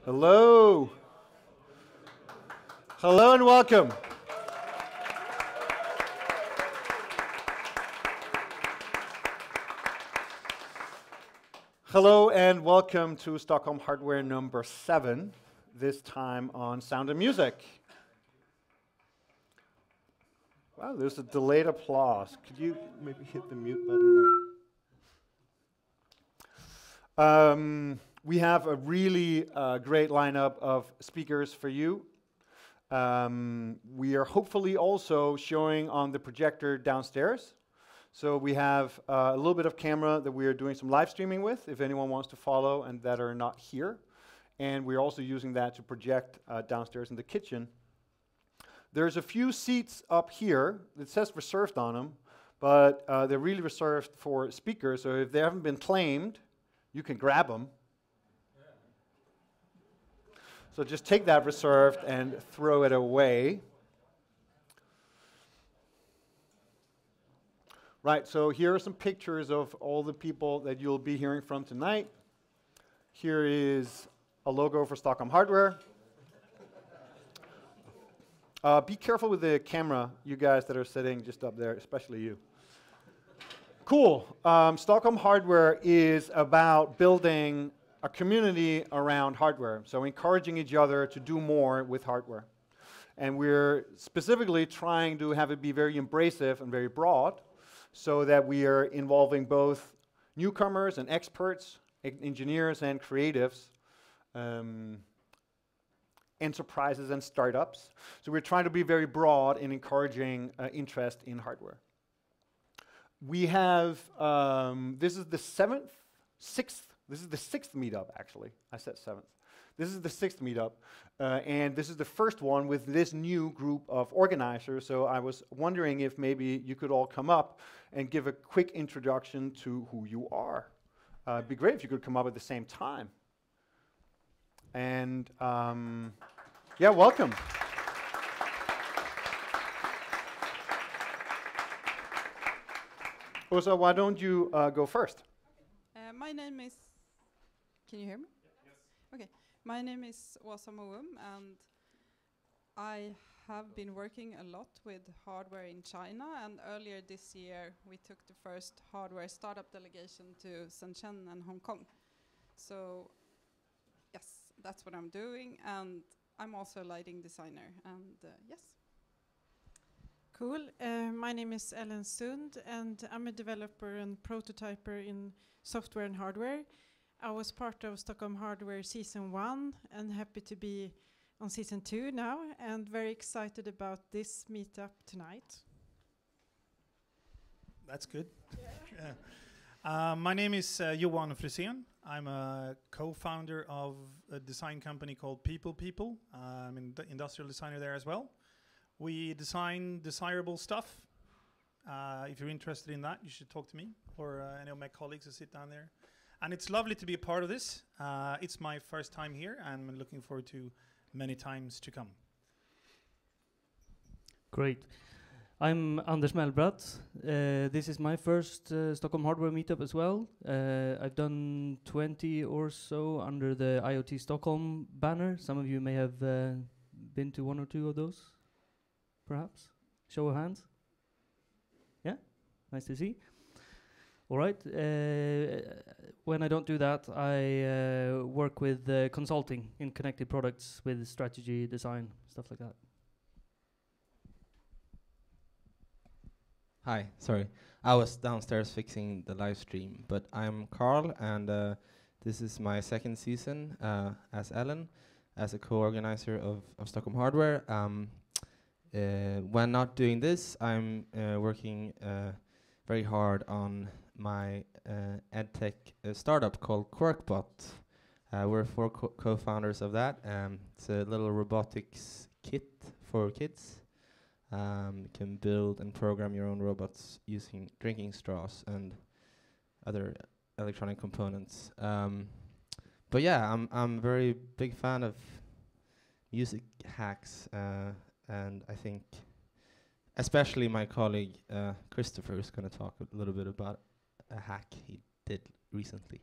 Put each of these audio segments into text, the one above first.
Hello. Hello and welcome. Hello and welcome to Stockholm Hardware number 7, this time on Sound and Music. Wow, there's a delayed applause. Could you maybe hit the mute button there? We have a really great lineup of speakers for you. We are hopefully also showing on the projector downstairs. So we have a little bit of camera that we are doing some live streaming with, if anyone wants to follow and that are not here. And we're also using that to project downstairs in the kitchen. There's a few seats up here that says reserved on them, but they're really reserved for speakers. So if they haven't been claimed, you can grab them. So just take that reserved and throw it away. Right, so here are some pictures of all the people that you'll be hearing from tonight. Here is a logo for Stockholm Hardware. Be careful with the camera, you guys that are sitting just up there, especially you. Cool. Stockholm Hardware is about building a community around hardware, so encouraging each other to do more with hardware. And we're specifically trying to have it be very embracive and very broad, so that we are involving both newcomers and experts, engineers and creatives, enterprises and startups. So we're trying to be very broad in encouraging interest in hardware. We have, this is the sixth meetup actually. I said 7th. This is the 6th meetup, and this is the first one with this new group of organizers, so I was wondering if maybe you could all come up and give a quick introduction to who you are. It'd be great if you could come up at the same time. And yeah, welcome. Osa, why don't you go first? My name is, can you hear me? Yes. Okay. My name is Åsa Moum, and I have been working a lot with hardware in China, and earlier this year we took the first hardware startup delegation to Shenzhen and Hong Kong. So yes, that's what I'm doing, and I'm also a lighting designer, and yes. Cool. My name is Ellen Sund, and I'm a developer and prototyper in software and hardware. I was part of Stockholm Hardware Season 1 and happy to be on Season 2 now, and very excited about this meetup tonight. That's good. Yeah. My name is Johan Frysén. I'm a co-founder of a design company called People. I'm an industrial designer there as well. We design desirable stuff. If you're interested in that, you should talk to me or any of my colleagues who sit down there. And it's lovely to be a part of this. It's my first time here, and I'm looking forward to many times to come. Great. I'm Anders Mellbratt. This is my first Stockholm Hardware meetup as well. I've done 20 or so under the IoT Stockholm banner. Some of you may have been to 1 or 2 of those, perhaps. Show of hands. Yeah, nice to see. All right. When I don't do that, I work with consulting in connected products with strategy, design, stuff like that. Hi, sorry. I was downstairs fixing the live stream, but I'm Carl, and this is my 2nd season as Ellen, as a co-organizer of Stockholm Hardware. When not doing this, I'm working very hard on my edtech startup called QuirkBot. We're 4 co-founders of that. It's a little robotics kit for kids. You can build and program your own robots using drinking straws and other electronic components. But yeah, I'm a very big fan of music hacks, and I think especially my colleague Christopher is going to talk a little bit about a hack he did recently.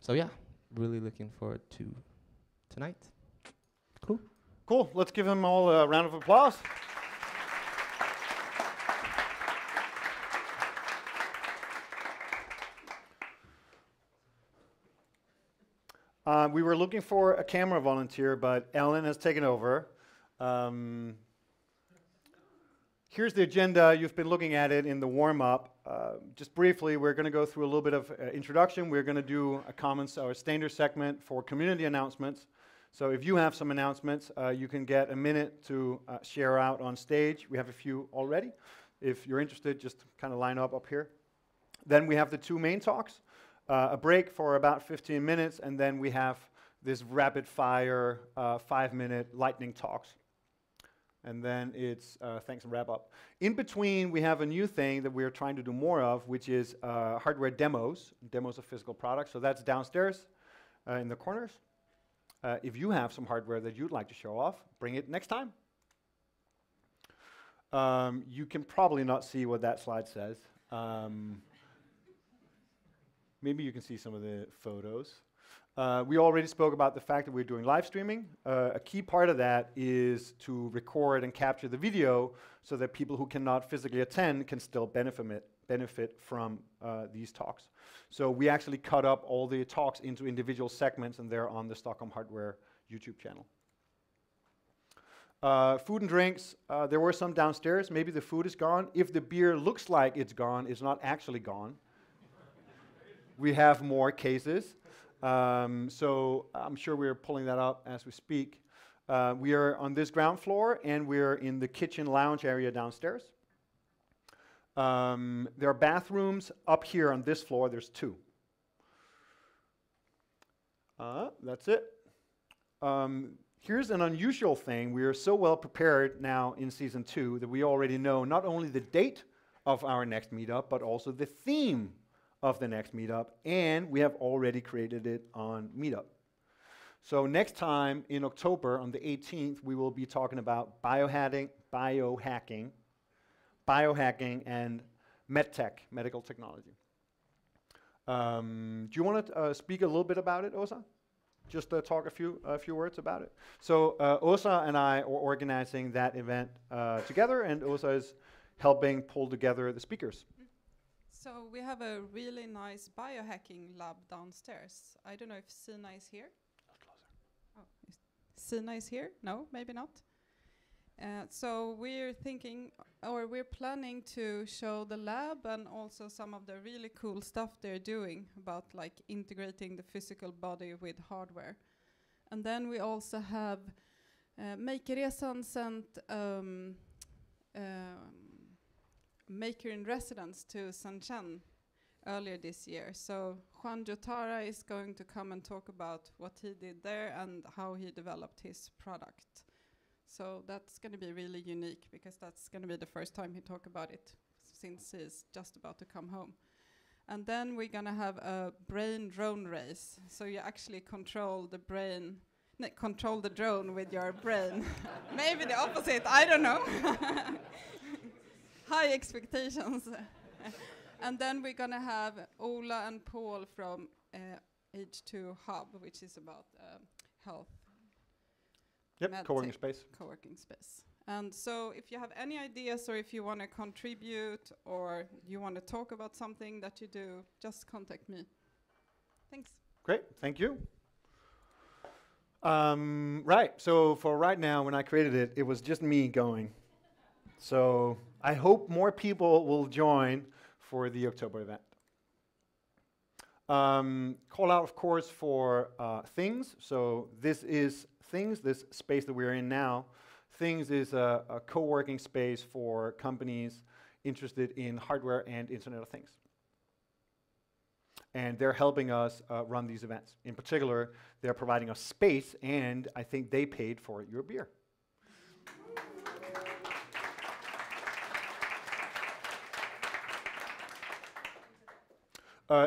So yeah, really looking forward to tonight. Cool. Let's give them all a round of applause. We were looking for a camera volunteer, but Ellen has taken over. Here's the agenda. You've been looking at it in the warm-up. Just briefly, we're going to go through a little bit of introduction. We're going to do a comments or a standard segment for community announcements. So if you have some announcements, you can get a minute to share out on stage. We have a few already. If you're interested, just kind of line up here. Then we have the two main talks, a break for about 15 minutes, and then we have this rapid-fire 5-minute lightning talks. And then it's thanks and wrap up. In between, we have a new thing that we're trying to do more of, which is hardware demos of physical products. So that's downstairs in the corners. If you have some hardware that you'd like to show off, bring it next time. You can probably not see what that slide says. Maybe you can see some of the photos. We already spoke about the fact that we're doing live streaming. A key part of that is to record and capture the video so that people who cannot physically attend can still benefit from these talks. So we actually cut up all the talks into individual segments, and they're on the Stockholm Hardware YouTube channel. Food and drinks, there were some downstairs. Maybe the food is gone. If the beer looks like it's gone, it's not actually gone. We have more cases. So I'm sure we're pulling that up as we speak. We are on this ground floor, and we're in the kitchen lounge area downstairs. There are bathrooms up here on this floor. There's 2. That's it. Here's an unusual thing. We are so well prepared now in season 2 that we already know not only the date of our next meetup, but also the theme of the next meetup, and we have already created it on Meetup. So next time in October, on the 18th, we will be talking about biohacking, and medtech, medical technology. Do you want to speak a little bit about it, Åsa? Just talk a few words about it. So Åsa and I are organizing that event together, and Åsa is helping pull together the speakers. So we have a really nice biohacking lab downstairs. I don't know if Sina is here. Oh, Sina is here? No, maybe not. So we're thinking, or we're planning to show the lab and also some of the really cool stuff they're doing about like integrating the physical body with hardware. And then we also have Makeresan sent Maker in Residence to Shenzhen earlier this year. So Juan Jotara is going to come and talk about what he did there and how he developed his product. So that's going to be really unique because that's going to be the first time he talk about it since he's just about to come home. And then we're going to have a brain drone race. So you actually control the brain, control the drone with your brain. Maybe the opposite, I don't know. High expectations. And then we're going to have Ola and Paul from H2 Hub, which is about health. Yep, co-working space. Co-working space. And so if you have any ideas or if you want to contribute or you want to talk about something that you do, just contact me. Thanks. Great, thank you. Right, so for right now, when I created it, it was just me going. So I hope more people will join for the October event. Call out, of course, for Things. So this is Things, this space that we're in now. Things is a co-working space for companies interested in hardware and Internet of Things. And they're helping us run these events. In particular, they're providing us space, and I think they paid for your beer.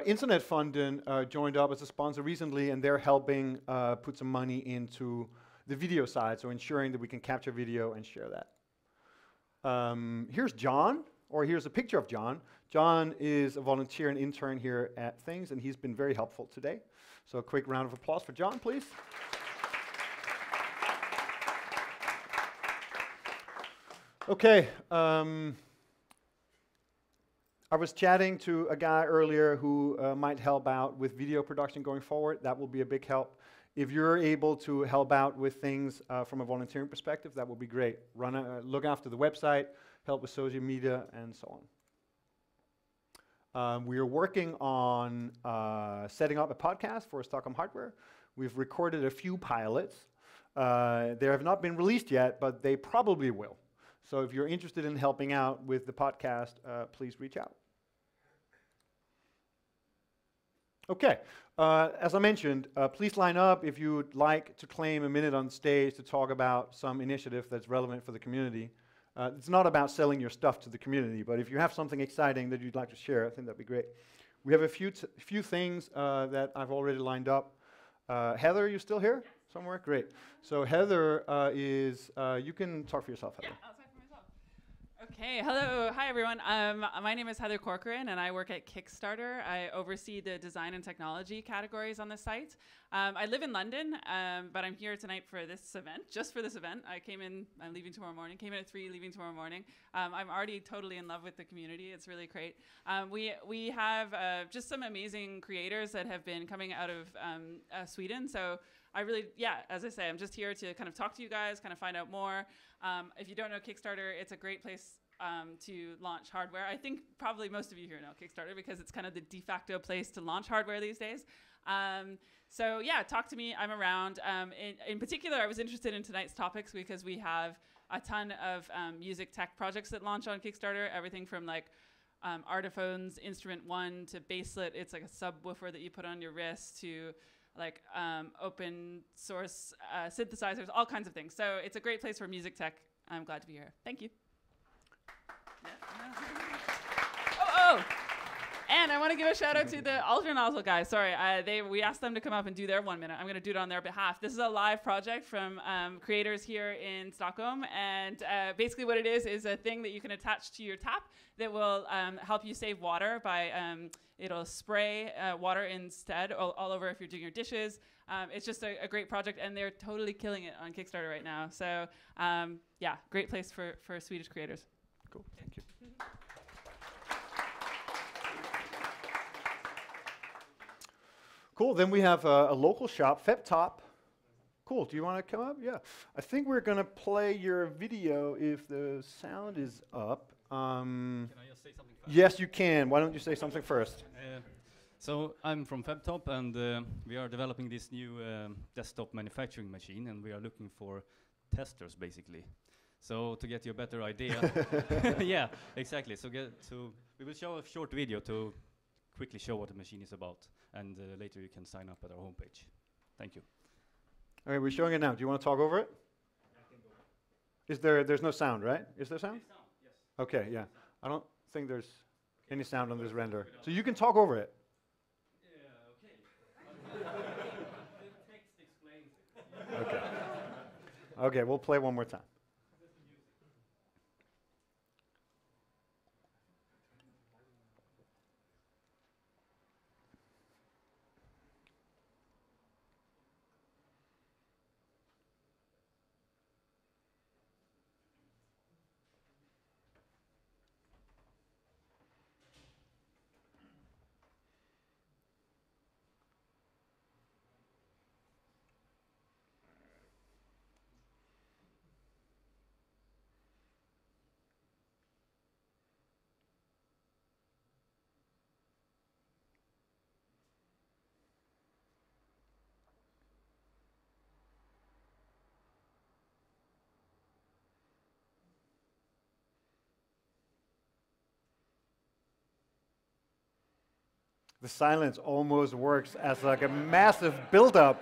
Internet Funding joined up as a sponsor recently, and they're helping put some money into the video side, so ensuring that we can capture video and share that. Here's John, or here's a picture of John. John is a volunteer and intern here at Things, and he's been very helpful today. So a quick round of applause for John, please. Okay. I was chatting to a guy earlier who might help out with video production going forward. That will be a big help. If you're able to help out with things from a volunteering perspective, that would be great. Look after the website, help with social media, and so on. We are working on setting up a podcast for Stockholm Hardware. We've recorded a few pilots. They have not been released yet, but they probably will. So if you're interested in helping out with the podcast, please reach out. Okay, as I mentioned, please line up if you'd like to claim a minute on stage to talk about some initiative that's relevant for the community. It's not about selling your stuff to the community, but if you have something exciting that you'd like to share, I think that'd be great. We have a few things that I've already lined up. Heather, are you still here? Somewhere? Great. So Heather you can talk for yourself, Heather. Yeah, I'll talk for myself. Okay, hello, hi everyone. My name is Heather Corcoran and I work at Kickstarter. I oversee the design and technology categories on the site. I live in London, but I'm here tonight for this event, just for this event. I'm leaving tomorrow morning, came in at 3, leaving tomorrow morning. I'm already totally in love with the community. It's really great. We have just some amazing creators that have been coming out of Sweden. So as I say, I'm just here to kind of talk to you guys, kind of find out more. If you don't know Kickstarter, it's a great place to launch hardware. I think probably most of you here know Kickstarter because it's kind of the de facto place to launch hardware these days. So yeah, talk to me. I'm around. In particular, I was interested in tonight's topics because we have a ton of music tech projects that launch on Kickstarter. Everything from like Artiphone's Instrument One to Baselet. It's like a subwoofer that you put on your wrist to like open source synthesizers, all kinds of things. So it's a great place for music tech. I'm glad to be here. Thank you. And I want to give a shout out to the Ultra Nozzle guys. Sorry, we asked them to come up and do their 1 minute. I'm going to do it on their behalf. This is a live project from creators here in Stockholm. And basically what it is a thing that you can attach to your tap that will help you save water by, it'll spray water instead all over if you're doing your dishes. It's just a great project, and they're totally killing it on Kickstarter right now. So yeah, great place for Swedish creators. Cool, thank you. Cool, then we have a local shop, FebTop. Cool, do you want to come up? Yeah. I think we're going to play your video if the sound is up. Can I just say something first? Yes, you can. Why don't you say something first? So I'm from FebTop, and we are developing this new desktop manufacturing machine, and we are looking for testers, basically. So to get you a better idea, yeah, exactly. So we will show a short video to quickly show what the machine is about, and later you can sign up at our homepage. Thank you. All right, we're showing it now. Do you want to talk over it? Is there's no sound, right? Is there sound? Sound, yes. Okay, yeah. I don't think there's any sound on this render. So you can talk over it. Yeah, okay. The text explains it. Okay. Okay, we'll play one more time. The silence almost works as like a massive build-up.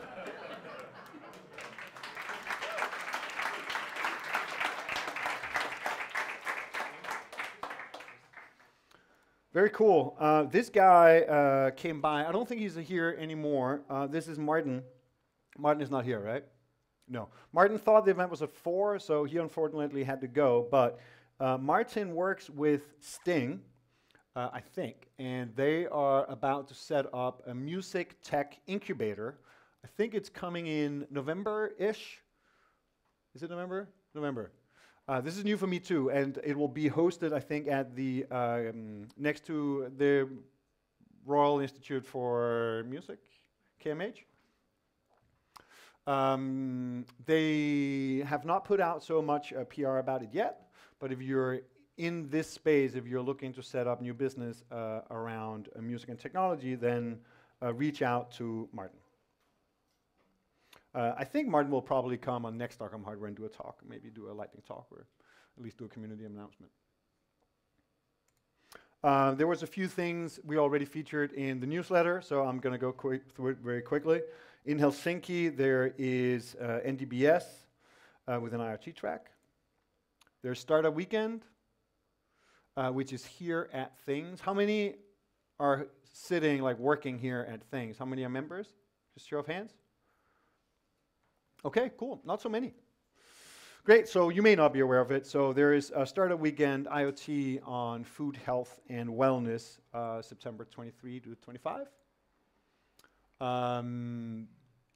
Very cool. This guy came by. I don't think he's here anymore. This is Martin. Martin is not here, right? No. Martin thought the event was at 4, so he unfortunately had to go. But Martin works with Sting, I think, and they are about to set up a music tech incubator. I think it's coming in November-ish. Is it November? November. This is new for me too, and it will be hosted, I think, at the next to the Royal Institute for Music, KMH. They have not put out so much PR about it yet, but if you're in this space, if you're looking to set up new business around music and technology, then reach out to Martin. I think Martin will probably come on next Stockholm Hardware and do a talk, maybe do a lightning talk, or at least do a community announcement. There was a few things we already featured in the newsletter, so I'm going to go through it very quickly. In Helsinki, there is NDBS with an IoT track. There's Startup Weekend, which is here at Things. How many are sitting, like working here at Things? How many are members? Just show of hands. Okay, cool. Not so many. Great, so you may not be aware of it. So there is a Startup Weekend IoT on food, health, and wellness, September 23 to 25. John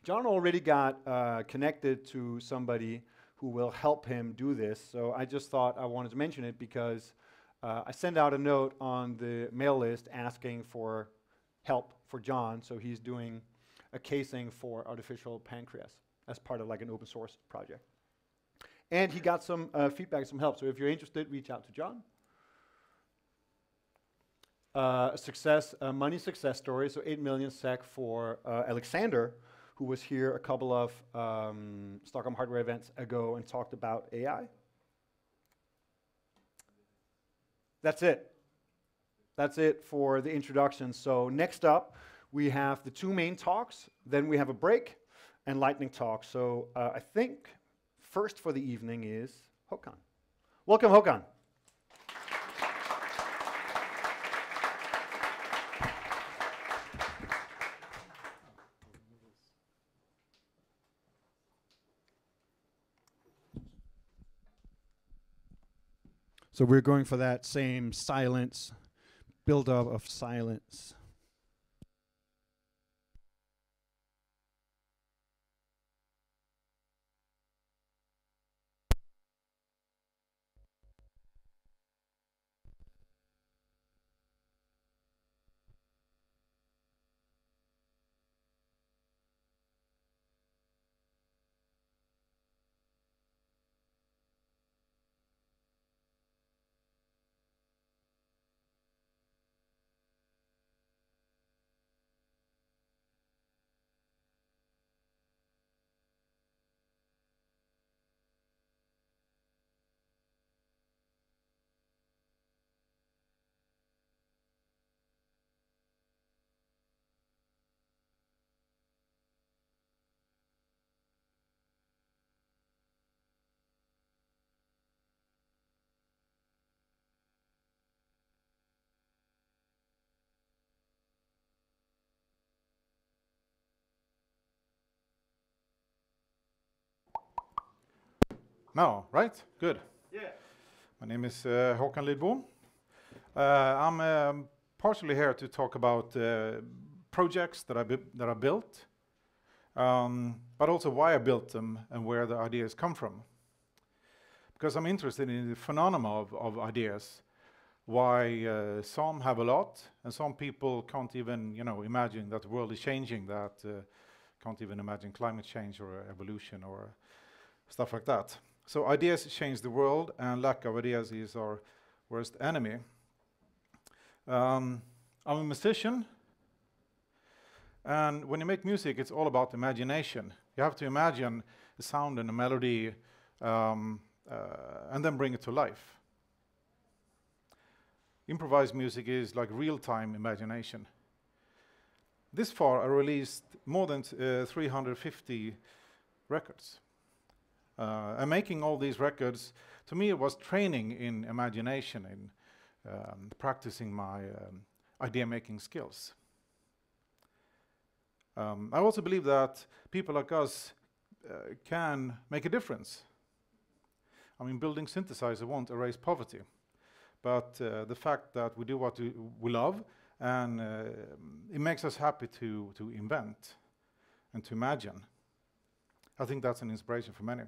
already got connected to somebody who will help him do this. So I just thought I wanted to mention it because I sent out a note on the mail list asking for help for John. So he's doing a casing for artificial pancreas as part of like an open source project. And he got some feedback, some help. So if you're interested, reach out to John. A money success story. So 8 million SEK for Alexander, who was here a couple of Stockholm Hardware events ago and talked about AI. That's it. That's it for the introduction. So next up, we have the two main talks. Then we have a break and lightning talk. So I think first for the evening is Håkan. Welcome, Håkan. So we're going for that same silence, build-up of silence. No, right? Good. Yeah. My name is Håkan Lidbom. I'm partially here to talk about projects that I built, but also why I built them and where the ideas come from. Because I'm interested in the phenomenon of ideas, why some have a lot and some people can't even, imagine that the world is changing, that can't even imagine climate change or evolution or stuff like that. So ideas change the world, and lack of ideas is our worst enemy. I'm a musician, and when you make music, it's all about imagination. You have to imagine a sound and a melody, and then bring it to life. Improvised music is like real-time imagination. This far, I released more than 350 records. And making all these records, to me, it was training in imagination, in practicing my idea-making skills. I also believe that people like us can make a difference. I mean, building synthesizer won't erase poverty, but the fact that we do what we love, and it makes us happy to invent and to imagine. I think that's an inspiration for many.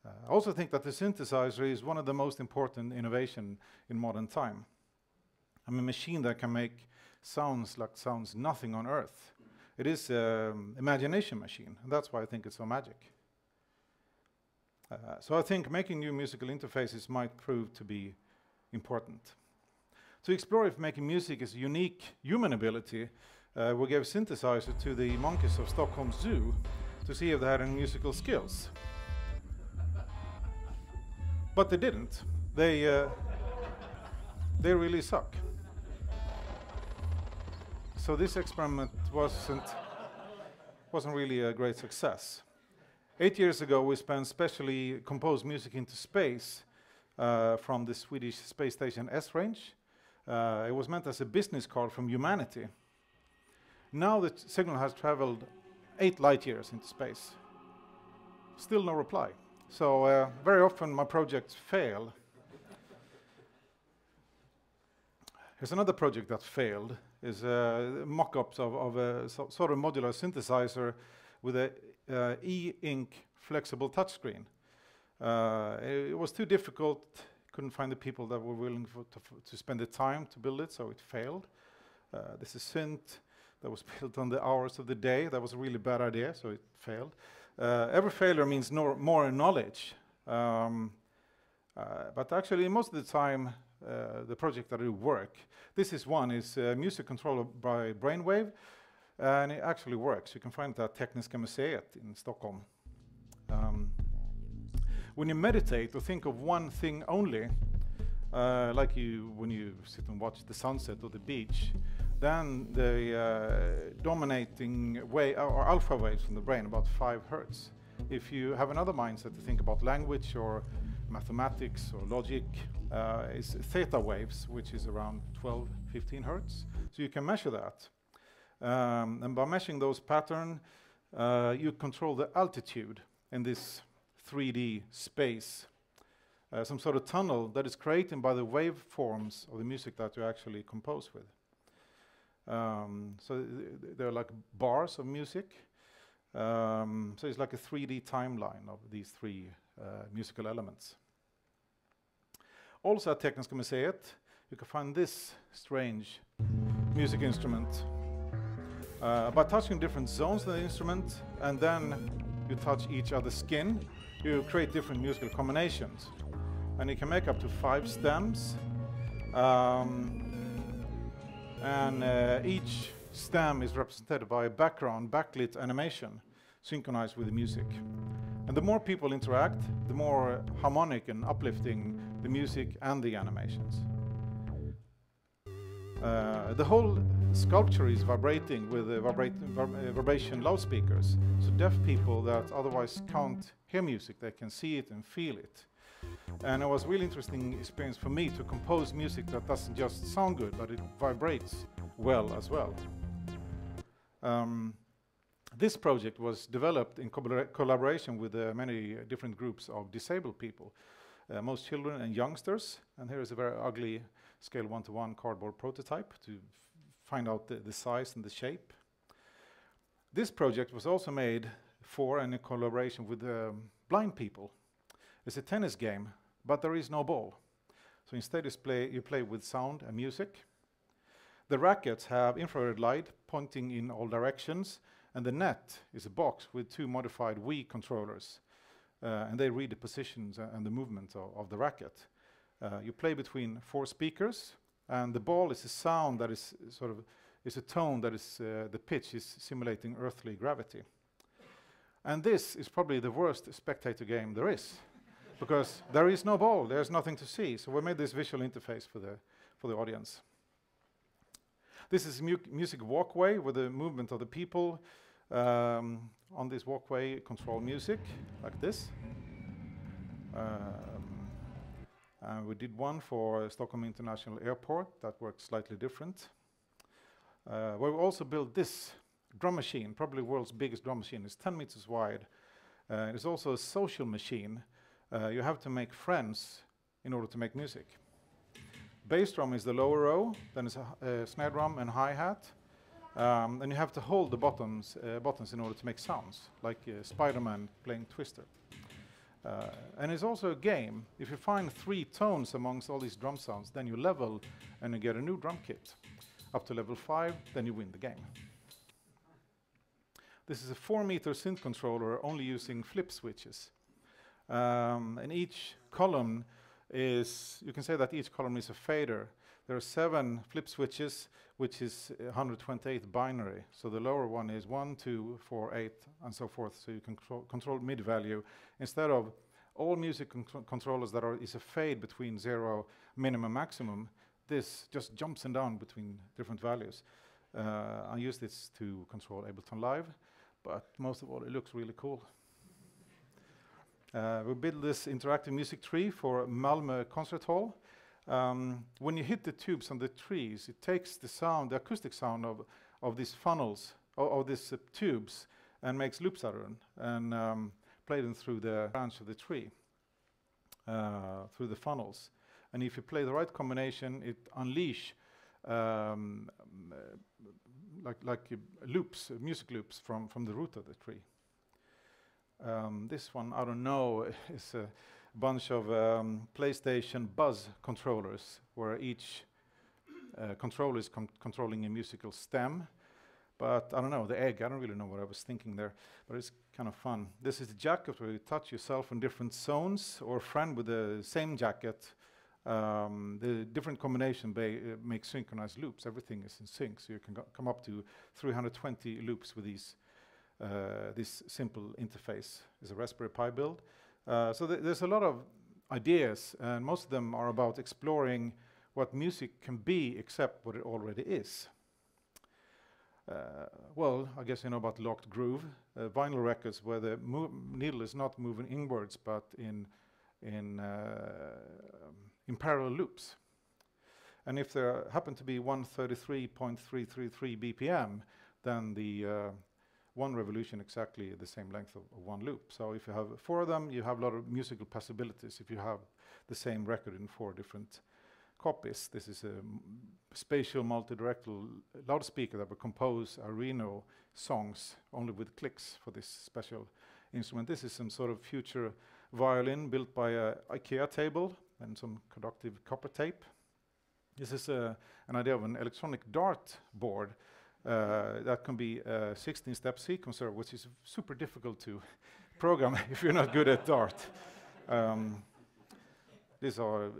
I also think that the synthesizer is one of the most important innovation in modern time. I mean, a machine that can make sounds like sounds nothing on earth. It is an imagination machine, and that's why I think it's so magic. So I think making new musical interfaces might prove to be important. To explore if making music is a unique human ability, we gave synthesizer to the monkeys of Stockholm Zoo to see if they had any musical skills. But they didn't. They really suck. So this experiment wasn't really a great success. 8 years ago, we spent specially composed music into space from the Swedish space station S-Range. It was meant as a business card from humanity. Now the signal has traveled 8 light years into space. Still no reply. So very often my projects fail. Here's another project that failed. Is mock-ups of a sort of modular synthesizer with a e-ink flexible touchscreen. It was too difficult. Couldn't find the people that were willing to spend the time to build it, so it failed. This is synth that was built on the hours of the day. That was a really bad idea, so it failed. Every failure means more knowledge. But actually, most of the time, the project that will work. This is one, is music controlled by brainwave, and it actually works. You can find it at Tekniska Museet in Stockholm. When you meditate or think of one thing only, like when you sit and watch the sunset or the beach, then the dominating wave or alpha waves from the brain, about 5 hertz. If you have another mindset to think about language or mathematics or logic, is theta waves, which is around 12, 15 hertz. So you can measure that. And by measuring those patterns, you control the altitude in this 3D space. Some sort of tunnel that is created by the waveforms of the music that you actually compose with. So they're like bars of music. So it's like a 3D timeline of these 3 musical elements. Also at Tekniska Museet, you can find this strange music instrument. By touching different zones of the instrument, and then you touch each other's skin, you create different musical combinations. And you can make up to 5 stems. Each stem is represented by a background, backlit animation, synchronized with the music. And the more people interact, the more harmonic and uplifting the music and the animations. The whole sculpture is vibrating with vibration loudspeakers. So deaf people that otherwise can't hear music, they can see it and feel it. And it was a really interesting experience for me to compose music that doesn't just sound good, but it vibrates well as well. This project was developed in collaboration with many different groups of disabled people, most children and youngsters. And here is a very ugly scale 1:1 cardboard prototype to find out the size and the shape. This project was also made for and in collaboration with blind people. It's a tennis game, but there is no ball. So instead you play with sound and music. The rackets have infrared light pointing in all directions, and the net is a box with 2 modified Wii controllers. And they read the positions and the movement of the racket. You play between 4 speakers, and the ball is a sound that is is a tone that is, the pitch is simulating earthly gravity. And this is probably the worst spectator game there is, because there is no ball, there's nothing to see. So we made this visual interface for the audience. This is music walkway with the movement of the people. On this walkway, control music like this. We did one for Stockholm International Airport that worked slightly different. We also built this drum machine, probably the world's biggest drum machine. It's 10 meters wide. It's also a social machine. You have to make friends in order to make music. Bass drum is the lower row, then it's a snare drum and hi-hat. And you have to hold the buttons in order to make sounds, like Spider-Man playing Twister. And it's also a game. If you find 3 tones amongst all these drum sounds, then you level and you get a new drum kit. Up to level 5, then you win the game. This is a 4-meter synth controller only using flip switches. And each column is, you can say that each column is a fader. There are 7 flip switches, which is 128 binary. So the lower one is 1, 2, 4, 8, and so forth. So you can control mid value. Instead of all music controllers that is a fade between 0, minimum, maximum, this just jumps and down between different values. I use this to control Ableton Live, but most of all, it looks really cool. We built this interactive music tree for Malmö Concert Hall. When you hit the tubes on the trees, it takes the sound, the acoustic sound of these funnels, of these tubes, and makes loops out of them, and play them through the branch of the tree, through the funnels. And if you play the right combination, it unleash loops, music loops from the root of the tree. This one, I don't know, is a bunch of PlayStation Buzz controllers, where each controller is controlling a musical stem. But I don't know, the egg, I don't really know what I was thinking there, but it's kind of fun. This is the jacket where you touch yourself in different zones, or a friend with the same jacket. The different combination make synchronized loops. Everything is in sync, so you can come up to 320 loops with these. This simple interface is a Raspberry Pi build. So there's a lot of ideas, and most of them are about exploring what music can be except what it already is. Well, I guess you know about locked groove, vinyl records where the needle is not moving inwards but in parallel loops. And if there happen to be 133.333 BPM, then the one revolution exactly the same length of one loop. So if you have 4 of them, you have a lot of musical possibilities. If you have the same record in 4 different copies, this is a spatial multi-directional loudspeaker that will compose Areno songs only with clicks for this special instrument. This is some sort of future violin built by an IKEA table and some conductive copper tape. This is an idea of an electronic dart board that can be a 16-step sequencer, which is super difficult to program if you're not good at dart. These are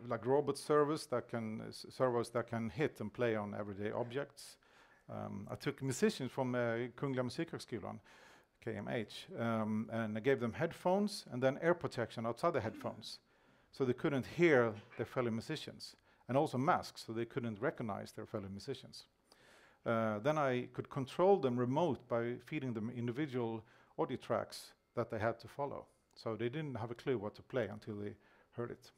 like robot servos that can hit and play on everyday objects. I took musicians from Kungliga Musikhögskolan, KMH, and I gave them headphones and then air protection outside the headphones, so they couldn't hear their fellow musicians, and also masks, so they couldn't recognize their fellow musicians. Then I could control them remote by feeding them individual audio tracks that they had to follow. So they didn't have a clue what to play until they heard it.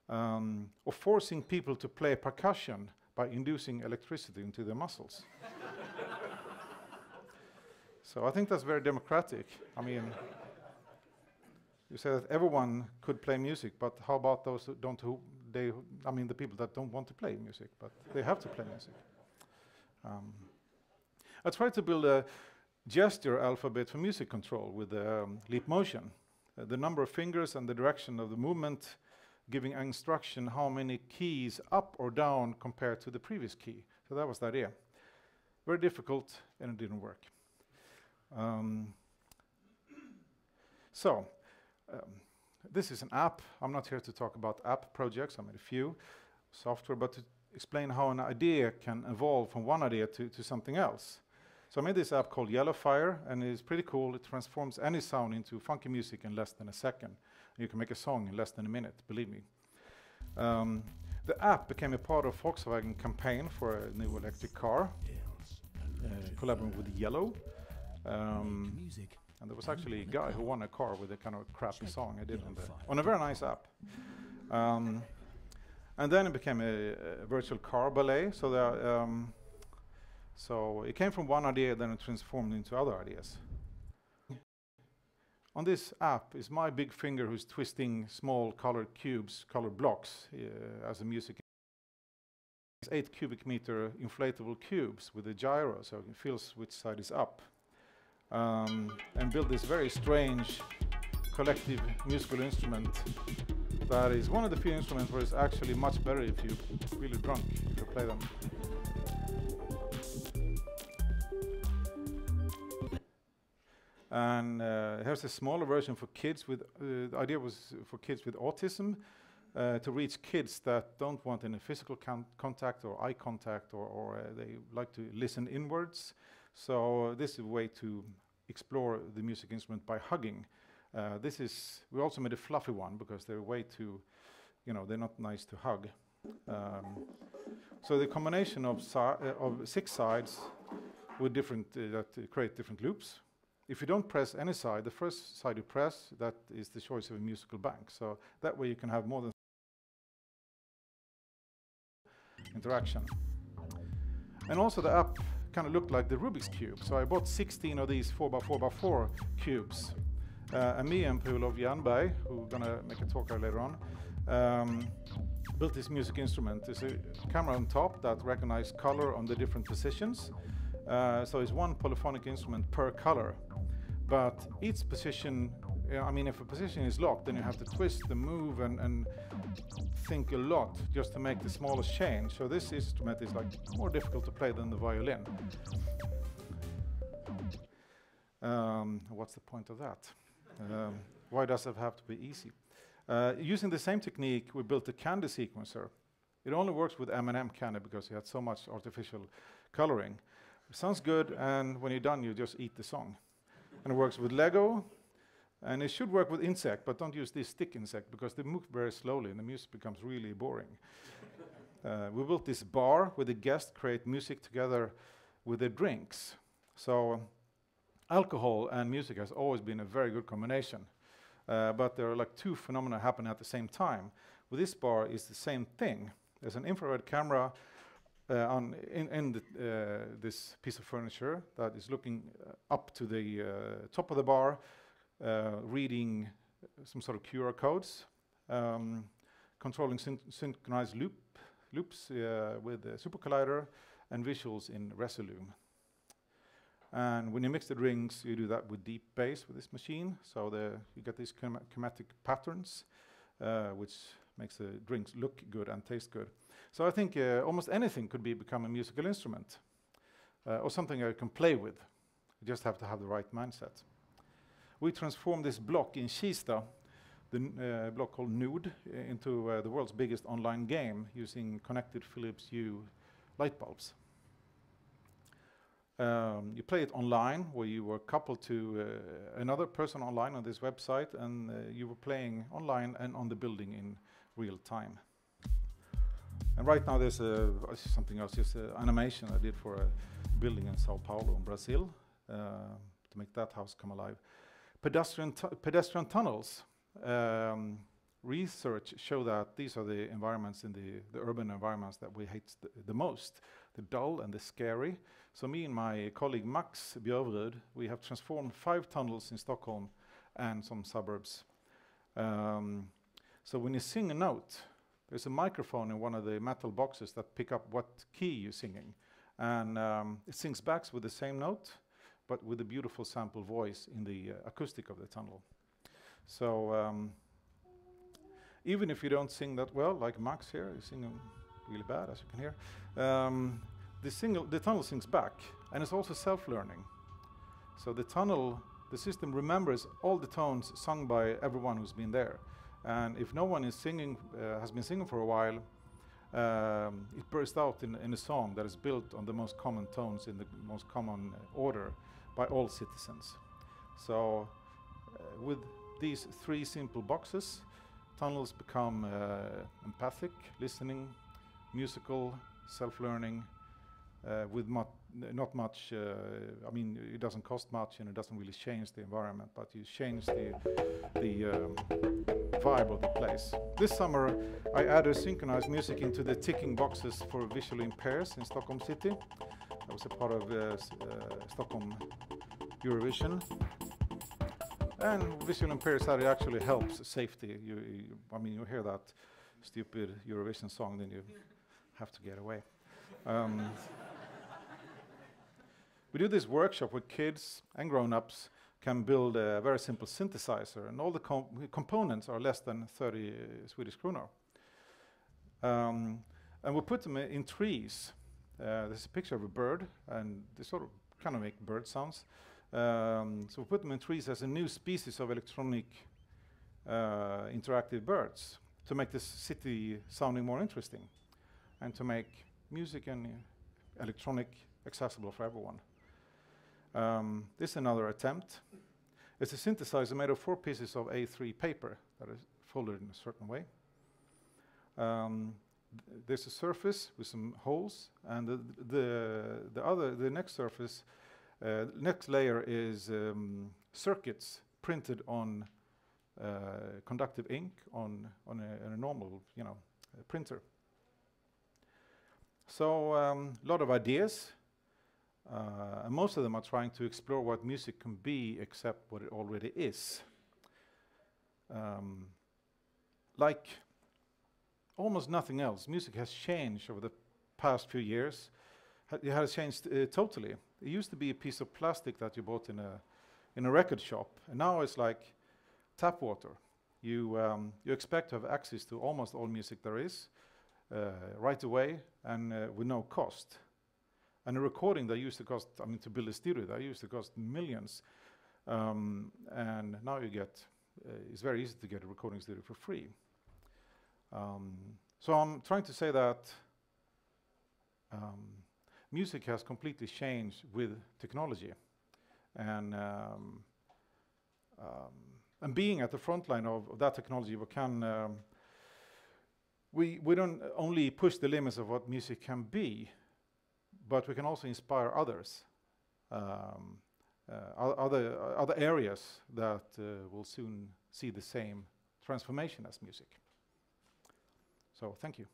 Or forcing people to play percussion by inducing electricity into their muscles. So I think that's very democratic. I mean, you say that everyone could play music, but how about those who don't, the people that don't want to play music, but they have to play music. I tried to build a gesture alphabet for music control with leap motion. The number of fingers and the direction of the movement giving instruction how many keys up or down compared to the previous key. So that was the idea. Very difficult, and it didn't work. This is an app. I'm not here to talk about app projects. I made a few software, but to explain how an idea can evolve from one idea to something else. So I made this app called Yellowfire, and it's pretty cool. It transforms any sound into funky music in less than a second. You can make a song in less than a minute, believe me. The app became a part of Volkswagen campaign for a new electric car, collaborating with Yellow. And there was actually a guy who won a car with a kind of crappy song I did on a very nice app. And then it became a virtual car ballet. So it came from one idea, then it transformed into other ideas. On this app is my big finger who's twisting small colored cubes, colored blocks as a music. It's 8 cubic meter inflatable cubes with a gyro, so it feels which side is up. And build this very strange collective musical instrument that is one of the few instruments where it's actually much better if you're really drunk to play them. And here's a smaller version for kids with, the idea was for kids with autism, to reach kids that don't want any physical contact or eye contact, or they like to listen inwards. So this is a way to explore the music instrument by hugging. We also made a fluffy one because they're way too, they're not nice to hug. So the combination of 6 sides with different, that create different loops. If you don't press any side, the first side you press, that is the choice of a musical bank. So that way you can have more than interaction. And also the app kind of looked like the Rubik's Cube. So I bought 16 of these 4x4x4 cubes. And me and Per-Olof Jernberg, who are going to make a talk later on, built this music instrument. There's a camera on top that recognizes color on the different positions. So it's one polyphonic instrument per color. But each position, if a position is locked, then you have to twist and move and think a lot just to make the smallest change. So this instrument is like more difficult to play than the violin. What's the point of that? Why does it have to be easy? Using the same technique, we built a candy sequencer. It only works with M&M candy because it had so much artificial coloring. It sounds good, and when you're done, you just eat the song. And it works with Lego, and it should work with insect, but don't use this stick insect because they move very slowly and the music becomes really boring. We built this bar where the guests create music together with their drinks. So alcohol and music has always been a very good combination, but there are like 2 phenomena happening at the same time. With this bar, it's the same thing. There's an infrared camera in this piece of furniture that is looking up to the top of the bar, reading some sort of QR codes, controlling synchronized loops with the Super Collider, and visuals in Resolume. And when you mix the drinks, you do that with deep bass with this machine, so you get these chromatic patterns, which makes the drinks look good and taste good. So I think almost anything could become a musical instrument, or something I can play with. You just have to have the right mindset. We transformed this block in Kista, the block called Nude, into the world's biggest online game using connected Philips Hue light bulbs. You play it online, where you were coupled to another person online on this website, and you were playing online and on the building in real time. And right now there's something else, just an animation I did for a building in Sao Paulo in Brazil to make that house come alive. Pedestrian tunnels. Research show that these are the environments in the urban environments that we hate the most, the dull and the scary. So me and my colleague Max Björvrud, we have transformed 5 tunnels in Stockholm and some suburbs. So when you sing a note, there's a microphone in one of the metal boxes that pick up what key you're singing. And it sings back with the same note, but with a beautiful sample voice in the acoustic of the tunnel. So even if you don't sing that well, like Max here, he's singing really bad, as you can hear, the tunnel sings back, and it's also self-learning. So the system remembers all the tones sung by everyone who's been there. And if no one is singing, has been singing for a while, it bursts out in a song that is built on the most common tones in the most common order by all citizens. So with these 3 simple boxes, tunnels become empathic, listening, musical, self-learning, with not much, it doesn't cost much and it doesn't really change the environment, but you change the vibe of the place. This summer I added synchronized music into the ticking boxes for visually impaired in Stockholm City. That was a part of Stockholm Eurovision. And visually impaired study actually helps safety. You hear that stupid Eurovision song, then you have to get away. We do this workshop where kids and grown-ups can build a very simple synthesizer, and all the components are less than 30 Swedish kronor. And we put them in trees. There's a picture of a bird, and they sort of kind of make bird sounds. So we put them in trees as a new species of electronic interactive birds to make this city sounding more interesting and to make music and electronic accessible for everyone. This is another attempt. It's a synthesizer made of 4 pieces of A3 paper that is folded in a certain way. There's a surface with some holes, and the next surface, next layer is circuits printed on conductive ink on a normal, printer. So a lot of ideas, and most of them are trying to explore what music can be, except what it already is. Like almost nothing else, music has changed over the past few years. It has changed totally. It used to be a piece of plastic that you bought in a record shop, and now it's like tap water. You expect to have access to almost all music there is right away, and with no cost. And a recording that used to cost, to build a studio, that used to cost millions, and now you get, it's very easy to get a recording studio for free. So I'm trying to say that music has completely changed with technology, and being at the front line of that technology, we don't only push the limits of what music can be, but we can also inspire others, other areas that will soon see the same transformation as music. So thank you.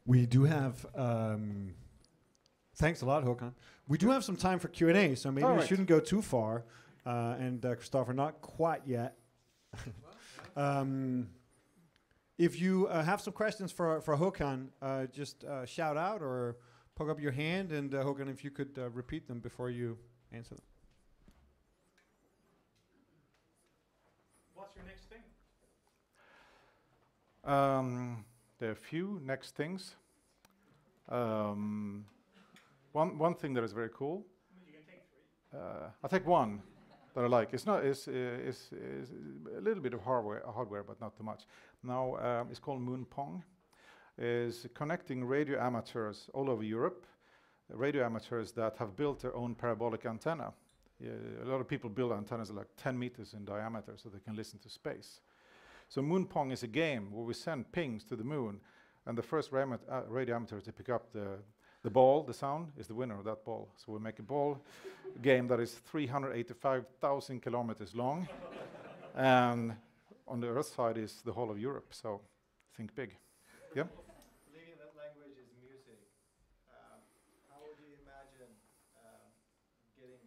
We do have, thanks a lot, Håkan. We do have some time for Q&A, so maybe we shouldn't go too far. And Christopher, not quite yet. If you have some questions for Håkan, just shout out or poke up your hand, and Håkan, if you could repeat them before you answer them. What's your next thing? There are a few next things. One thing that is very cool. You can take 3. I'll take one that I like. It's a little bit of hardware, but not too much. Now it's called Moon Pong. Is connecting radio amateurs all over Europe, radio amateurs that have built their own parabolic antenna. A lot of people build antennas like 10 meters in diameter so they can listen to space. So Moon Pong is a game where we send pings to the moon, and the first radio amateur to pick up the ball, the sound, is the winner of that ball. So we make a ball game that is 385,000 kilometers long, and on the Earth side is the whole of Europe. So think big. Yeah. Believing that language is music, how would you imagine getting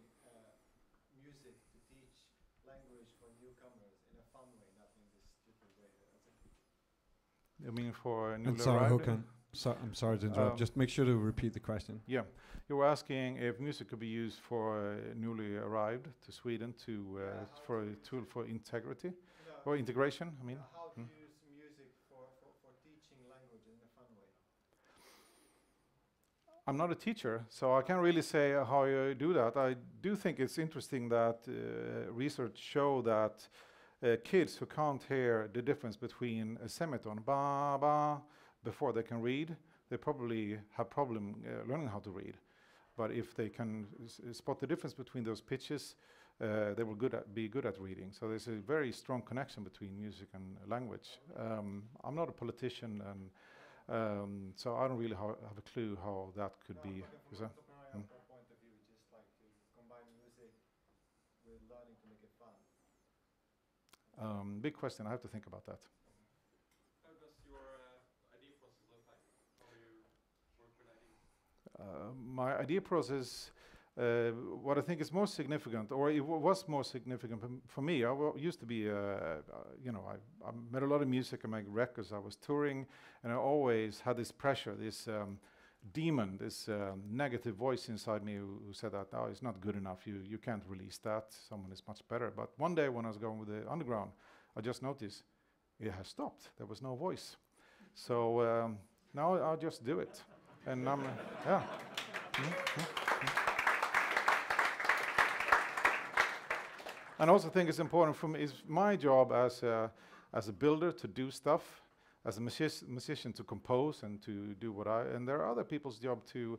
music to teach language for newcomers in a fun way, not in this stupid way? You mean for I'm newly sorry, arrived? Håkan. I'm sorry to interrupt. Just make sure to repeat the question. Yeah, you were asking if music could be used for newly arrived to Sweden for a tool for integrity or integration. I mean, how to use music for teaching language in a fun way. I'm not a teacher, so I can't really say how you do that. I do think it's interesting that research show that kids who can't hear the difference between a semitone, ba ba, before they can read, they probably have problem learning how to read. But if they can spot the difference between those pitches, they will be good at reading. So there's a very strong connection between music and language. I'm not a politician, and so I don't really have a clue how that could be. From an entrepreneurial point of view, just like to combine music with learning to make it fun. Big question. I have to think about that. How does your idea process look like? How do you work with ideas? My idea process, what I think is more significant, or it was more significant for me, used to be, you know, I made a lot of music, I made records, I was touring, and I always had this pressure, this demon, this negative voice inside me who said that, oh, it's not good enough, you can't release that, someone is much better. But one day when I was going with the underground, I just noticed it has stopped, there was no voice. So now I'll just do it. And I'm, yeah. And I also think it's important for me, it's my job as a builder to do stuff, as a musician to compose and to do what and there are other people's job to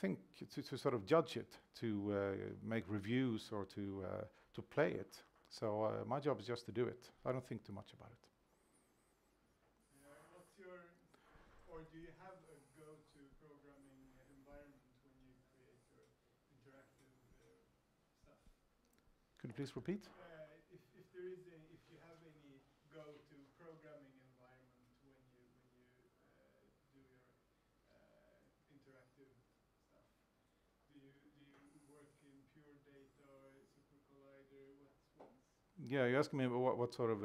think, to sort of judge it, to make reviews or to play it. So my job is just to do it. I don't think too much about it. What's your, or do you have a go-to programming environment when you create your interactive stuff? Could you please repeat? If there is if you have any go-to programming environment when you do your interactive stuff, do you work in pure data or super collider? Yeah, you're asking me what sort of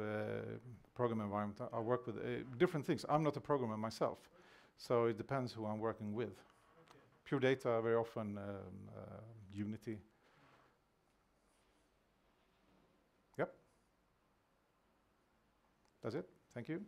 program environment I work with. Different things. I'm not a programmer myself, so it depends who I'm working with. Okay. Pure data, very often Unity. Yep. That's it. Thank you.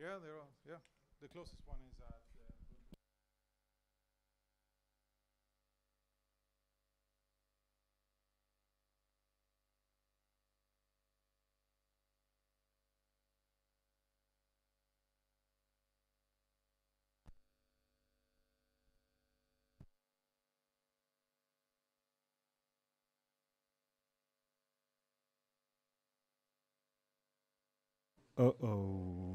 Yeah, there are. Yeah, the closest one is at. Uh-oh.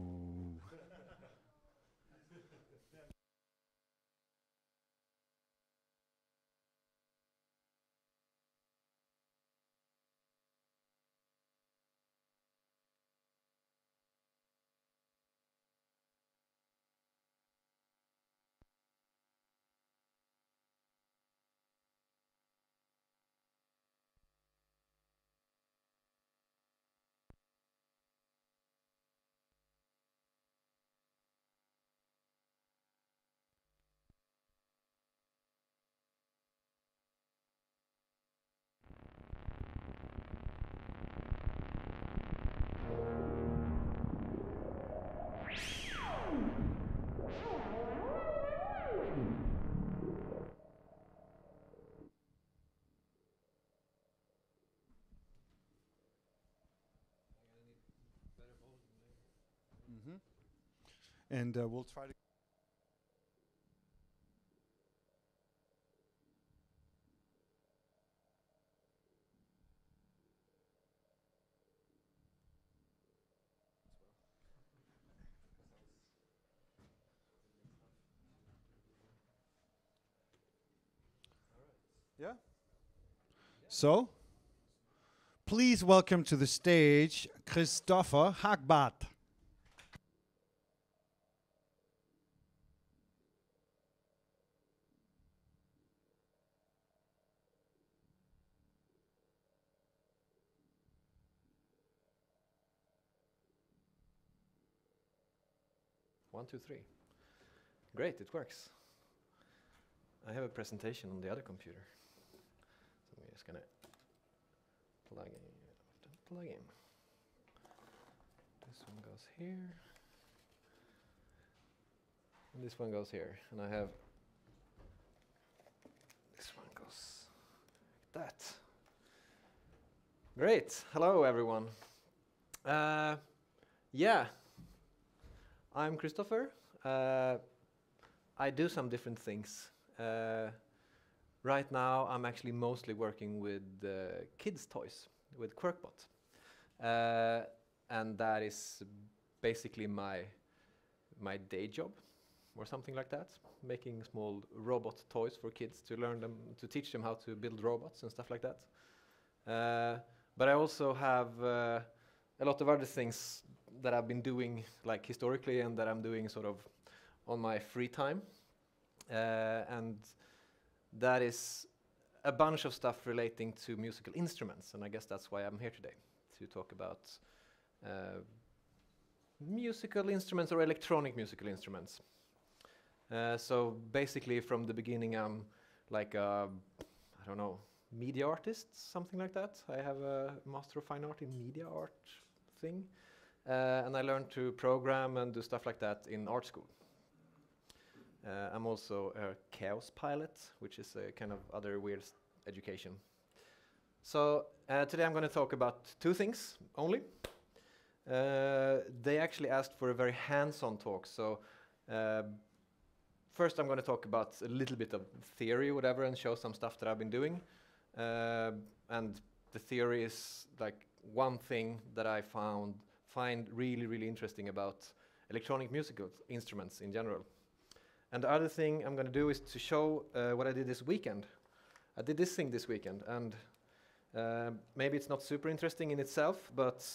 And we'll try to. Yeah. So, please welcome to the stage Christopher Hagbart. One, two, three. Great, it works. I have a presentation on the other computer. So I'm just gonna plug in. This one goes here. And this one goes here. And I have this one goes like that. Great. Hello everyone. Yeah. I'm Christopher. I do some different things. Right now, I'm actually mostly working with kids' toys, with Quirkbot. And that is basically my day job. or something like that, making small robot toys for kids to learn them, to teach them how to build robots and stuff like that. But I also have a lot of other things that I've been doing like historically and that I'm doing sort of on my free time. And that is a bunch of stuff relating to musical instruments, and I guess that's why I'm here today, to talk about musical instruments or electronic musical instruments. So basically from the beginning I'm like a, I don't know, media artist, something like that. I have a Master of Fine Art in Media Art thing. And I learned to program and do stuff like that in art school. I'm also a chaos pilot, which is a kind of other weird education. So today I'm going to talk about two things only. They actually asked for a very hands-on talk. So first I'm going to talk about a little bit of theory, whatever, and show some stuff that I've been doing. And the theory is like one thing that I find really, really interesting about electronic musical instruments in general. And the other thing I'm going to do is to show what I did this weekend. I did this thing this weekend, and maybe it's not super interesting in itself, but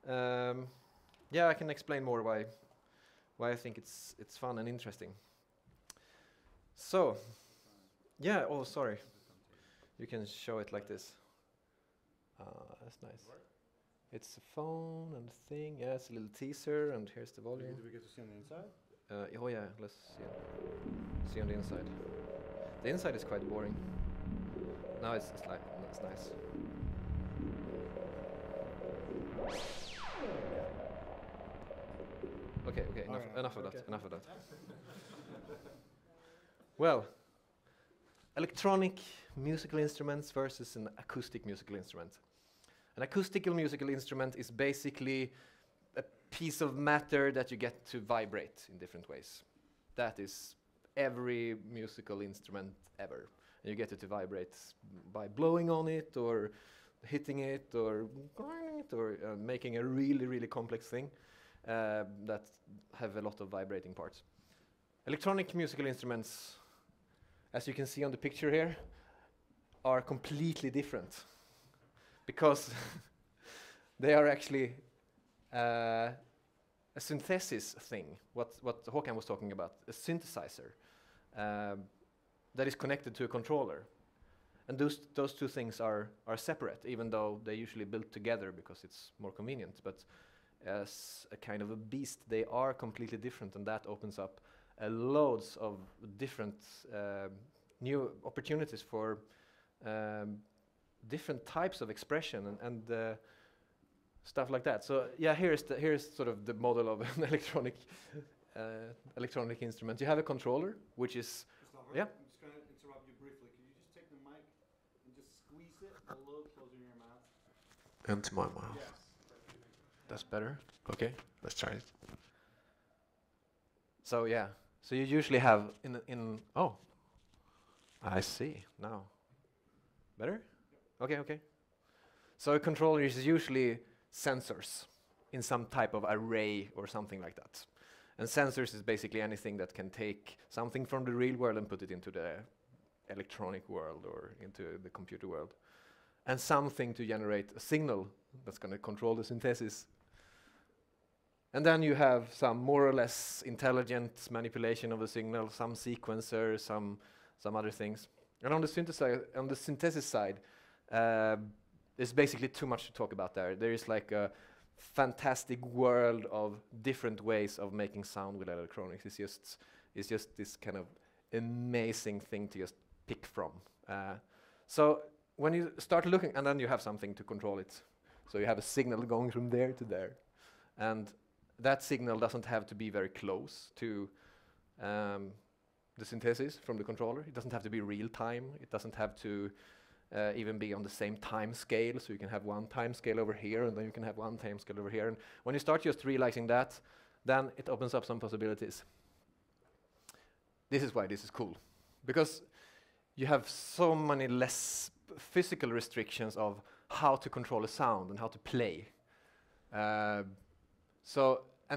yeah, I can explain more why I think it's fun and interesting. So, yeah, oh, sorry. You can show it like this. That's nice. It's a phone and a thing. Yeah, it's a little teaser, and here's the volume. Do we get to see on the inside? Oh yeah, let's see on the inside. The inside is quite boring. Now it's like, that's nice. Okay, enough of that. Well, electronic musical instruments versus an acoustic musical instrument. An acoustical musical instrument is basically a piece of matter that you get to vibrate in different ways. That is every musical instrument ever. And you get it to vibrate by blowing on it, or hitting it, or grinding it, or making a really, really complex thing that have a lot of vibrating parts. Electronic musical instruments, as you can see on the picture here, are completely different, because they are actually a synthesis thing, what Håkan was talking about, a synthesizer that is connected to a controller. And those two things are separate, even though they usually built together because it's more convenient. But as a kind of a beast, they are completely different, and that opens up loads of different new opportunities for different types of expression and stuff like that. So yeah, here's sort of the model of an electronic instrument. You have a controller, which is yeah. I'm just going to interrupt you briefly. Could you just take the mic and just squeeze it a little closer in your mouth? Into my mouth. Yes. That's better. Okay, let's try it. So yeah, so you usually have oh, I see now. Better? Okay. So a controller is usually sensors in some type of array or something like that. And sensors is basically anything that can take something from the real world and put it into the electronic world or into the computer world. And something to generate a signal that's going to control the synthesis. And then you have some more or less intelligent manipulation of the signal, some sequencer, some other things. And on the synthesis side, there's basically too much to talk about there. There is like a fantastic world of different ways of making sound with electronics. It's just this kind of amazing thing to just pick from. So when you start looking, and then you have something to control it. So you have a signal going from there to there. And that signal doesn't have to be very close to the synthesis from the controller. It doesn't have to be real time. It doesn't have to even be on the same time scale. So you can have one time scale over here, and then you can have one time scale over here. And when you start just realizing that, then it opens up some possibilities. This is why this is cool. Because you have so many less physical restrictions of how to control a sound and how to play. And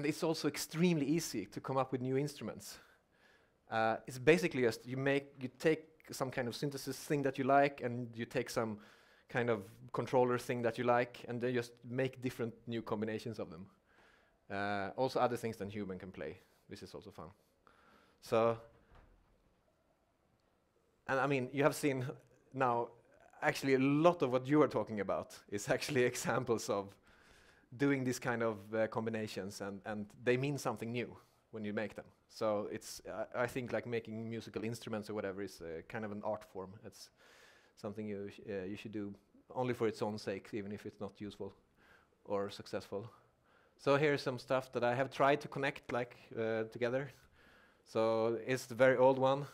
it's also extremely easy to come up with new instruments. It's basically just you take some kind of synthesis thing that you like, and you take some kind of controller thing that you like, and then just make different new combinations of them. Also other things than human can play. This is also fun. So, and I mean, you have seen now, actually a lot of what you are talking about is actually examples of doing this kind of combinations, and they mean something new when you make them. So it's, I think like making musical instruments or whatever is kind of an art form. It's something you should do only for its own sake, even if it's not useful or successful. So here's some stuff that I have tried to connect together. So it's the very old one,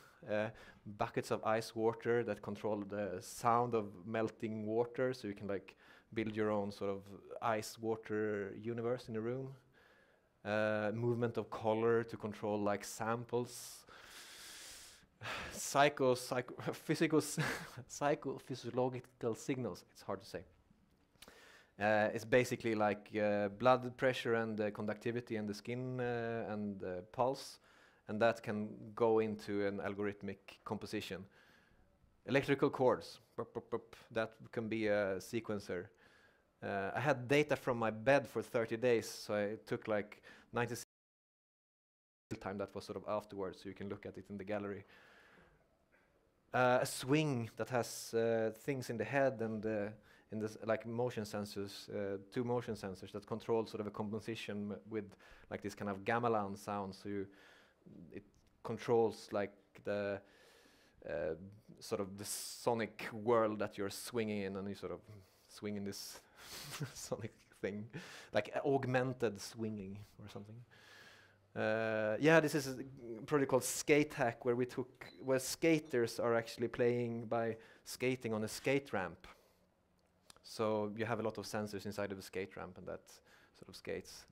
buckets of ice water that control the sound of melting water, so you can like build your own sort of ice water universe in a room. Movement of color to control like samples. Psychophysiological signals. It's hard to say. It's basically like blood pressure and conductivity in the skin and pulse, and that can go into an algorithmic composition. Electrical chords, that can be a sequencer. I had data from my bed for 30 days, so I took like 96 time that was sort of afterwards, so you can look at it in the gallery. A swing that has things in the head and in this like motion sensors, 2 motion sensors that control sort of a composition with like this kind of gamelan sound. So it controls like the sort of the sonic world that you're swinging in, and you sort of swing in this sonic thing, like augmented swinging or something. Yeah, this is a project called Skate Hack, where skaters are actually playing by skating on a skate ramp. So you have a lot of sensors inside of a skate ramp, and that sort of skates.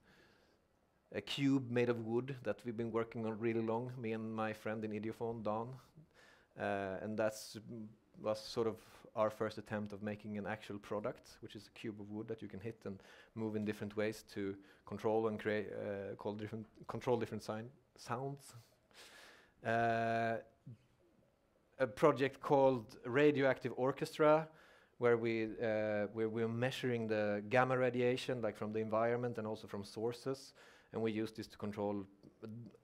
A cube made of wood that we've been working on really long, me and my friend in Idiophone, Don. And that's was sort of our first attempt of making an actual product, which is a cube of wood that you can hit and move in different ways to control and create, control different sounds. A project called Radioactive Orchestra, where we're measuring the gamma radiation, like from the environment and also from sources, and we use this to control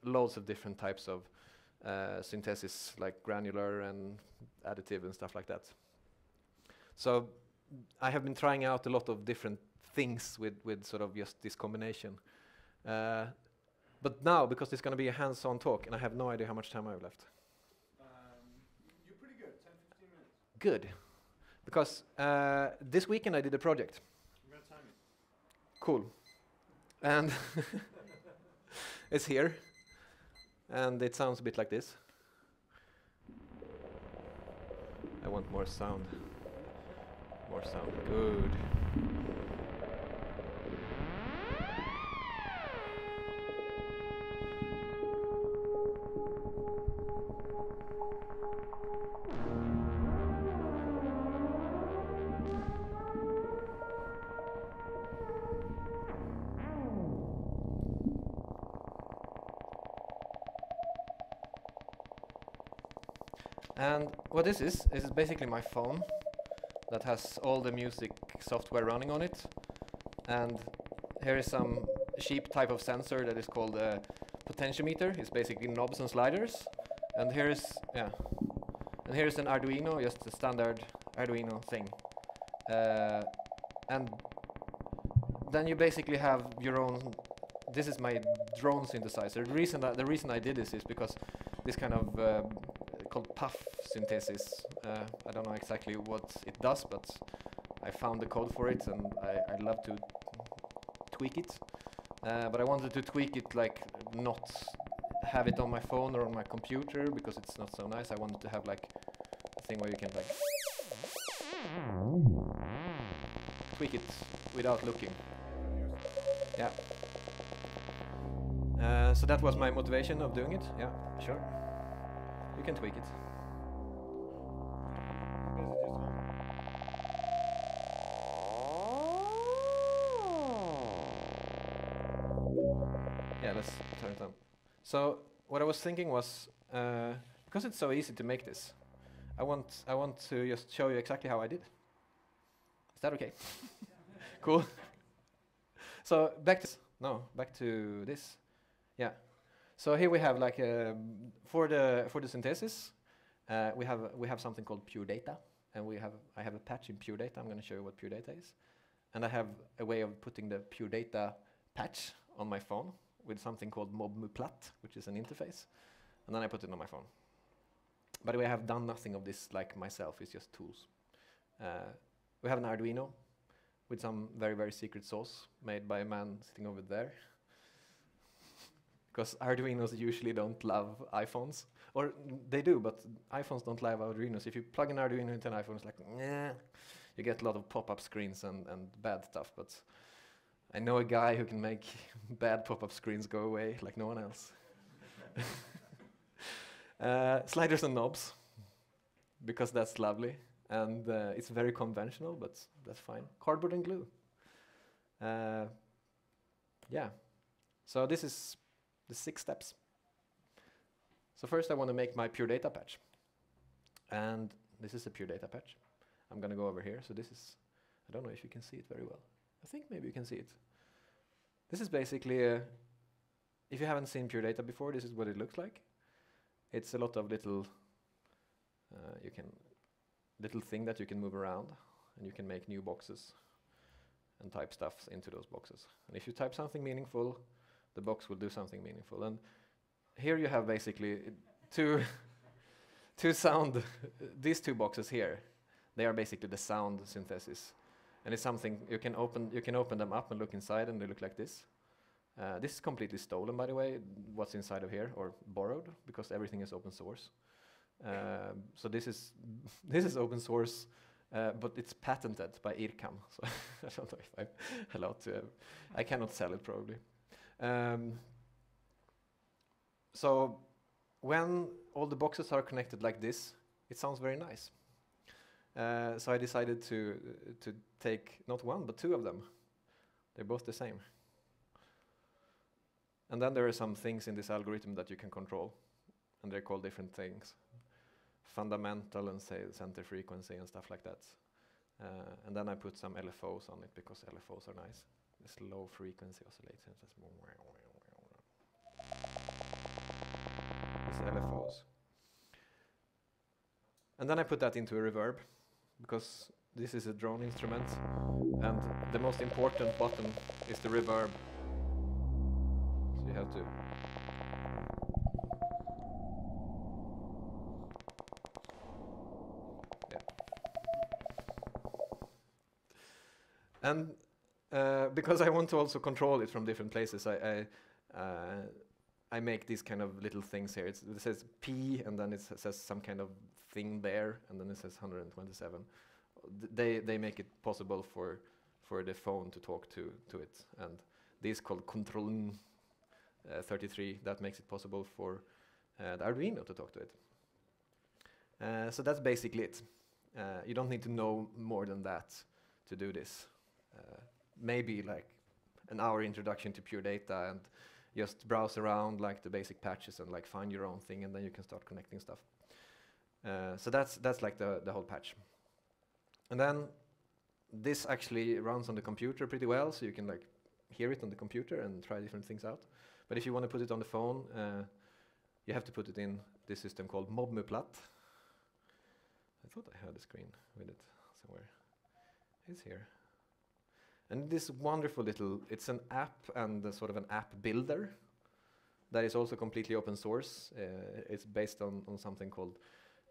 loads of different types of synthesis, like granular and additive and stuff like that. So I have been trying out a lot of different things with sort of just this combination. But now, because it's going to be a hands-on talk, and I have no idea how much time I have left. You're pretty good, 10-15 minutes. Good. Because this weekend I did a project. I'm going to time it. Cool. And it's here. And it sounds a bit like this. I want more sound. More sound. Good. And what this is basically my phone that has all the music software running on it. And here is some cheap type of sensor that is called a potentiometer. It's basically knobs and sliders. And here's an Arduino, just a standard Arduino thing. And then you basically have your own. This is my drone synthesizer. The reason I did this is because this kind of called puff synthesis. I don't know exactly what it does, but I found the code for it, and I love to tweak it. But I wanted to tweak it like not have it on my phone or on my computer because it's not so nice. I wanted to have like a thing where you can like tweak it without looking. Yeah. So that was my motivation of doing it. Yeah, sure. You can tweak it. Yeah, let's turn it on. So what I was thinking was because it's so easy to make this, I want to just show you exactly how I did. Is that okay? Cool. So back to this. Yeah. So here we have like for the synthesis, we have something called pure data, and I have a patch in pure data. I'm going to show you what pure data is, and I have a way of putting the pure data patch on my phone with something called MobMuplat, which is an interface, and then I put it on my phone. By the way, I have done nothing of this like myself. It's just tools. We have an Arduino with some very, very secret sauce made by a man sitting over there. Because Arduinos usually don't love iPhones. Or they do, but iPhones don't love Arduinos. If you plug an Arduino into an iPhone, it's like, nah. You get a lot of pop-up screens and bad stuff. But I know a guy who can make bad pop-up screens go away like no one else. Sliders and knobs, because that's lovely. And it's very conventional, but that's fine. Cardboard and glue. Yeah. So this is the 6 steps. So first I want to make my pure data patch. And this is a pure data patch. I'm going to go over here. So this is, I don't know if you can see it very well. I think maybe you can see it. This is basically, if you haven't seen pure data before, this is what it looks like. It's a lot of little, little thing that you can move around, and you can make new boxes and type stuff into those boxes. And if you type something meaningful, the box will do something meaningful. And here you have basically two sound, these 2 boxes here, they are basically the sound synthesis. And it's something you can open them up and look inside, and they look like this. This is completely stolen, by the way, what's inside of here, or borrowed, because everything is open source. So this is open source, but it's patented by IRCAM. So I don't know if I'm allowed to. I cannot sell it probably. So when all the boxes are connected like this, it sounds very nice. So I decided to take not 1 but 2 of them. They're both the same. And then there are some things in this algorithm that you can control, and they're called different things. Fundamental and say center frequency and stuff like that. And then I put some LFOs on it because LFOs are nice. This low frequency oscillation. These LFOs. And then I put that into a reverb because this is a drone instrument, and the most important button is the reverb. So you have to. And because I want to also control it from different places, I make these kind of little things here. It says P, and then it says some kind of thing there, and then it says 127. They make it possible for the phone to talk to it, and this called Control 33 that makes it possible for the Arduino to talk to it. So that's basically it. You don't need to know more than that to do this. Maybe like an hour introduction to pure data and just browse around like the basic patches and like find your own thing, and then you can start connecting stuff. So that's like the whole patch. And then this actually runs on the computer pretty well, so you can like hear it on the computer and try different things out. But if you want to put it on the phone, you have to put it in this system called MobMuplat. I thought I had a screen with it somewhere. It's here. And this wonderful little, it's an app and sort of an app builder that is also completely open source. It's based on something called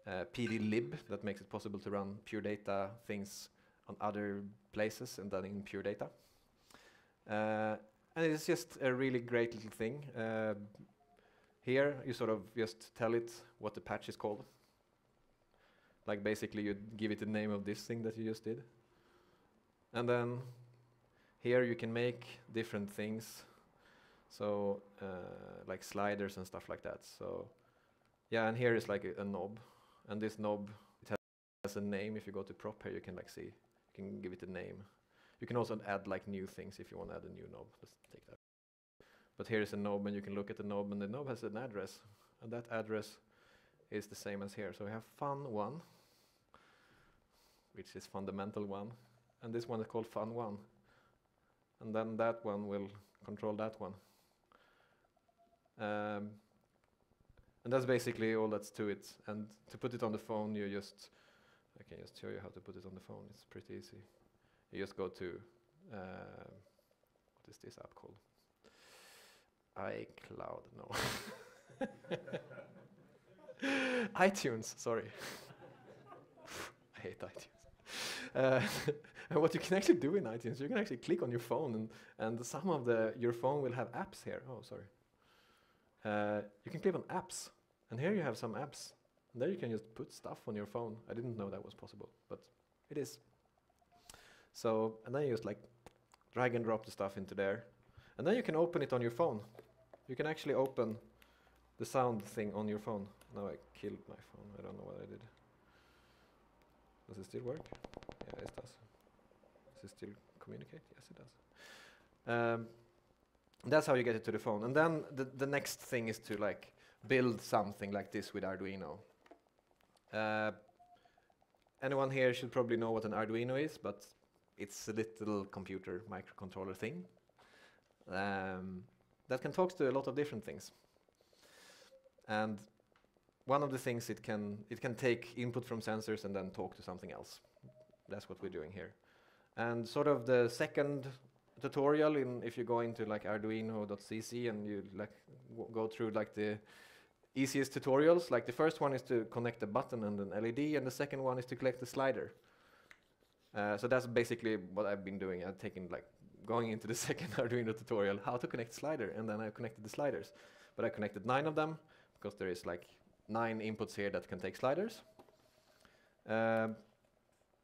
PDLib that makes it possible to run pure data things on other places and then in pure data. And it's just a really great little thing. Here you sort of just tell it what the patch is called. Like basically you give it the name of this thing that you just did. And then here you can make different things. So like sliders and stuff like that. So yeah, and here is like a knob. And this knob, it has a name. If you go to prop here, you can like see, you can give it a name. You can also add like new things if you want to add a new knob. Let's take that. But here is a knob, and you can look at the knob, and the knob has an address. And that address is the same as here. So we have fun 1, which is fundamental 1, and this one is called fun 1. And then that one will control that one. And that's basically all that's to it. And to put it on the phone, I can just show you how to put it on the phone. It's pretty easy. You just go to, what is this app called? iCloud, no. iTunes, sorry. I hate iTunes. And what you can actually do in iTunes, you can actually click on your phone, and some of your phone will have apps here. Oh, sorry. You can click on apps, and here you have some apps. And there you can just put stuff on your phone. I didn't know that was possible, but it is. So, and then you just like drag and drop the stuff into there. And then you can open it on your phone. You can actually open the sound thing on your phone. Now I killed my phone. I don't know what I did. Does it still work? Yeah, it does. Does it still communicate? Yes, it does. That's how you get it to the phone. And then the next thing is to like build something like this with Arduino. Anyone here should probably know what an Arduino is, but it's a little computer microcontroller thing that can talk to a lot of different things. And one of the things it can take input from sensors and then talk to something else. That's what we're doing here. And sort of the second tutorial, if you go into like arduino.cc and you like go through like the easiest tutorials, like the first one is to connect a button and an LED, and the second one is to connect the slider. So that's basically what I've been doing. I've taken like going into the second Arduino tutorial, how to connect slider, and then I connected the sliders. But I connected 9 of them because there is like 9 inputs here that can take sliders.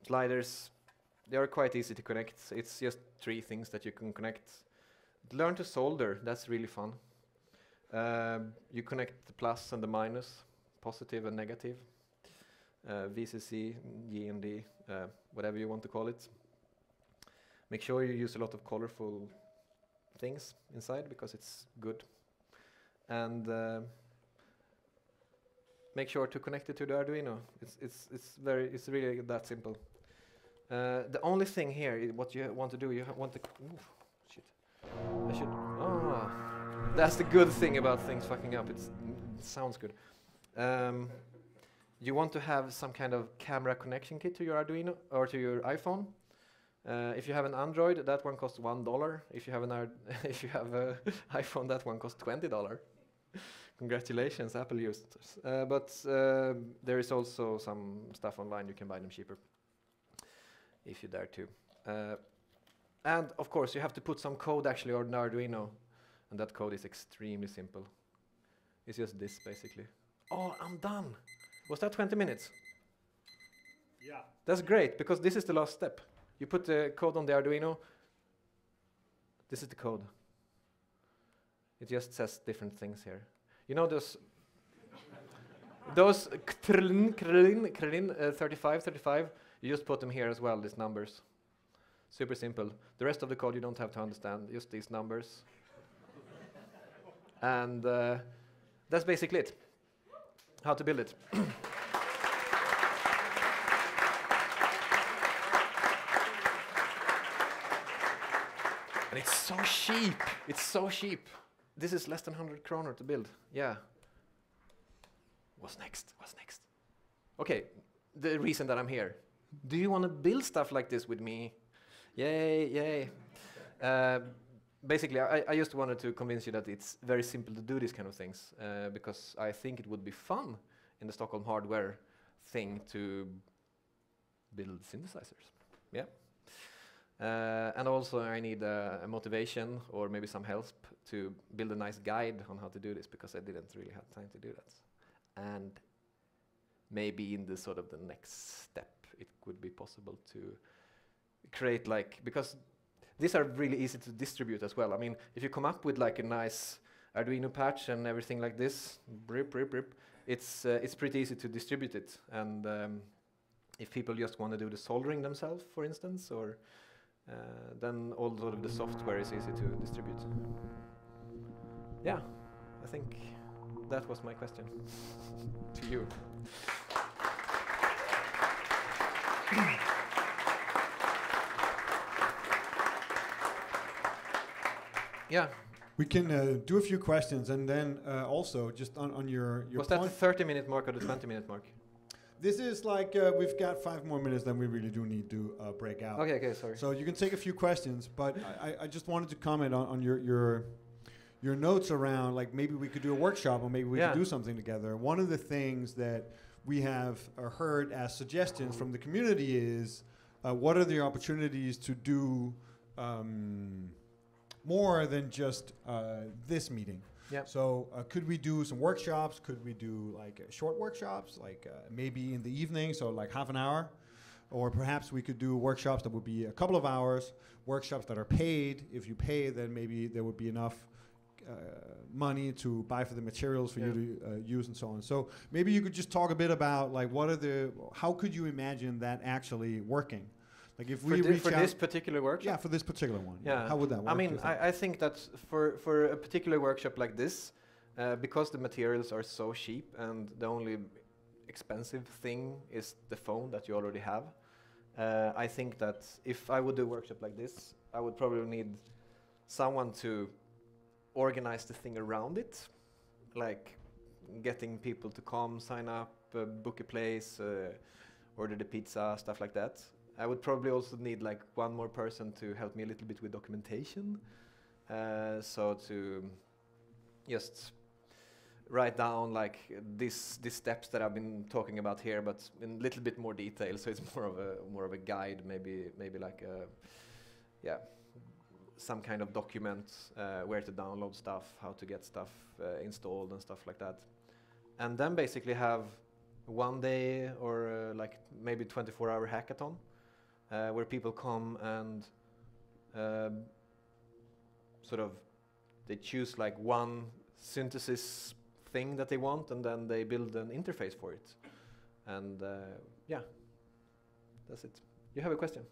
Sliders, they are quite easy to connect. It's just 3 things that you can connect. Learn to solder, that's really fun. You connect the plus and the minus, positive and negative. VCC, GND, whatever you want to call it. Make sure you use a lot of colorful things inside because it's good. And make sure to connect it to the Arduino. It's really that simple. The only thing here, what you want to do, you want to. Ooh, shit. I should. Oh, that's the good thing about things fucking up. It sounds good. You want to have some kind of camera connection kit to your Arduino or to your iPhone. If you have an Android, that one costs $1. If you have an if you have an iPhone, that one costs $20. Congratulations, Apple users. But there is also some stuff online. You can buy them cheaper if you dare to. And of course, you have to put some code actually on the Arduino, and that code is extremely simple. It's just this basically. Oh, I'm done. Was that 20 minutes? Yeah. That's great, because this is the last step. You put the code on the Arduino. This is the code. It just says different things here. You know those 35, 35, you just put them here as well, these numbers. Super simple. The rest of the code you don't have to understand, just these numbers. And that's basically it. How to build it. And it's so cheap. It's so cheap. This is less than 100 kroner to build. Yeah. What's next? What's next? Okay, the reason that I'm here. Do you want to build stuff like this with me? Yay, yay. Basically, I just wanted to convince you that it's very simple to do these kind of things, because I think it would be fun in the Stockholm hardware thing to build synthesizers. Yeah. And also I need a motivation or maybe some help to build a nice guide on how to do this, because I didn't really have time to do that. And maybe in the sort of the next step it could be possible to create because these are really easy to distribute as well. I mean, if you come up with like a nice Arduino patch and everything like this, it's pretty easy to distribute it. And if people just want to do the soldering themselves, for instance, or then all sort of the software is easy to distribute. Yeah, I think that was my question to you. Yeah. We can do a few questions, and then also just on your was point. that the 30-minute mark or the 20-minute mark? This is like we've got 5 more minutes, then we really do need to break out. Okay, sorry. So you can take a few questions, but I just wanted to comment on your notes around, like, maybe we could do a workshop, or maybe we could do something together. One of the things that we have heard as suggestions from the community is what are the opportunities to do more than just this meeting. Yep. So could we do some workshops? Could we do like short workshops, like maybe in the evening, so like half an hour? Or perhaps we could do workshops that would be a couple of hours, workshops that are paid. If you pay, then maybe there would be enough money to buy for the materials for you to use and so on. So maybe you could just talk a bit about, like, how could you imagine that actually working? Like if we reach for out, this particular workshop? Yeah, for this particular one. Yeah. How would that work? I mean, I think that for a particular workshop like this, because the materials are so cheap and the only expensive thing is the phone that you already have, I think that if I would do a workshop like this, I would probably need someone to organize the thing around it, like getting people to come, sign up, book a place, order the pizza, stuff like that. I would probably also need like one more person to help me a little bit with documentation, so to just write down like these steps that I've been talking about here, but in a little bit more detail, so it's more of a guide, maybe like some kind of document where to download stuff, how to get stuff installed and stuff like that, and then basically have one day or like maybe 24-hour hackathon where people come and sort of they choose like one synthesis thing that they want, and then they build an interface for it, and that's it. You have a question?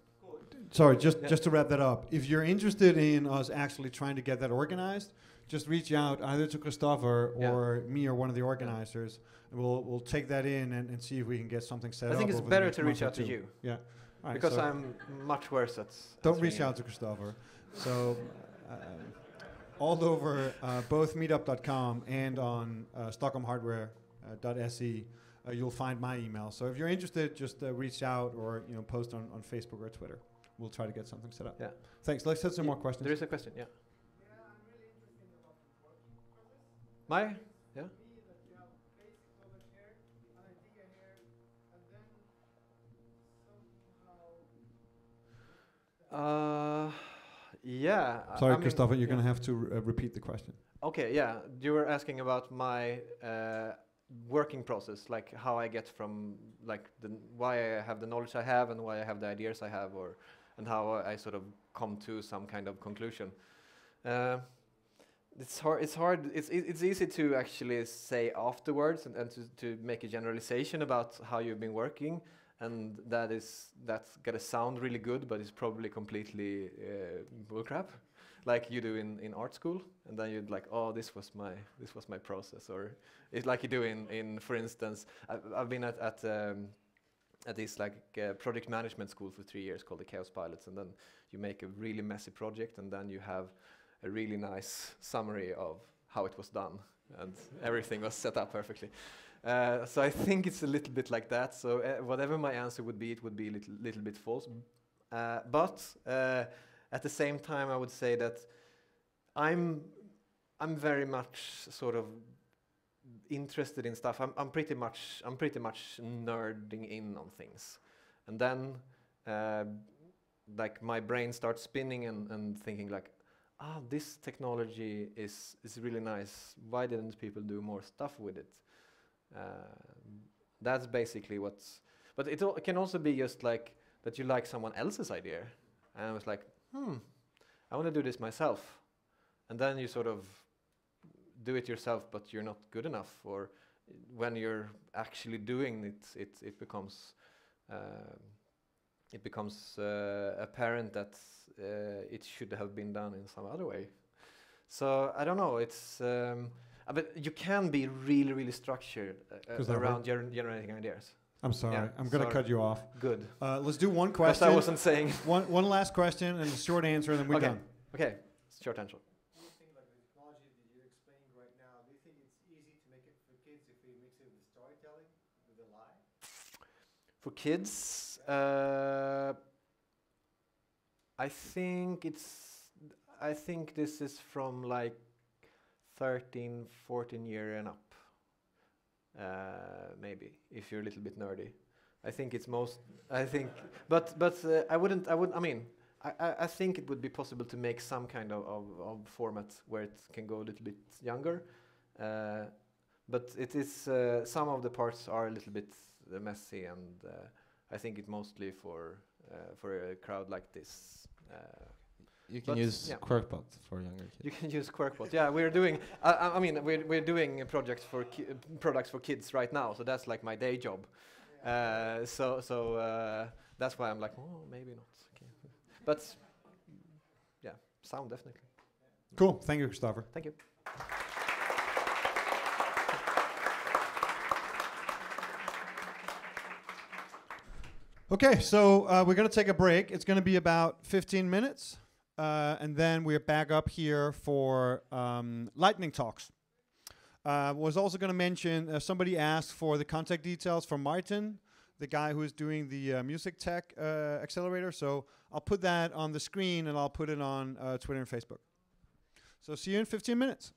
Sorry, just to wrap that up. If you're interested in us actually trying to get that organized, just reach out either to Christopher or me or one of the organizers, and we'll take that in and see if we can get something set up. I think it's better to reach out to you. Yeah. Right, because so I'm much worse at. Don't reach out to Christopher. So all over both meetup.com and on STHLMHW.se, you'll find my email. So if you're interested, just reach out or post on Facebook or Twitter. We'll try to get something set up. Yeah. Thanks. Let's have some more questions. There is a question. Yeah. I'm really interested about the working process. My. Yeah. Yeah. Sorry, Christopher, you're going to have to repeat the question. Okay, yeah. You were asking about my working process, like how I get from like why I have the knowledge I have and why I have the ideas I have, and how I sort of come to some kind of conclusion. It's hard. It's easy to actually say afterwards and to make a generalization about how you've been working. And that's gonna sound really good, but it's probably completely bullcrap, like you do in art school. And then you'd like, oh, this was my process, or it's like you do in for instance, I've been at this like project management school for 3 years called the Chaos Pilots, and then you make a really messy project, and then you have a really nice summary of how it was done, and everything was set up perfectly. So I think it's a little bit like that. So whatever my answer would be, it would be a little bit false. But at the same time, I would say that I'm very much sort of interested in stuff. I'm pretty much nerding in on things, and then like my brain starts spinning and thinking like, this technology is really nice. Why didn't people do more stuff with it? That's basically what's. But it can also be just like that you like someone else's idea, and I was like, I want to do this myself, and then you sort of do it yourself, but you're not good enough. Or when you're actually doing it, it becomes apparent that it should have been done in some other way. So I don't know. It's but you can be really, really structured around generating ideas. I'm sorry. Yeah, I'm going to cut you off. Good. Let's do one question. I wasn't saying. one last question and a short answer, and then we're done. Okay. Short answer. Do you think like the technology that you explained right now, do you think it's easy to make it for kids if we mix it with storytelling, with a lie? For kids, I think this is from like 13, 14 year and up. Maybe if you're a little bit nerdy. I think it's I think it would be possible to make some kind of format where it can go a little bit younger, but it is some of the parts are a little bit messy, and I think it mostly for a crowd like this. You can use QuirkBot for younger kids. You can use QuirkBot. Yeah, we're doing. We're doing projects for products for kids right now. So that's like my day job. So that's why I'm like, oh, maybe not. Okay. But yeah, sound definitely. Cool. Thank you, Christopher. Thank you. Okay, so we're going to take a break. It's going to be about 15 minutes. And then we're back up here for lightning talks. Was also going to mention, somebody asked for the contact details for Martin, the guy who is doing the music tech accelerator. So I'll put that on the screen, and I'll put it on Twitter and Facebook. So see you in 15 minutes.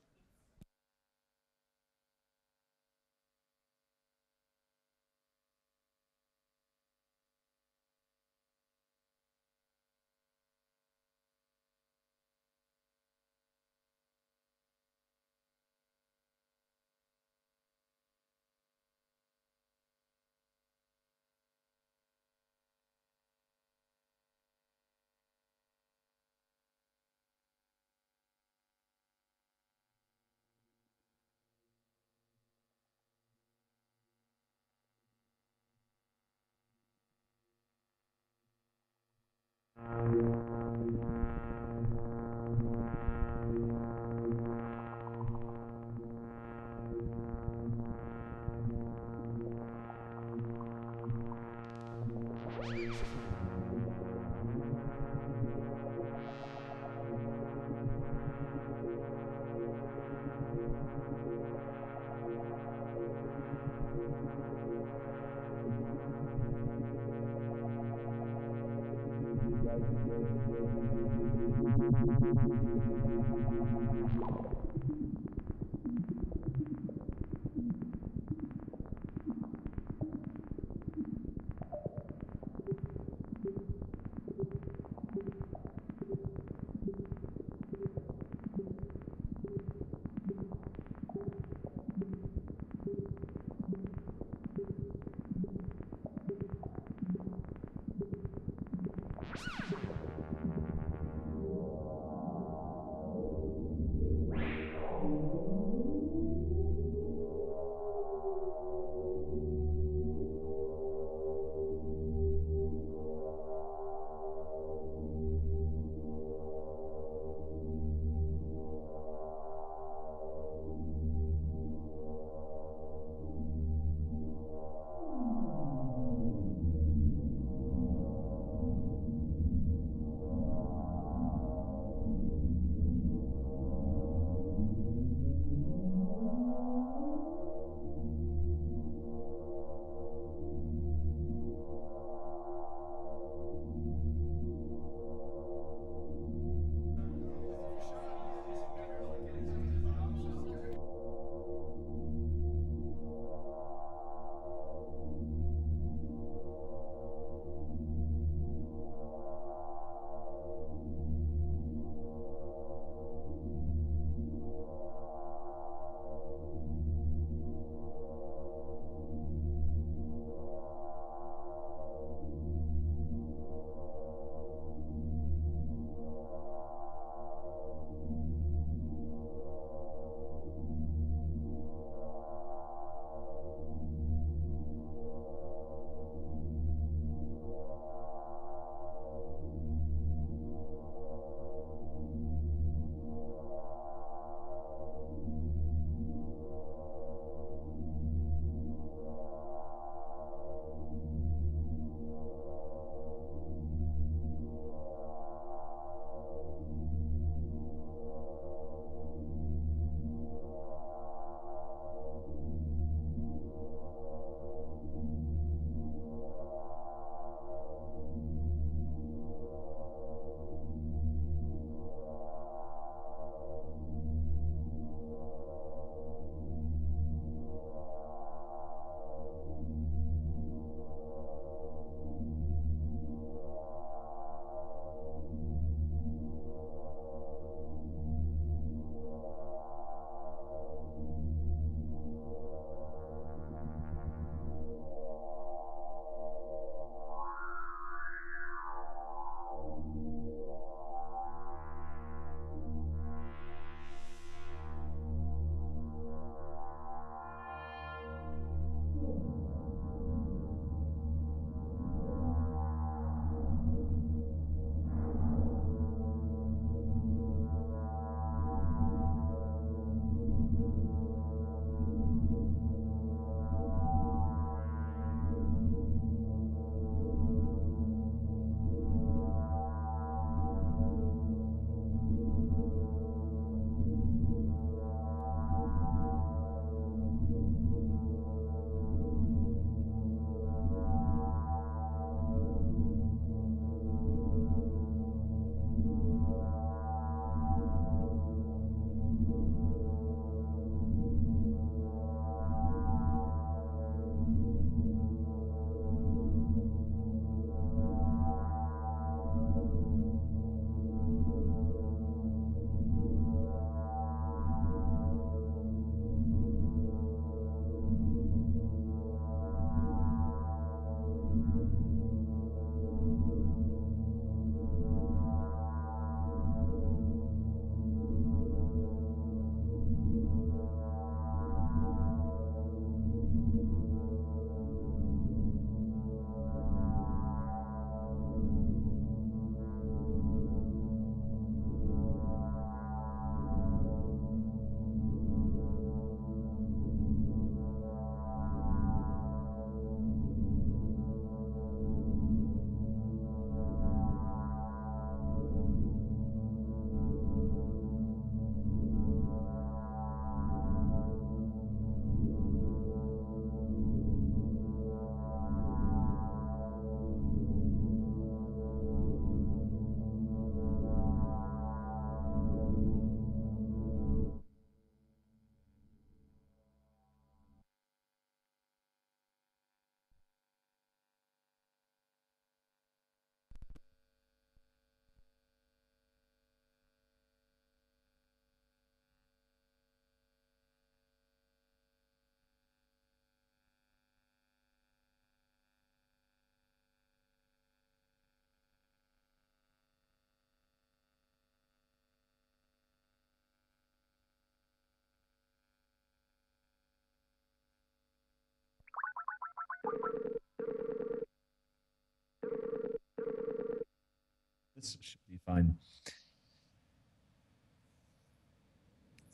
should be fine.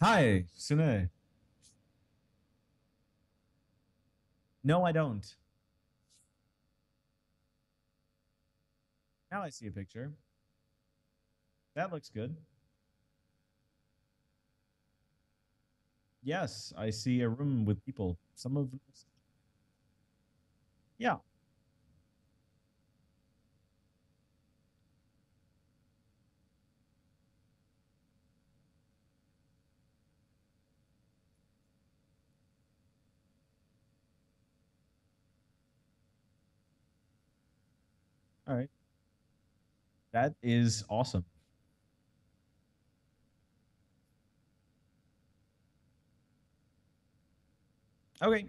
Hi, Sune. No, I don't. Now I see a picture. That looks good. Yes, I see a room with people. Some of them. Yeah. All right. That is awesome. Okay.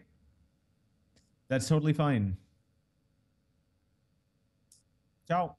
That's totally fine. Ciao.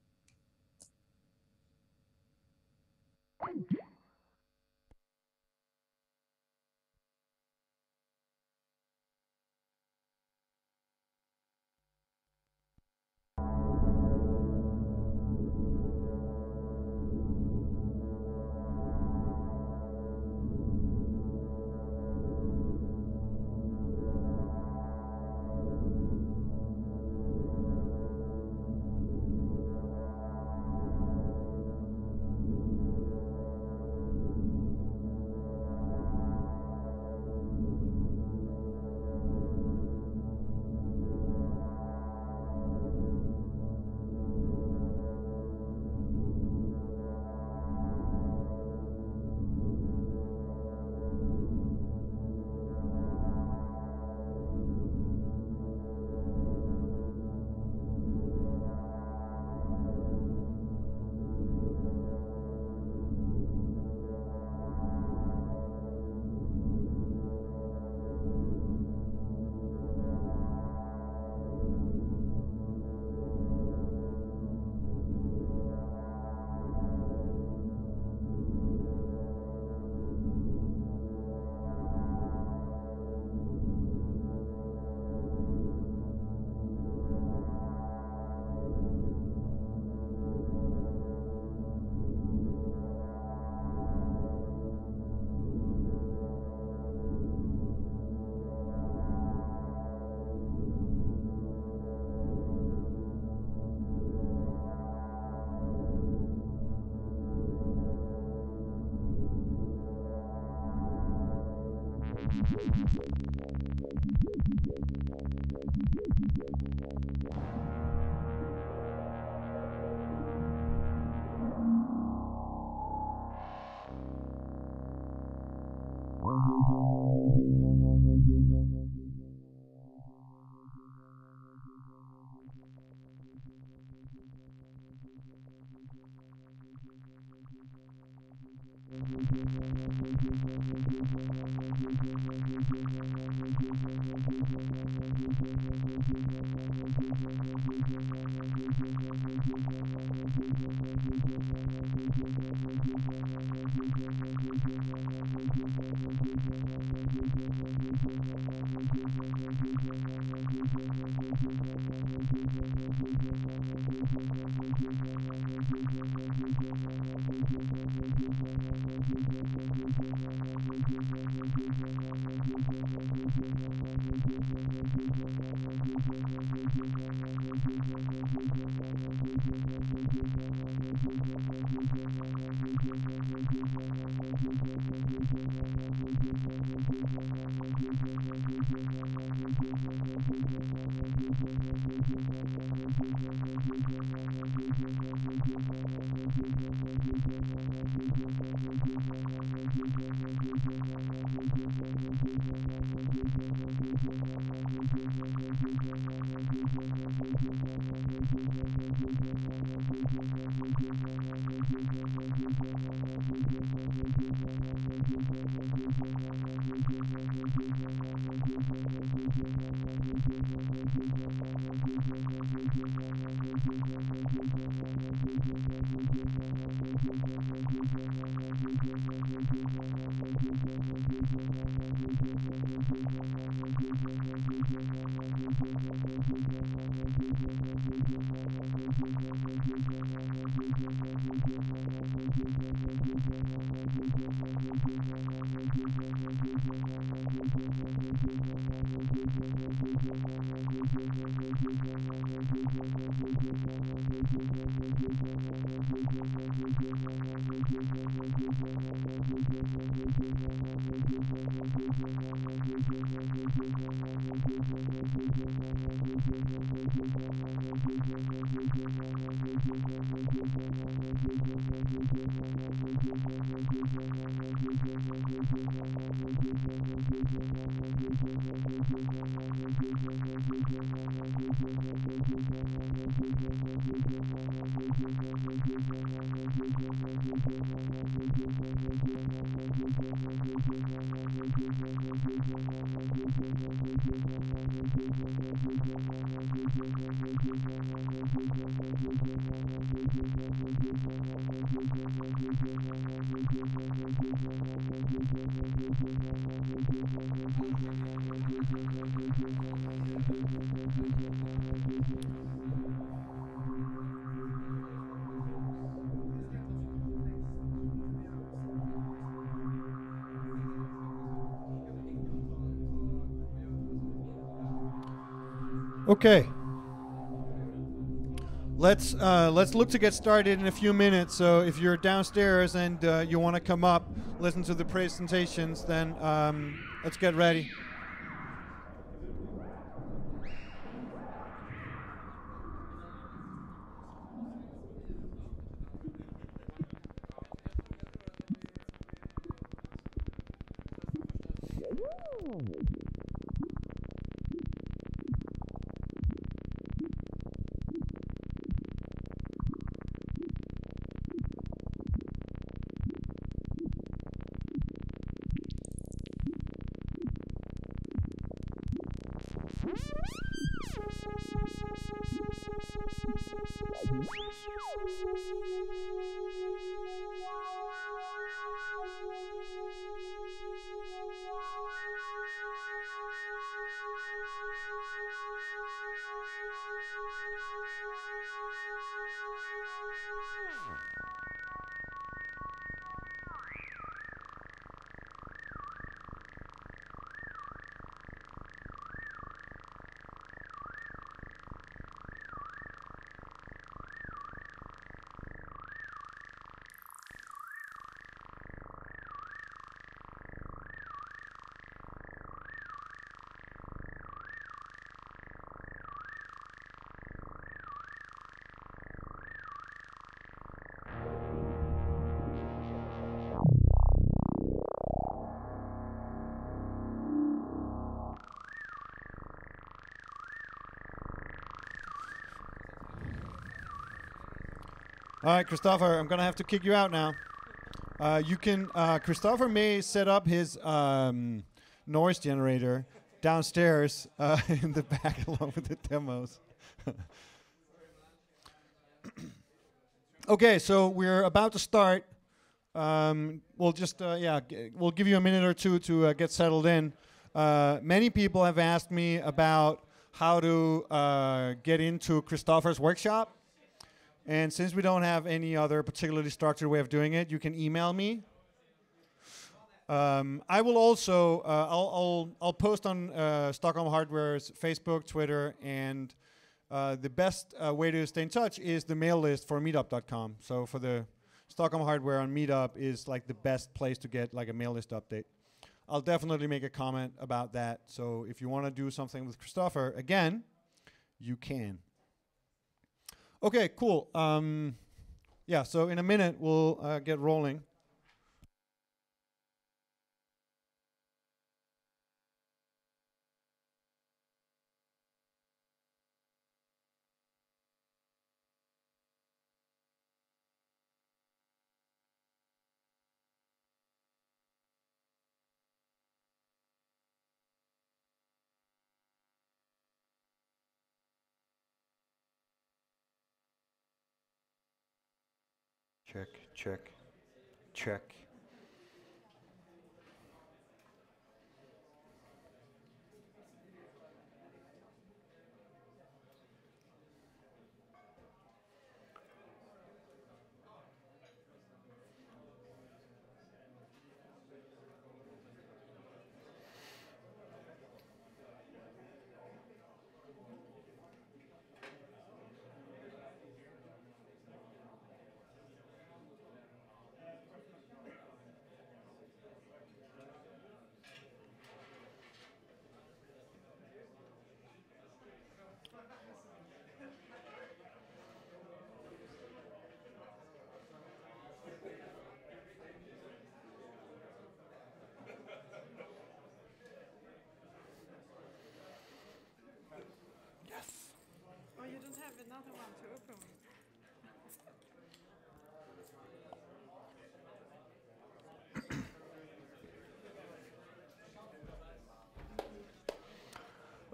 Okay. Let's look to get started in a few minutes. So if you're downstairs and you want to come up, listen to the presentations, then let's get ready. All right, Christopher, I'm going to have to kick you out now. Christopher may set up his noise generator downstairs in the back along with the demos. Okay, so we're about to start. We'll just, we'll give you a minute or two to get settled in. Many people have asked me about how to get into Christopher's workshop. And since we don't have any other particularly structured way of doing it, you can email me. I will also, I'll post on Stockholm Hardware's Facebook, Twitter, and the best way to stay in touch is the mail list for meetup.com. So for the Stockholm Hardware on Meetup is like the best place to get like a mail list update. I'll definitely make a comment about that. So if you want to do something with Christopher, again, you can. Okay, cool. Yeah, so in a minute we'll get rolling. Check, check, check.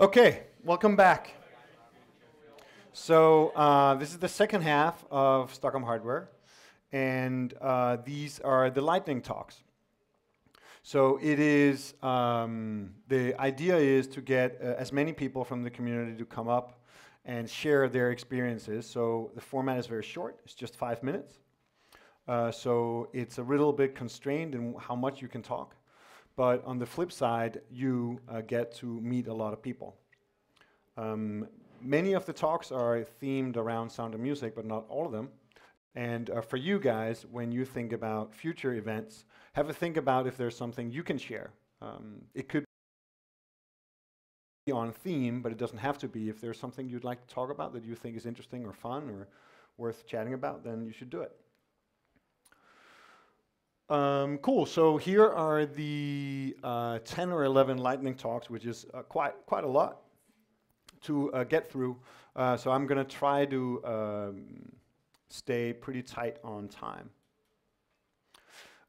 Okay, welcome back. So this is the second half of Stockholm Hardware, and these are the lightning talks. So it is, the idea is to get as many people from the community to come up and share their experiences. So the format is very short, it's just 5 minutes. So it's a little bit constrained in how much you can talk. But on the flip side, you get to meet a lot of people. Many of the talks are themed around sound and music, but not all of them. And for you guys, when you think about future events, have a think about if there's something you can share. It could be on theme, but it doesn't have to be. If there's something you'd like to talk about that you think is interesting or fun or worth chatting about, then you should do it. Cool, so here are the 10 or 11 lightning talks, which is quite a lot to get through. So I'm gonna try to stay pretty tight on time.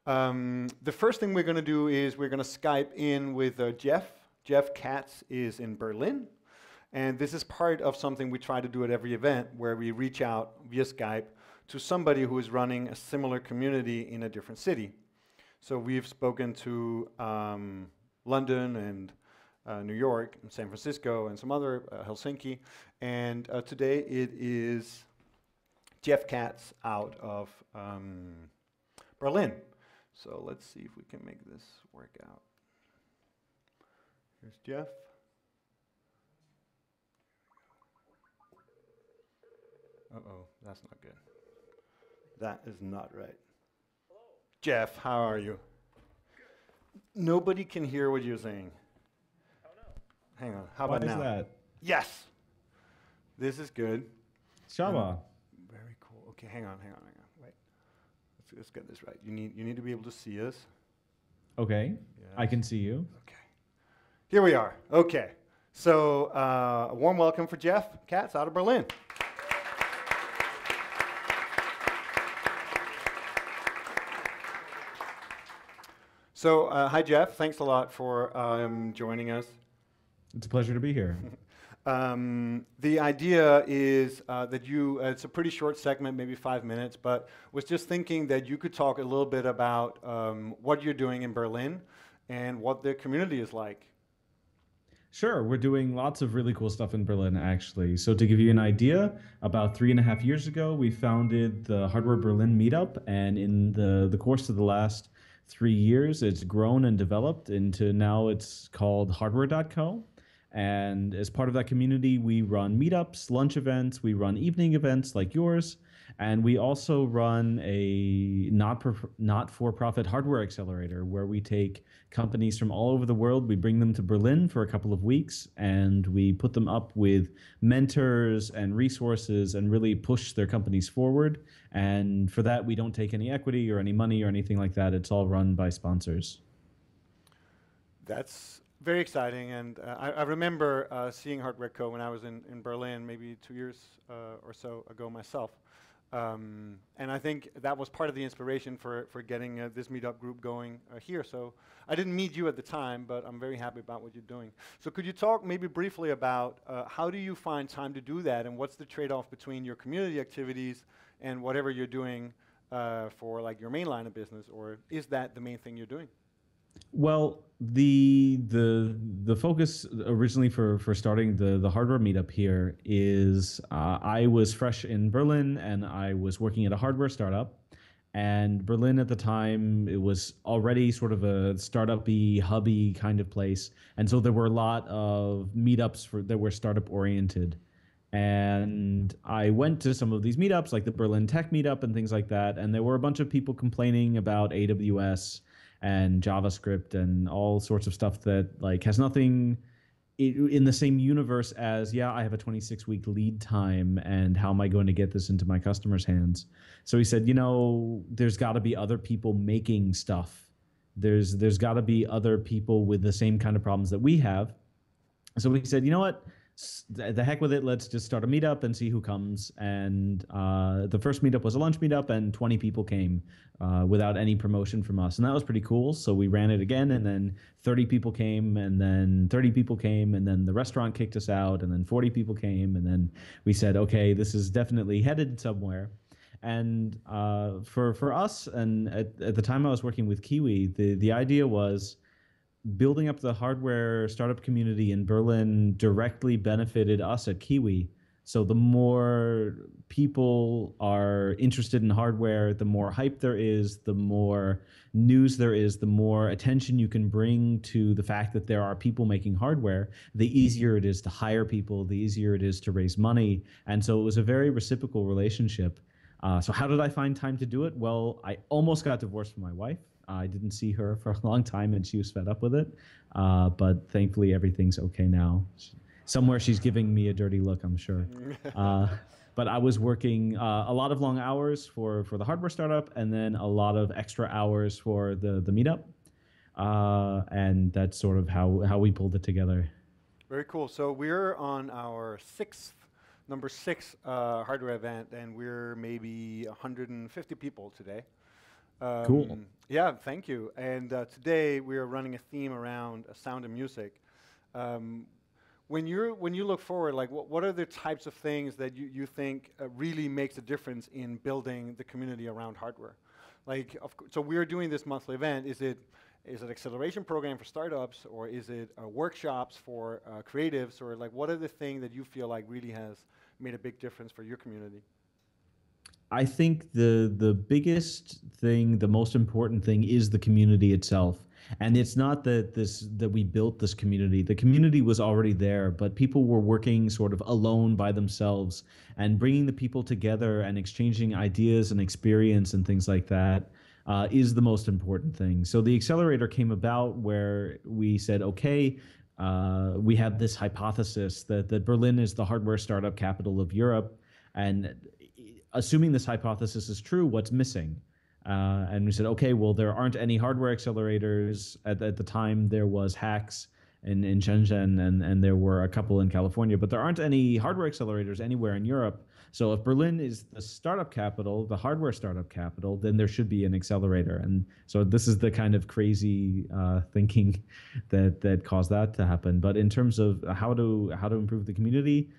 The first thing we're gonna do is we're gonna Skype in with Jeff. Jeff Katz is in Berlin. And this is part of something we try to do at every event where we reach out via Skype to somebody who is running a similar community in a different city. So we've spoken to London and New York and San Francisco and some other, Helsinki. And today it is Jeff Katz out of Berlin. So let's see if we can make this work out. Here's Jeff. Uh-oh, that's not good. That is not right. Hello. Jeff, how are you? Good. Nobody can hear what you're saying. Oh no. Hang on, how about now? Why is that? Yes! This is good. Shaba. Very cool. Okay, hang on. Wait. Let's get this right. You need to be able to see us. Okay. Yes. I can see you. Okay. Here we are. Okay. So a warm welcome for Jeff Katz out of Berlin. So hi Jeff, thanks a lot for joining us. It's a pleasure to be here. The idea is that it's a pretty short segment, maybe 5 minutes, but was just thinking that you could talk a little bit about what you're doing in Berlin and what the community is like. Sure, we're doing lots of really cool stuff in Berlin, actually. So to give you an idea, about 3.5 years ago, we founded the Hardware Berlin meetup, and in the course of the last 3 years, it's grown and developed into now it's called hardware.co. And as part of that community, we run meetups, lunch events, we run evening events like yours, and we also run a not-for-profit hardware accelerator where we take companies from all over the world, we bring them to Berlin for a couple of weeks, and we put them up with mentors and resources and really push their companies forward. And for that, we don't take any equity or any money or anything like that. It's all run by sponsors. That's very exciting, and I remember seeing Hardware Co. when I was in Berlin maybe 2 years or so ago myself. And I think that was part of the inspiration for getting this meetup group going here. So I didn't meet you at the time, but I'm very happy about what you're doing. So could you talk maybe briefly about how do you find time to do that, and what's the trade-off between your community activities and whatever you're doing for like your main line of business, or is that the main thing you're doing? Well, the focus originally for starting the hardware meetup here is I was fresh in Berlin and I was working at a hardware startup. And Berlin at the time, it was already sort of a startup-y, hubby kind of place. And so there were a lot of meetups that were startup oriented. And I went to some of these meetups, like the Berlin Tech Meetup and things like that. And there were a bunch of people complaining about AWS and JavaScript and all sorts of stuff that like has nothing in the same universe as, yeah, I have a 26-week lead time, and how am I going to get this into my customers' hands? So he said, you know, there's got to be other people making stuff. There's got to be other people with the same kind of problems that we have. So he said, you know what? the heck with it, let's just start a meetup and see who comes. And the first meetup was a lunch meetup, and 20 people came without any promotion from us. And that was pretty cool. So we ran it again, and then 30 people came, and then 30 people came, and then the restaurant kicked us out, and then 40 people came. And then we said, okay, this is definitely headed somewhere. And for us, and at the time I was working with Kiwi, the idea was building up the hardware startup community in Berlin directly benefited us at Kiwi. So the more people are interested in hardware, the more hype there is, the more news there is, the more attention you can bring to the fact that there are people making hardware, the easier it is to hire people, the easier it is to raise money. And so it was a very reciprocal relationship. So how did I find time to do it? Well, I almost got divorced from my wife. I didn't see her for a long time, and she was fed up with it. But thankfully, everything's okay now. Somewhere she's giving me a dirty look, I'm sure. But I was working a lot of long hours for the hardware startup, and then a lot of extra hours for the meetup. And that's sort of how we pulled it together. Very cool. So we're on our number six hardware event, and we're maybe 150 people today. Cool. Yeah, thank you. And today we are running a theme around sound and music. When you look forward, like what are the types of things that you think really makes a difference in building the community around hardware? Like, so we're doing this monthly event. Is it acceleration program for startups, or is it workshops for creatives, or like what are the things that you feel like really has made a big difference for your community? I think the biggest thing, the most important thing, is the community itself. And it's not that we built this community. The community was already there, but people were working sort of alone by themselves, and bringing the people together and exchanging ideas and experience and things like that is the most important thing. So the accelerator came about where we said, okay, we have this hypothesis that Berlin is the hardware startup capital of Europe, and assuming this hypothesis is true, what's missing? And we said, okay, well, there aren't any hardware accelerators. At the time, there was Hacks in Shenzhen, and there were a couple in California, but there aren't any hardware accelerators anywhere in Europe. So if Berlin is the startup capital, the hardware startup capital, then there should be an accelerator. And so this is the kind of crazy thinking that caused that to happen. But in terms of how to improve the community,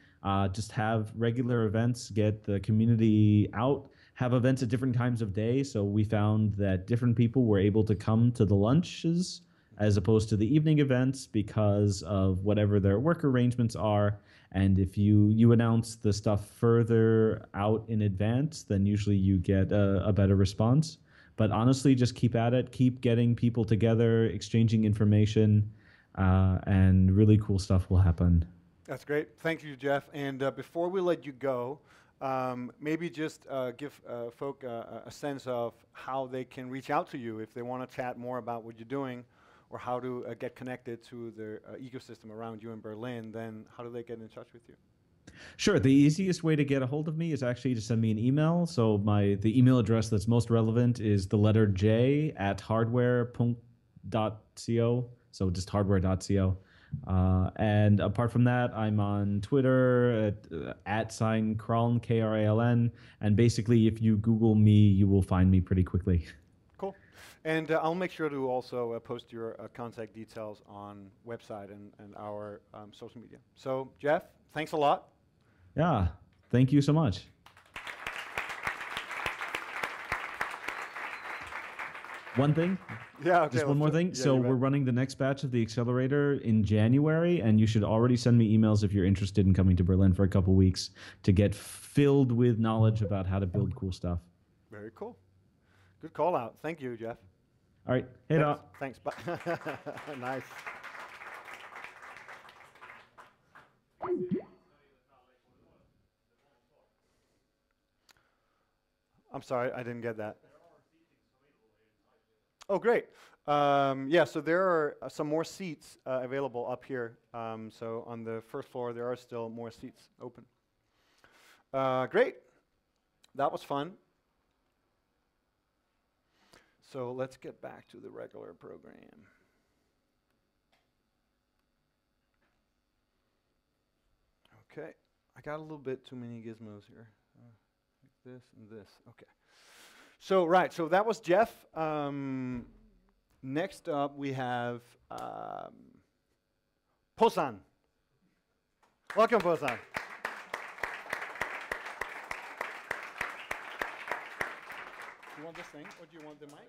just have regular events, get the community out, have events at different times of day. So we found that different people were able to come to the lunches as opposed to the evening events because of whatever their work arrangements are. And if you announce the stuff further out in advance, then usually you get a better response. But honestly, just keep at it, keep getting people together, exchanging information, and really cool stuff will happen. That's great. Thank you, Jeff. And before we let you go, maybe just give folk a sense of how they can reach out to you if they want to chat more about what you're doing, or how to get connected to the ecosystem around you in Berlin. Then how do they get in touch with you? Sure. The easiest way to get a hold of me is actually to send me an email. So the email address that's most relevant is the letter J at hardware.co. So just hardware.co. And apart from that, I'm on Twitter at @Kraln, Kraln. And basically, if you Google me, you will find me pretty quickly. Cool. And I'll make sure to also post your contact details on website and our social media. So, Jeff, thanks a lot. Yeah, thank you so much. One thing? Yeah, okay. Just one more thing. Yeah, so we're running the next batch of the accelerator in January, and you should already send me emails if you're interested in coming to Berlin for a couple weeks to get filled with knowledge about how to build cool stuff. Very cool. Good call out. Thank you, Jeff. All right. Hey, thanks. Bye. Nice. I'm sorry, I didn't get that. Oh, great. Yeah, so there are some more seats available up here. So on the first floor, there are still more seats open. Great. That was fun. So let's get back to the regular program. Okay, I got a little bit too many gizmos here. Like this and this. Okay. So right, so that was Jeff. Next up we have Posan. Welcome, Posan. You want this thing, or do you want the mic?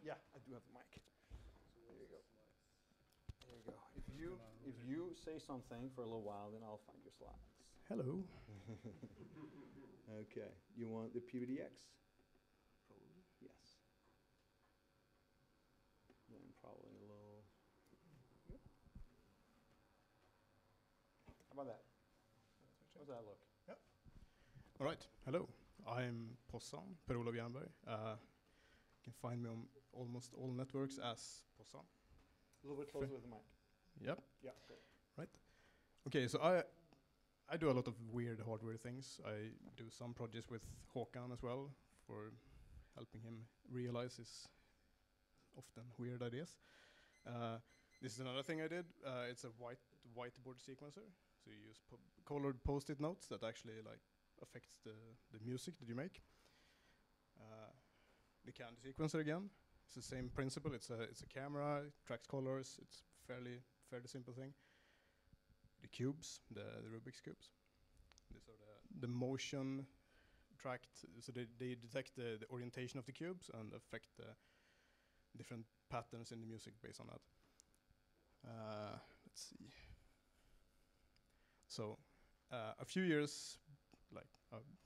Yeah, I do have the mic. There you go. There you go. If you say something for a little while, then I'll find your slides. Hello. Okay. You want the PBDX? Probably. Yes. Then probably a little. How about that? How does that look? Yep. All right. Hello. I'm Possan, Per-Olof Jernberg. You can find me on almost all networks as Possan. A little bit closer with the mic. Yep. Yeah. Great. Right. Okay. So I do a lot of weird hardware things. I do some projects with Håkan as well for helping him realize his often weird ideas. This is another thing I did. It's a whiteboard sequencer. So you use colored post-it notes that actually like affects the music that you make. The candy sequencer again. It's the same principle. It's a camera, it tracks colors. It's fairly simple thing. The cubes, the Rubik's cubes. These are the motion tracked. So they detect the orientation of the cubes and affect the different patterns in the music based on that. Let's see. So a few years, like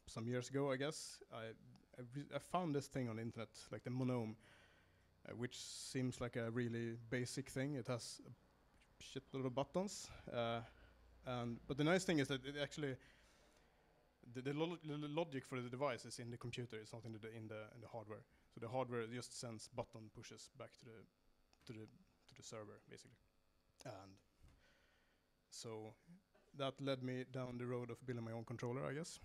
some years ago, I guess, I found this thing on the internet, like the Monome, which seems like a really basic thing. It has a shitload of buttons, but the nice thing is that it actually the logic for the device is in the computer. It's not in the hardware. So the hardware just sends button pushes back to the server basically, and so that led me down the road of building my own controller, I guess.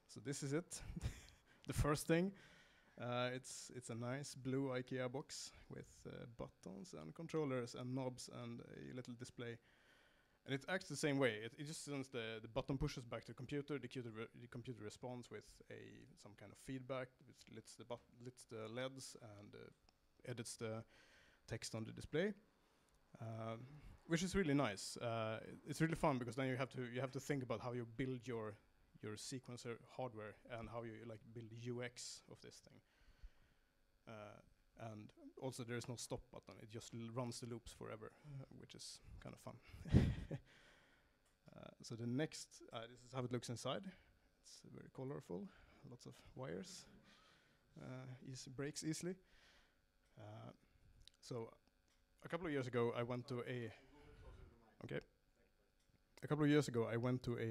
So this is it, the first thing. It's a nice blue IKEA box with buttons and controllers and knobs and a little display. And it acts the same way. It just sends the button pushes back to the computer. The computer responds with some kind of feedback, which lits the LEDs and edits the text on the display, which is really nice. It's really fun because then you have to think about how you build your sequencer hardware and how you like build the UX of this thing. And also there is no stop button. It just runs the loops forever, which is kind of fun. So the next, this is how it looks inside. It's very colorful, lots of wires, breaks easily. So a couple of years ago, I went to a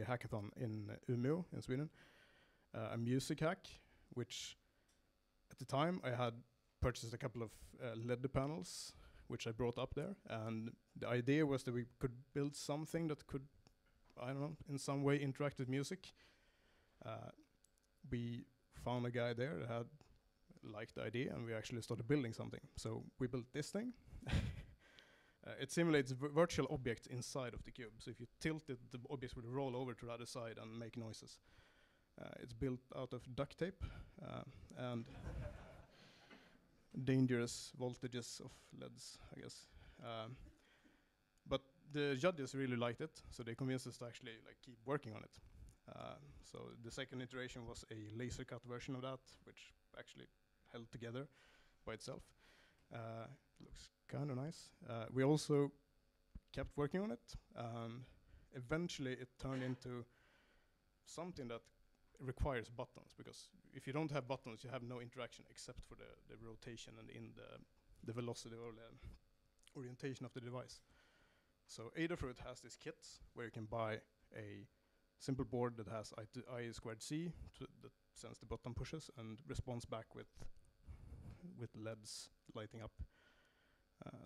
hackathon in Umeå in Sweden, a music hack, which at the time I had purchased a couple of LED panels, which I brought up there, and the idea was that we could build something that could, I don't know, in some way interact with music. We found a guy there that had liked the idea, and we actually started building something. So we built this thing. It simulates virtual objects inside of the cube. So if you tilt it, the objects will roll over to the other side and make noises. It's built out of duct tape and dangerous voltages of LEDs, I guess. But the judges really liked it, so they convinced us to actually keep working on it. So the second iteration was a laser cut version of that, which actually held together by itself. Looks kind of nice. We also kept working on it. Eventually it turned into something that requires buttons, because if you don't have buttons, you have no interaction except for the rotation and the velocity or the orientation of the device. So Adafruit has these kits where you can buy a simple board that has I2C that sends the button pushes and responds back with LEDs lighting up.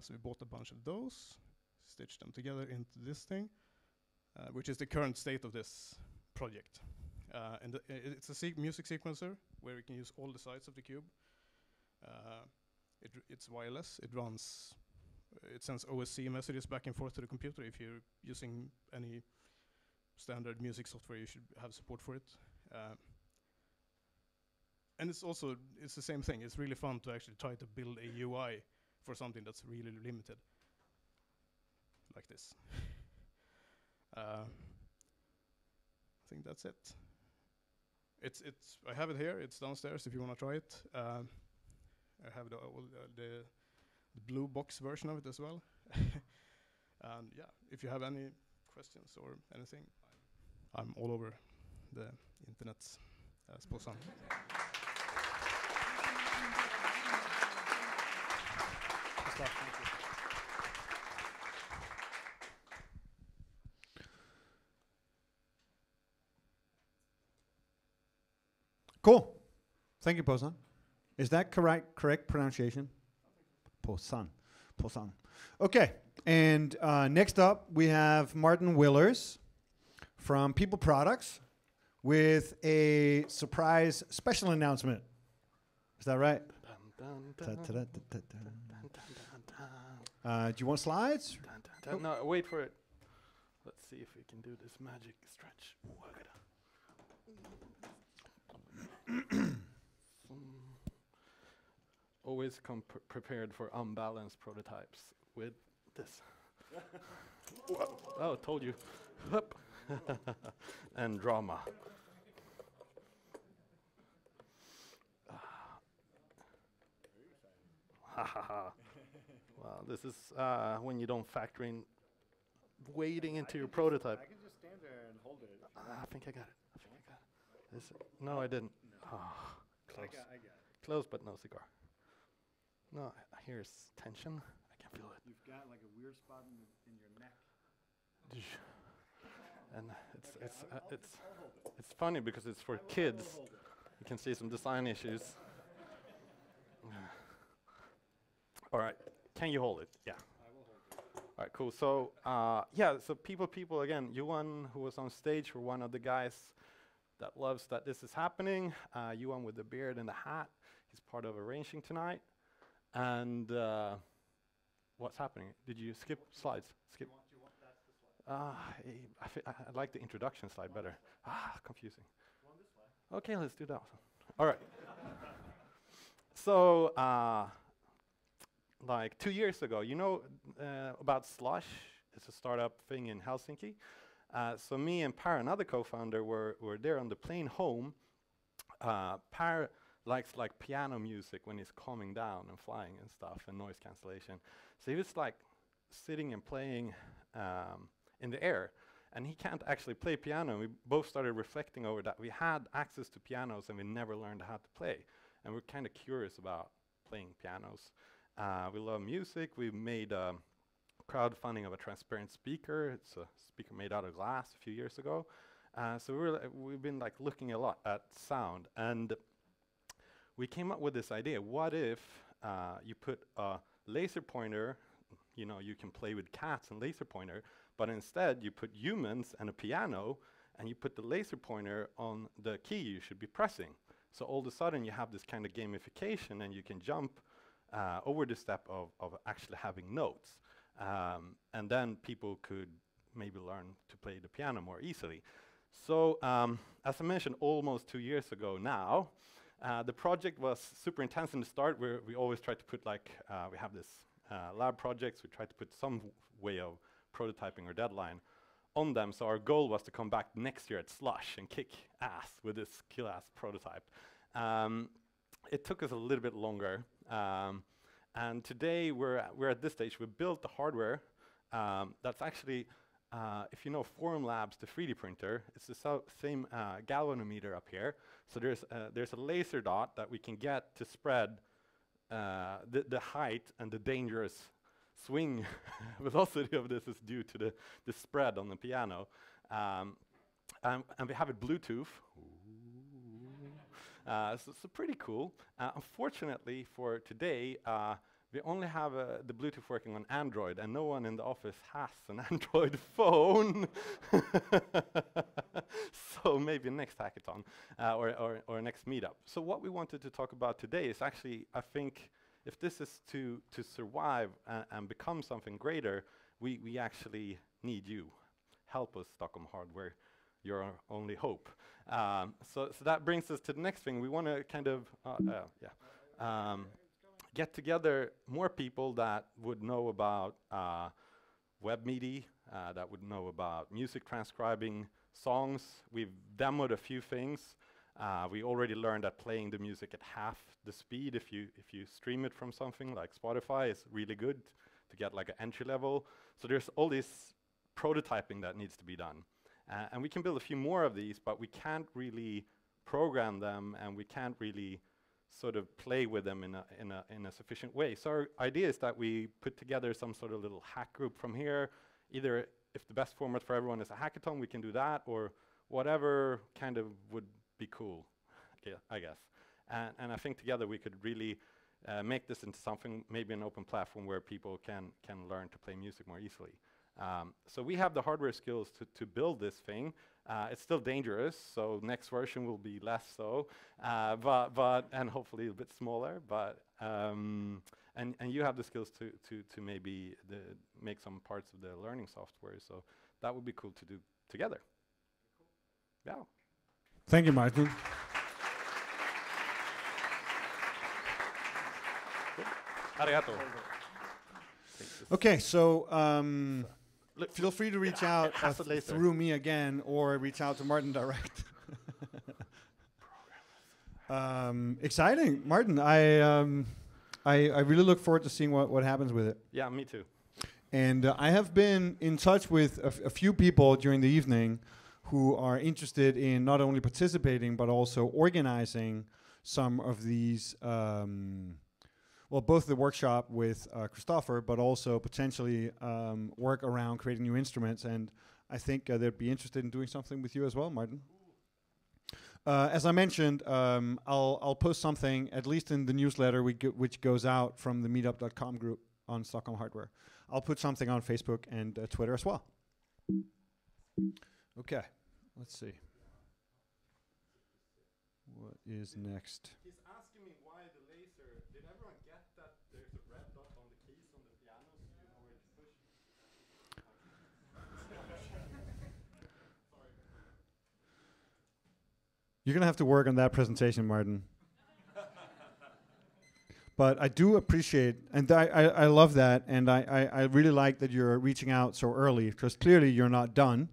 So we bought a bunch of those, stitched them together into this thing, which is the current state of this project. And it's a music sequencer where we can use all the sides of the cube. It's wireless. It sends OSC messages back and forth to the computer if you're using any standard music software, you should have support for it. And it's the same thing. It's really fun to actually try to build a UI for something that's really limited, like this. I think that's it. I have it here. It's downstairs if you want to try it. I have the blue box version of it as well. And yeah, if you have any questions or anything, I'm all over the internet. Spåsan. Cool. Thank you, Posan. Is that correct pronunciation? Posan. Posan. Okay. And next up, we have Martin Willers from People Products with a surprise special announcement. Is that right? Do you want slides? No, wait for it. Let's see if we can do this magic stretch. Always come prepared for unbalanced prototypes with this. Oh, told you. And drama. Wow, this is when you don't factor in waiting into your prototype. I can just stand there and hold it. I think I got it. No, I didn't. No. Close. I got it. Close, but no cigar. No, here's tension. I can feel it. You've got like a weird spot in your neck. And it's funny because it's for kids. You can see some design issues. All right, can you hold it? Yeah. I will hold it. All right, cool. So yeah, so people again. Yuan, who was on stage, were one of the guys that loves that this is happening. Yuan with the beard and the hat. He's part of arranging tonight. And what's happening? Did you skip slides? Skip. Do you want that's the slide? I like the introduction slide better. Confusing. You want this slide? Okay, let's do that one. All right. So, like 2 years ago, you know about Slush? It's a startup thing in Helsinki. So me and Per, another co-founder, were there on the plane home. Per likes like piano music when he's calming down and flying and stuff, and noise cancellation. So he was like sitting and playing in the air, and he can't actually play piano. We both started reflecting over that. We had access to pianos and we never learned how to play, and we're kind of curious about playing pianos. We love music. We made crowdfunding of a transparent speaker. It's a speaker made out of glass a few years ago. So we've been like looking a lot at sound, and we came up with this idea. What if you put a laser pointer, you know, you can play with cats and laser pointer, but instead you put humans and a piano, and you put the laser pointer on the key you should be pressing. So all of a sudden you have this kind of gamification, and you can jump over the step of actually having notes. And then people could maybe learn to play the piano more easily. So as I mentioned, almost 2 years ago now, the project was super intense in the start. We always try to put like, we have this lab projects, we try to put some way of prototyping or deadline on them. So our goal was to come back next year at Slush and kick ass with this kill-ass prototype. It took us a little bit longer. And today we're at this stage. We built the hardware that's actually, if you know Formlabs, the 3D printer, it's the same galvanometer up here. So there's a laser dot that we can get to spread the height, and the dangerous swing velocity of this is due to the spread on the piano. And we have it Bluetooth. So pretty cool. Unfortunately for today, we only have the Bluetooth working on Android, and no one in the office has an Android phone. So maybe next hackathon or next meetup. So what we wanted to talk about today is actually, I think, if this is to survive and become something greater, we actually need you. help us, Stockholm Hardware. You're our only hope. So that brings us to the next thing. We want to kind of get together more people that would know about web media, that would know about music transcribing songs. We've demoed a few things. We already learned that playing the music at half the speed, if you stream it from something like Spotify, is really good to get like an entry level. So there's all this prototyping that needs to be done. And we can build a few more of these, but we can't really program them, and we can't really sort of play with them in a sufficient way. So our idea is that we put together some sort of little hack group from here. Either if the best format for everyone is a hackathon, we can do that, or whatever kind of would be cool, I guess. And I think together we could really make this into something, maybe an open platform where people can learn to play music more easily. So we have the hardware skills to build this thing. It's still dangerous, so next version will be less so, and hopefully a bit smaller. But and you have the skills to maybe make some parts of the learning software. So that would be cool to do together. Yeah. Thank you, Martin. Arigato. Okay, so feel free to reach out through me again, or reach out to Martin direct. Exciting, Martin. I really look forward to seeing what happens with it. Yeah, me too. And I have been in touch with a few people during the evening who are interested in not only participating but also organizing some of these. Well, both the workshop with Christopher, but also potentially work around creating new instruments. And I think they'd be interested in doing something with you as well, Martin. As I mentioned, I'll post something, at least in the newsletter which goes out from the meetup.com group on Stockholm Hardware. I'll put something on Facebook and Twitter as well. Okay, let's see. What is next? He's asking me why the laser. Did everyone get that there's a red dot on the keys on the piano so you know where to push? Sorry. You're going to have to work on that presentation, Martin. But I do appreciate, and I love that, and I really like that you're reaching out so early, because clearly you're not done.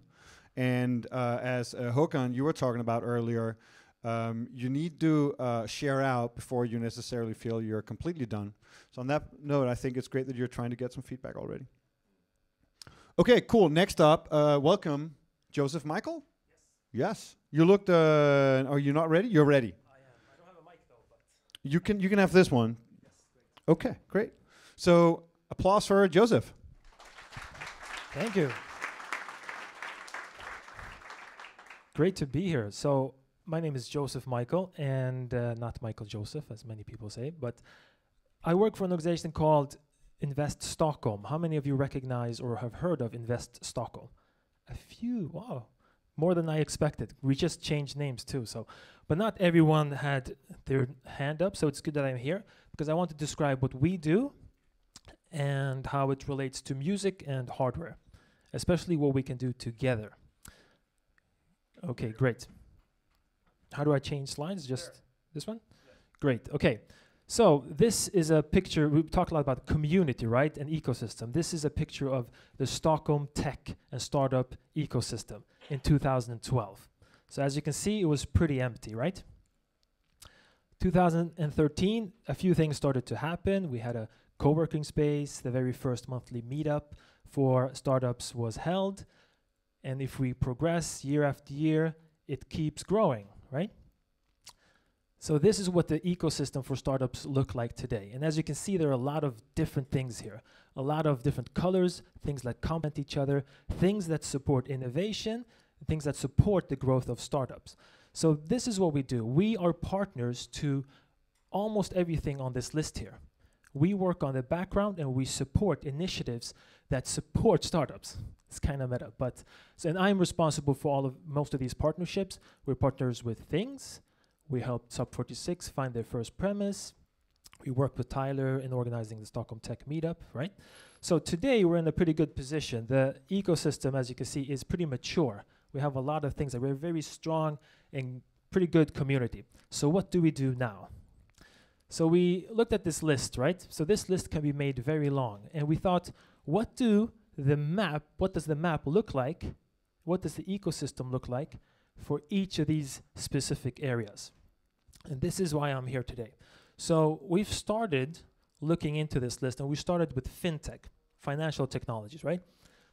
And as Håkan, you were talking about earlier, you need to share out before you necessarily feel you're completely done. So on that note, I think it's great that you're trying to get some feedback already. Okay, cool. Next up, welcome, Joseph Michael. Yes. You looked. Are you not ready? You're ready. I am. I don't have a mic though, but you can have this one. Yes, great. Okay, great. So applause for Joseph. Thank you. Great to be here. So my name is Joseph Michael, and not Michael Joseph, as many people say, but I work for an organization called Invest Stockholm. How many of you recognize or have heard of Invest Stockholm? A few. Wow. More than I expected. We just changed names too. So, but not everyone had their hand up, so it's good that I'm here because I want to describe what we do and how it relates to music and hardware, especially what we can do together. Okay, great. How do I change slides? Just this one? Yeah. Great. Okay. So this is a picture. We talked a lot about community, right? And ecosystem. This is a picture of the Stockholm tech and startup ecosystem in 2012. So as you can see, it was pretty empty, right? 2013, a few things started to happen. We had a co-working space. The very first monthly meetup for startups was held. And if we progress year after year, it keeps growing, right? So this is what the ecosystem for startups look like today. And as you can see, there are a lot of different things here. A lot of different colors, things that complement each other, things that support innovation, things that support the growth of startups. So this is what we do. We are partners to almost everything on this list here. We work on the background and we support initiatives that support startups. It's kind of meta, but so, and I'm responsible for most of these partnerships. We're partners with Things. We helped Sub 46 find their first premise. We worked with Tyler in organizing the Stockholm Tech Meetup, right? So today we're in a pretty good position. The ecosystem, as you can see, is pretty mature. We have a lot of things that we're very strong and pretty good community. So what do we do now? So we looked at this list, right? So this list can be made very long. And we thought, what does the map look like? What does the ecosystem look like for each of these specific areas? And this is why I'm here today. So we've started looking into this list, and we started with fintech, financial technologies, right?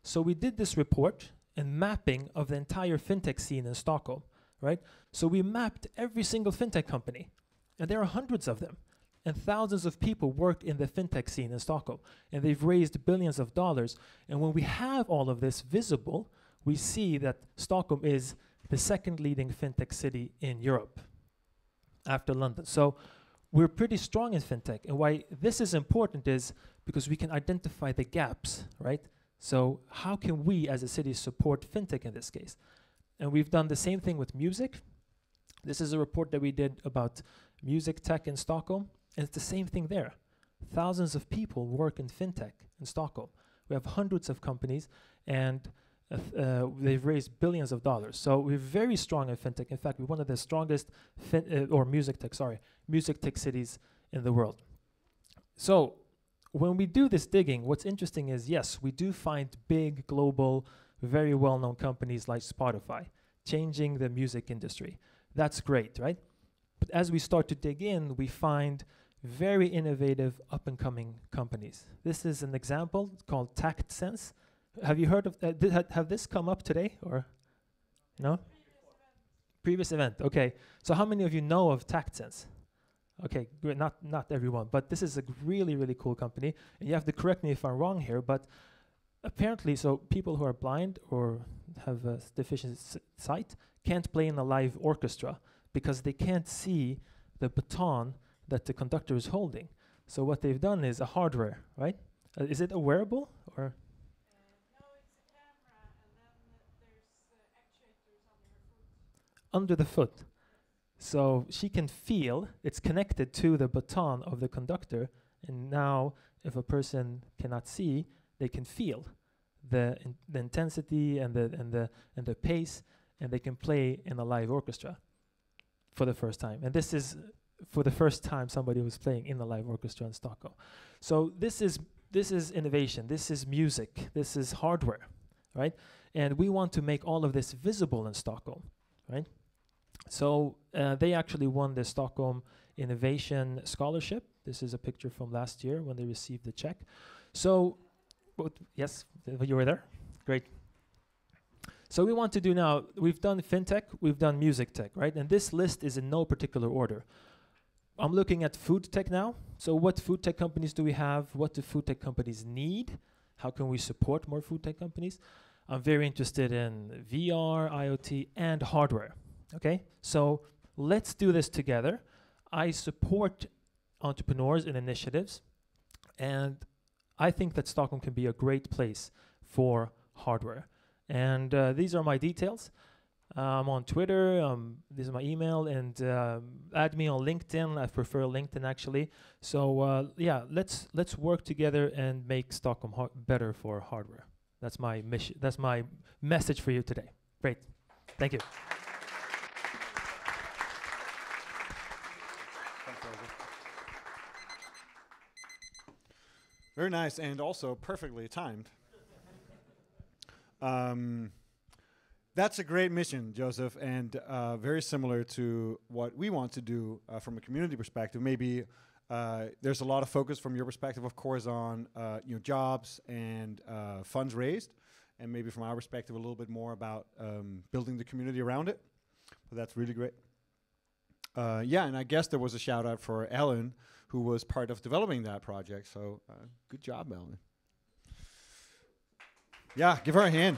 So we did this report and mapping of the entire fintech scene in Stockholm, right? So we mapped every single fintech company, and there are hundreds of them, and thousands of people work in the fintech scene in Stockholm, and they've raised billions of dollars. And when we have all of this visible, we see that Stockholm is the second leading fintech city in Europe after London. So we're pretty strong in fintech, and why this is important is because we can identify the gaps, right? So how can we as a city support fintech in this case? And we've done the same thing with music. This is a report that we did about music tech in Stockholm, and it's the same thing there. Thousands of people work in fintech in Stockholm. We have hundreds of companies, and they've raised billions of dollars. So we're very strong in fintech. In fact, we're one of the strongest music tech cities in the world. So when we do this digging, what's interesting is, yes, we do find big, global, very well-known companies like Spotify changing the music industry. That's great, right? But as we start to dig in, we find very innovative, up-and-coming companies. This is an example called TactSense. Have you heard of have this come up today, or no? Previous event, okay. So how many of you know of TactSense? Okay, great, not everyone, but this is a really, really cool company. And you have to correct me if I'm wrong here, but apparently, so people who are blind or have a deficient sight can't play in a live orchestra because they can't see the baton that the conductor is holding. So what they've done is a hardware, right? Is it a wearable, or? Under the foot. So she can feel, it's connected to the baton of the conductor, and now if a person cannot see, they can feel the intensity and the pace, and they can play in a live orchestra for the first time. And this is for the first time somebody was playing in a live orchestra in Stockholm. So this is innovation, this is music, this is hardware, right? And we want to make all of this visible in Stockholm, right? So they actually won the Stockholm Innovation Scholarship. This is a picture from last year when they received the check. So, yes, you were there? Great. So we want to do now, we've done fintech, we've done music tech, right? And this list is in no particular order. I'm looking at food tech now. So what food tech companies do we have? What do food tech companies need? How can we support more food tech companies? I'm very interested in VR, IoT, and hardware. Okay, so let's do this together. I support entrepreneurs and initiatives, and I think that Stockholm can be a great place for hardware. And these are my details. I'm on Twitter, this is my email, and add me on LinkedIn. I prefer LinkedIn actually. So yeah, let's work together and make Stockholm better for hardware. That's my mission. That's my message for you today. Great, thank you. Very nice, and also perfectly timed. That's a great mission, Joseph, and very similar to what we want to do from a community perspective. Maybe there's a lot of focus from your perspective, of course, on jobs and funds raised, and maybe from our perspective a little bit more about building the community around it. But that's really great. Yeah, and I guess there was a shout out for Ellen, who was part of developing that project. So good job, Ellen. Yeah, give her a hand.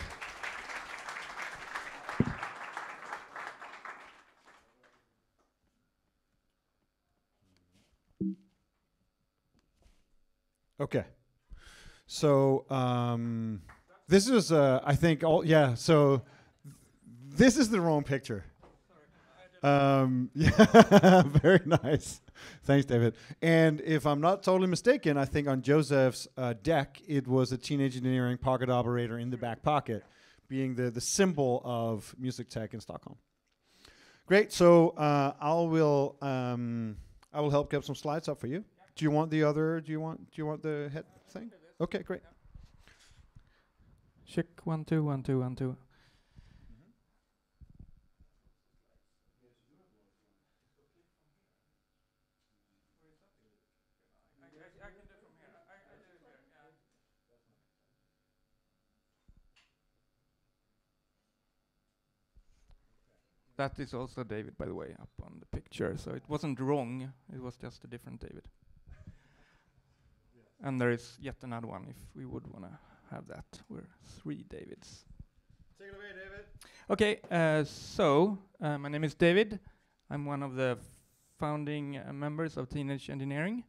Okay. So this is, I think, so this is the wrong picture. Yeah, very nice. Thanks, David. And if I'm not totally mistaken, I think on Joseph's deck, it was a Teenage Engineering pocket operator in the back pocket, being the symbol of music tech in Stockholm. Great. So I will help get some slides up for you. Do you want the other? Do you want the head thing? Okay, great. Check 1 2 1 2 1 2. That is also David, by the way, up on the picture. So it wasn't wrong. It was just a different David. And there is yet another one if we would want to have that. We're 3 Davids. Take it away, David. Okay, so my name is David. I'm one of the founding members of Teenage Engineering.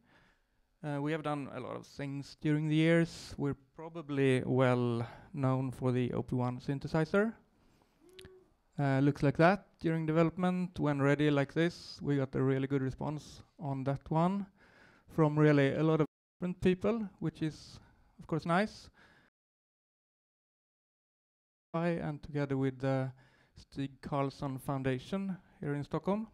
We have done a lot of things during the years. We're probably well known for the OP1 synthesizer. Looks like that during development. When ready like this, we got a really good response on that one from really a lot of different people, which is of course nice. And together with the Stig Carlson Foundation here in Stockholm.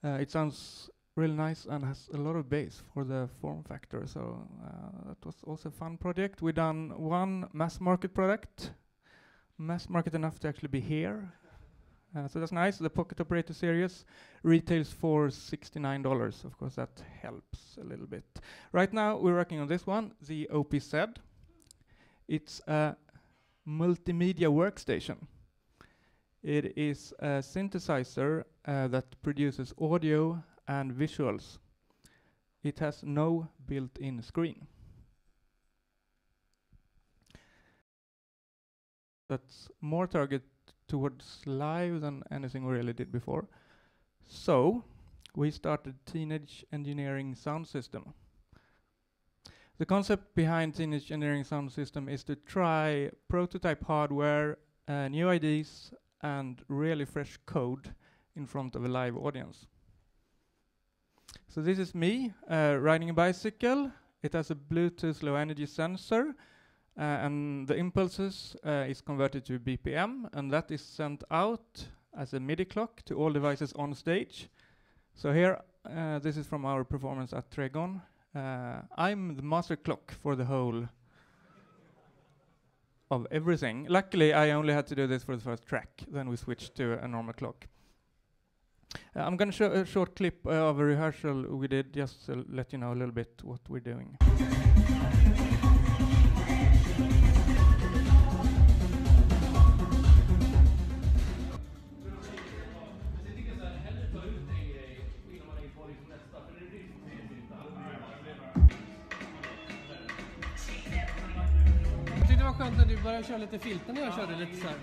It sounds really nice and has a lot of bass for the form factor, so that was also a fun project. We done one mass market product, mass market enough to actually be here. So that's nice. The Pocket Operator series retails for $69. Of course, that helps a little bit. Right now, we're working on this one, the OPZ. It's a multimedia workstation. It is a synthesizer that produces audio and visuals. It has no built-in screen. That's more targeted towards live than anything we really did before. So we started Teenage Engineering Sound System. The concept behind Teenage Engineering Sound System is to try prototype hardware, new ideas, and really fresh code in front of a live audience. So this is me riding a bicycle. It has a Bluetooth low energy sensor, and the impulses is converted to BPM, and that is sent out as a MIDI clock to all devices on stage. So here, this is from our performance at Tregon. I'm the master clock for the whole of everything. Luckily, I only had to do this for the first track, then we switched to a normal clock. I'm going to show a short clip of a rehearsal we did, just to let you know a little bit what we're doing. Jag tyckte det var skönt när du började köra lite filter när jag körde lite så här.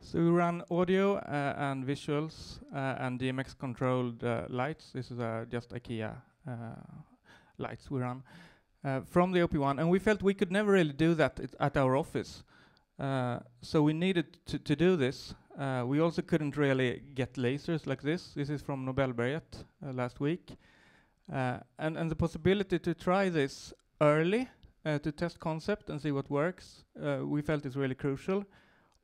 So we run audio and visuals and DMX-controlled lights. This is just IKEA lights we run from the OP1, and we felt we could never really do that at our office. So we needed to do this. We also couldn't really get lasers like this. This is from Nobelberget last week. And the possibility to try this early, to test concept and see what works, we felt is really crucial.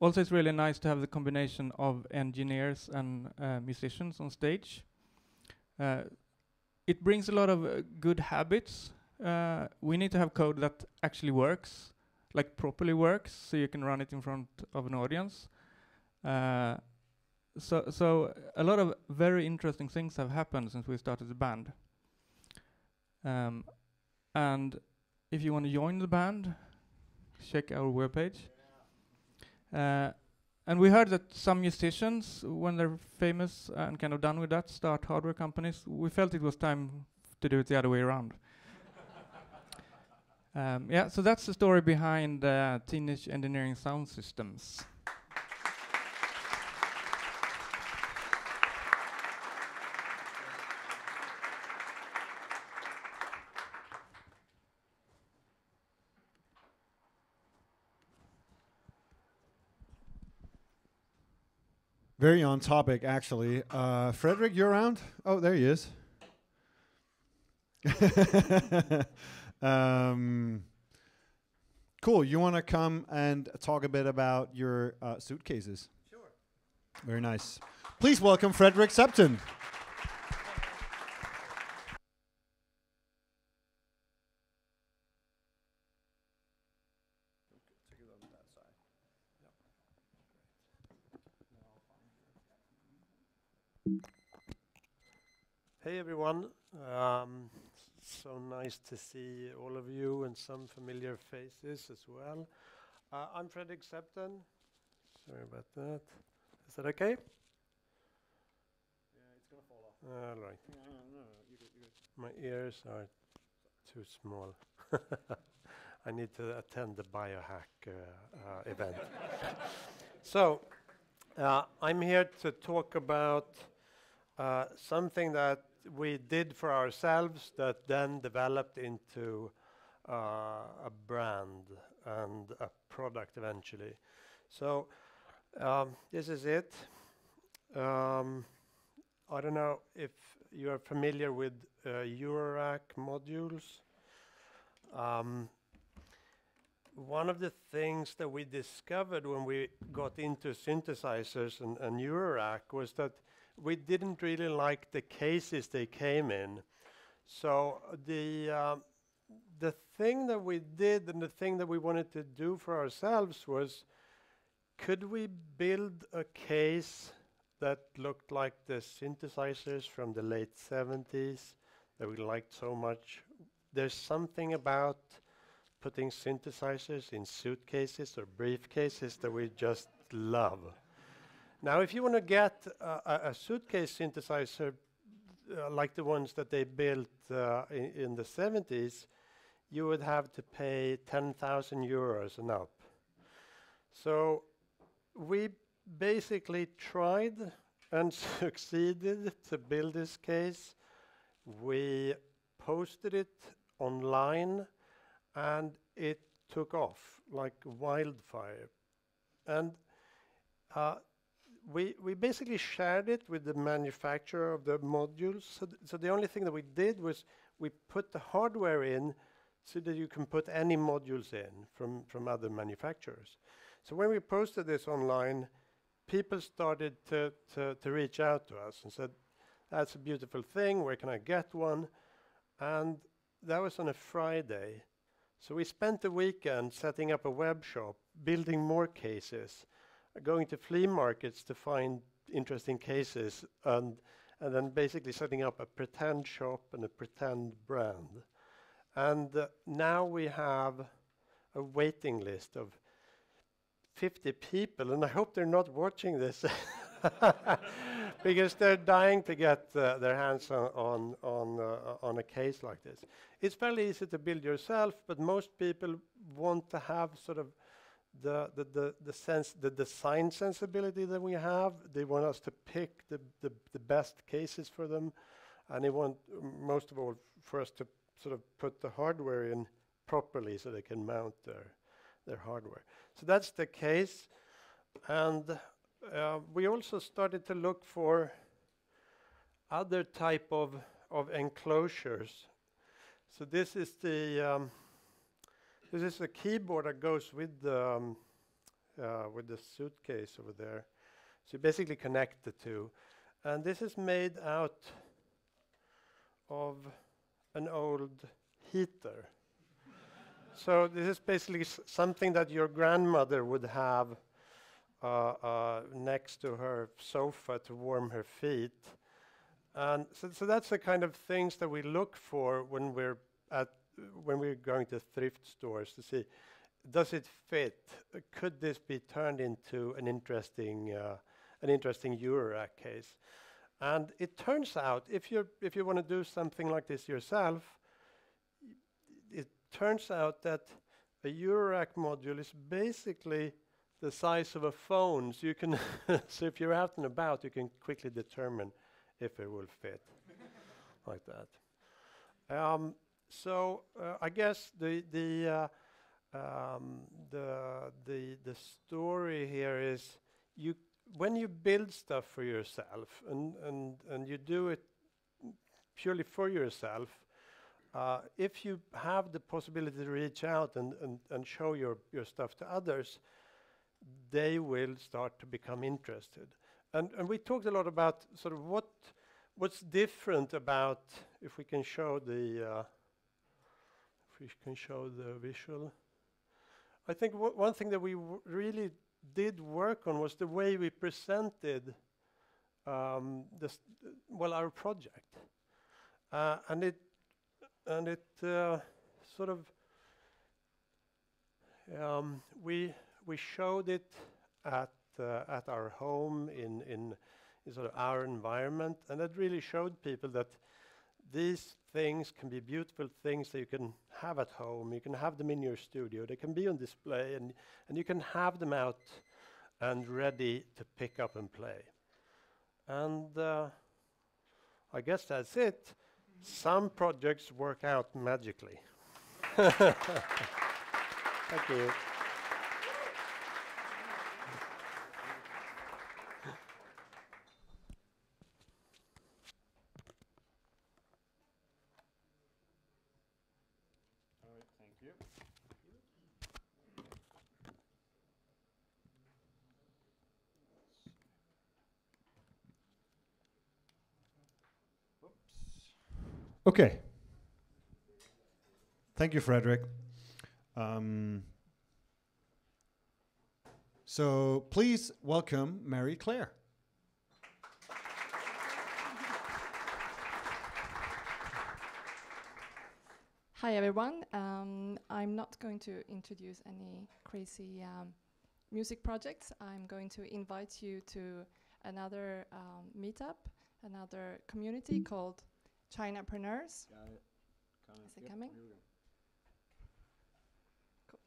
Also, it's really nice to have the combination of engineers and musicians on stage. It brings a lot of good habits. We need to have code that actually works, like properly works, so you can run it in front of an audience. So a lot of very interesting things have happened since we started the band. And if you want to join the band, check our webpage. And we heard that some musicians, when they're famous and kind of done with that, start hardware companies. We felt it was time to do it the other way around. Yeah, so that's the story behind Teenage Engineering Sound Systems. Very on topic, actually. Frederick, you're around? Oh, there he is. Cool. You want to come and talk a bit about your suitcases? Sure. Very nice. Please welcome Frederick Septon. Hey everyone, so nice to see all of you and some familiar faces as well. I'm Fredrik Septon. Sorry about that. Is that okay? Yeah, it's gonna fall off. All right. No, you're good. My ears are too small. I need to attend the biohack event. So, I'm here to talk about something that we did for ourselves that then developed into a brand and a product eventually. So this is it. I don't know if you are familiar with Eurorack modules. One of the things that we discovered when we got into synthesizers and Eurorack was that we didn't really like the cases they came in. So the thing that we did and the thing that we wanted to do for ourselves was, could we build a case that looked like the synthesizers from the late 70s that we liked so much? There's something about putting synthesizers in suitcases or briefcases that we just love. Now, if you want to get a suitcase synthesizer like the ones that they built in the 70s, you would have to pay 10,000 euros and up. So we basically tried and succeeded to build this case. We posted it online and it took off like wildfire. And we basically shared it with the manufacturer of the modules. So the only thing that we did was we put the hardware in so that you can put any modules in from other manufacturers. So when we posted this online, people started to reach out to us and said, that's a beautiful thing, where can I get one? And that was on a Friday. So we spent the weekend setting up a web shop, building more cases, going to flea markets to find interesting cases, and then basically setting up a pretend shop and a pretend brand. And now we have a waiting list of 50 people, and I hope they're not watching this because they're dying to get their hands on a case like this. It's fairly easy to build yourself, but most people want to have sort of the design sensibility that we have. They want us to pick the best cases for them, and they want most of all for us to sort of put the hardware in properly so they can mount their hardware. So that's the case, and we also started to look for other type of enclosures. So this is the this is a keyboard that goes with the suitcase over there. So you basically connect the two. And this is made out of an old heater. So this is basically something that your grandmother would have next to her sofa to warm her feet. And so that's the kind of things that we look for when we're going to thrift stores to see, does it fit? Could this be turned into an interesting Eurorack case? And it turns out, if you want to do something like this yourself, it turns out that a Eurorack module is basically the size of a phone. So you can, so if you're out and about, you can quickly determine if it will fit like that. So I guess the story here is when you build stuff for yourself and you do it purely for yourself, if you have the possibility to reach out and show your stuff to others, they will start to become interested. And we talked a lot about sort of what's different about, if we can show the visual. I think one thing that we really did work on was the way we presented our project, and it sort of we showed it at our home in sort of our environment, and that really showed people that these things can be beautiful things that you can have at home. You can have them in your studio. They can be on display, and you can have them out and ready to pick up and play. And I guess that's it. Some projects work out magically. Thank you. Okay. Thank you, Frederick. So please welcome Mary Claire. Hi everyone. I'm not going to introduce any crazy music projects. I'm going to invite you to another meetup, another community called Chinapreneurs. Got it. Is it coming? Cool.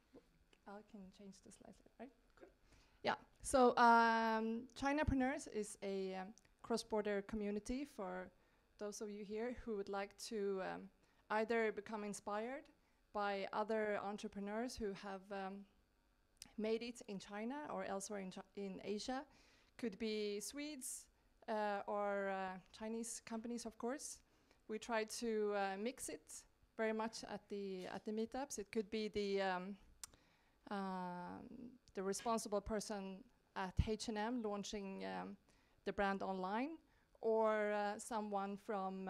I can change the slides, right? Cool. Yeah. So Chinapreneurs is a cross-border community for those of you here who would like to either become inspired by other entrepreneurs who have made it in China or elsewhere in Asia. Could be Swedes or Chinese companies, of course. We try to mix it very much at the meetups. It could be the responsible person at H&M launching the brand online, or someone from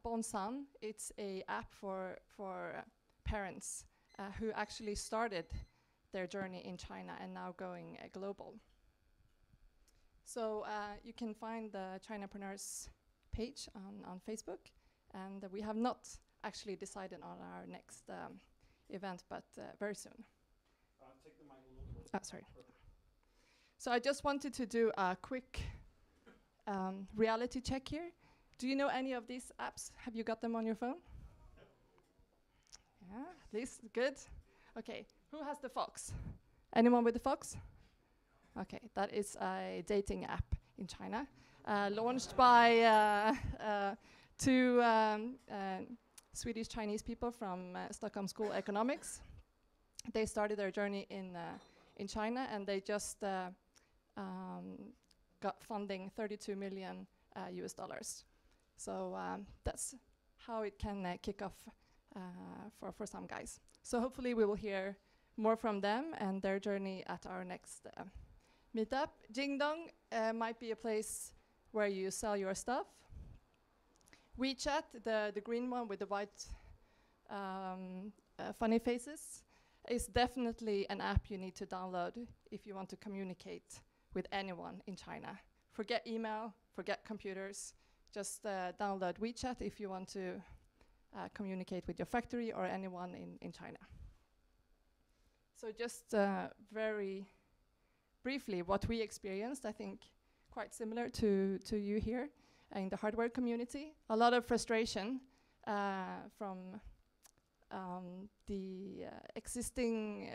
Bonsan. It's a app for parents who actually started their journey in China and now going global. So you can find the Chinapreneurs page on Facebook, and we have not actually decided on our next event, but very soon. Take the mic a little closer. Sorry. So I just wanted to do a quick reality check here. Do you know any of these apps? Have you got them on your phone? Yeah, this good. Okay, who has the Fox? Anyone with the Fox? Okay, that is a dating app in China, launched by two Swedish Chinese people from Stockholm School of Economics. They started their journey in China, and they just got funding $32 million US. So that's how it can kick off for some guys. So hopefully we will hear more from them and their journey at our next meetup. Jingdong might be a place where you sell your stuff. WeChat, the green one with the white funny faces, is definitely an app you need to download if you want to communicate with anyone in China. Forget email, forget computers. Just download WeChat if you want to communicate with your factory or anyone in China. So just very briefly, what we experienced, I think quite similar to you here in the hardware community. A lot of frustration from the existing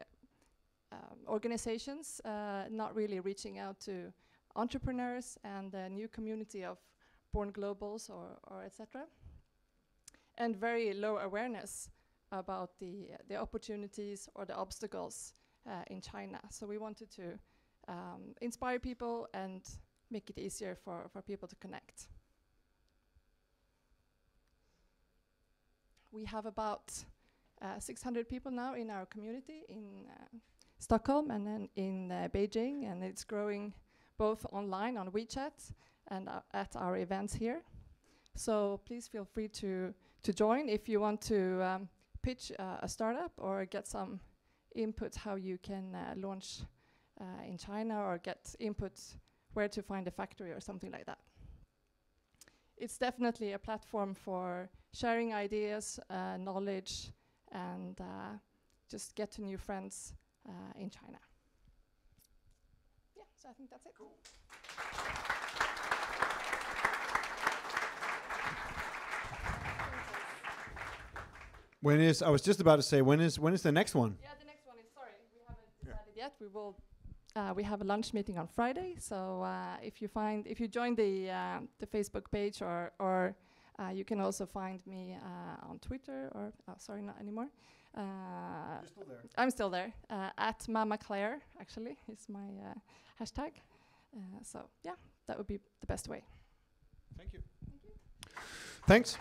organizations not really reaching out to entrepreneurs and the new community of born globals or etc. And very low awareness about the opportunities or the obstacles in China. So we wanted to inspire people and make it easier for people to connect. We have about 600 people now in our community in Stockholm and then in Beijing, and it's growing both online on WeChat and at our events here. So please feel free to join if you want to pitch a startup or get some input how you can launch in China, or get input where to find a factory or something like that. It's definitely a platform for sharing ideas, knowledge, and just get to new friends in China. Yeah, so I think that's it. Cool. I was just about to say, when is the next one? Yeah, the next one is, sorry, we haven't decided yet. We will. We have a lunch meeting on Friday, so if you join the Facebook page, or you can also find me on Twitter, or sorry, not anymore. You're still there. I'm still there. At Mama Claire, actually, is my hashtag. So yeah, that would be the best way. Thank you. Thanks.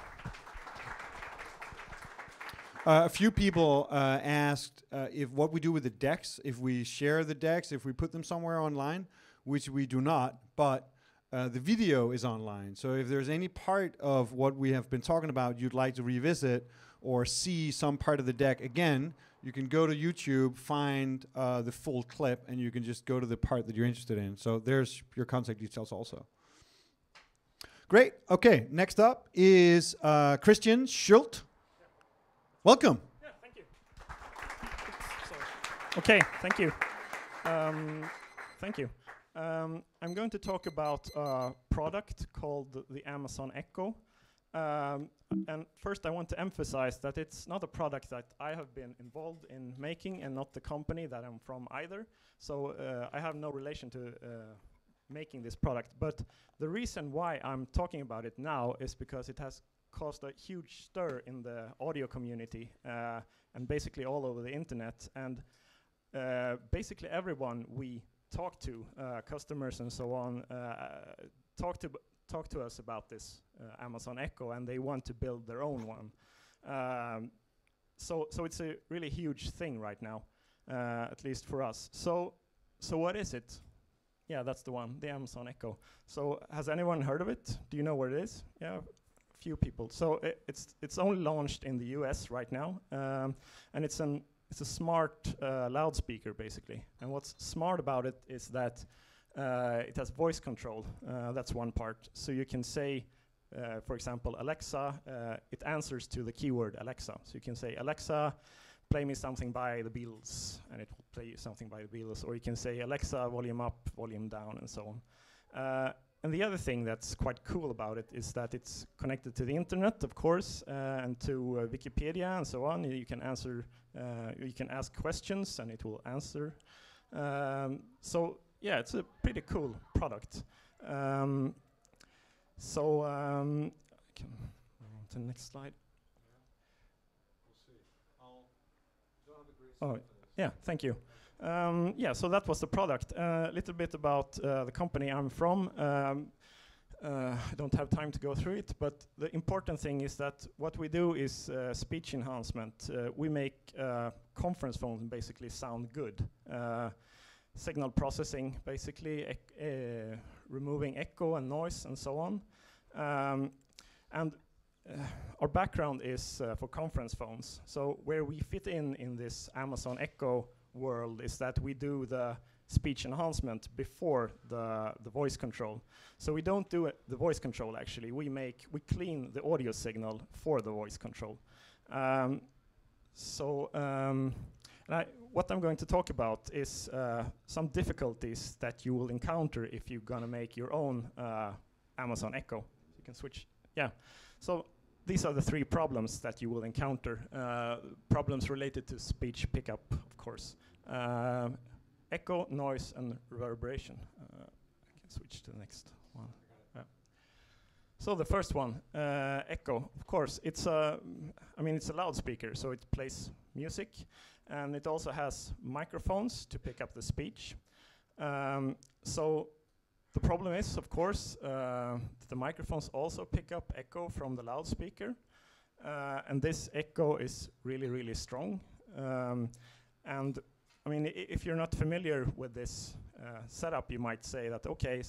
A few people asked if what we do with the decks, if we share the decks, if we put them somewhere online, which we do not, but the video is online. So if there's any part of what we have been talking about you'd like to revisit or see some part of the deck again, you can go to YouTube, find the full clip, and you can just go to the part that you're interested in. So there's your contact details also. Great. Okay, next up is Christian Schult. Welcome. Yeah, thank you. Okay, thank you. Thank you. I'm going to talk about a product called the Amazon Echo. And first I want to emphasize that it's not a product that I have been involved in making, and not the company that I'm from either. So I have no relation to making this product. But the reason why I'm talking about it now is because it has caused a huge stir in the audio community and basically all over the internet. And basically everyone we talk to, customers and so on, talk to us about this Amazon Echo, and they want to build their own one. So it's a really huge thing right now, at least for us. So what is it? Yeah, that's the one, the Amazon Echo. So has anyone heard of it? Do you know where it is? Yeah, a few people. So it's only launched in the US right now, and it's a smart loudspeaker basically. And what's smart about it is that it has voice control. That's one part. So you can say, for example, Alexa, it answers to the keyword Alexa. So you can say, Alexa, play me something by the Beatles, and it will play you something by the Beatles. Or you can say, Alexa, volume up, volume down, and so on. And the other thing that's quite cool about it is that it's connected to the internet, of course, and to Wikipedia and so on. You can answer, you can ask questions, and it will answer. So yeah, it's a pretty cool product. I can move on to the next slide. Oh, yeah, thank you. Yeah, so that was the product. A little bit about the company I'm from. I don't have time to go through it, but the important thing is that what we do is speech enhancement. We make conference phones basically sound good. Signal processing, basically, removing echo and noise and so on. And our background is for conference phones. So where we fit in this Amazon Echo world is that we do the speech enhancement before the voice control. So we don't do the voice control actually. We clean the audio signal for the voice control. What I'm going to talk about is some difficulties that you will encounter if you're gonna make your own Amazon Echo. You can switch, yeah. So these are the three problems that you will encounter. Problems related to speech pickup, of course. Echo, noise, and reverberation. I can switch to the next one. So the first one, echo. Of course, it's a loudspeaker, so it plays music, and it also has microphones to pick up the speech. So the problem is, of course, the microphones also pick up echo from the loudspeaker, and this echo is really, really strong. And I mean, if you're not familiar with this setup, you might say that, okay,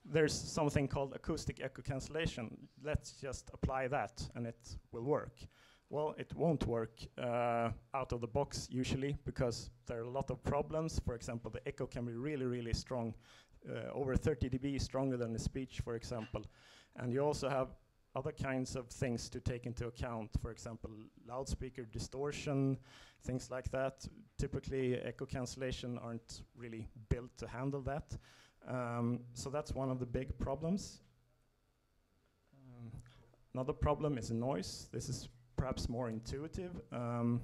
there's something called acoustic echo cancellation. Let's just apply that and it will work. Well, it won't work out of the box usually, because there are a lot of problems. For example, the echo can be really, really strong, over 30 dB stronger than the speech, for example. And you also have other kinds of things to take into account. For example, loudspeaker distortion, things like that. Typically, echo cancellation aren't really built to handle that. So that's one of the big problems. Another problem is noise. This is perhaps more intuitive. I'm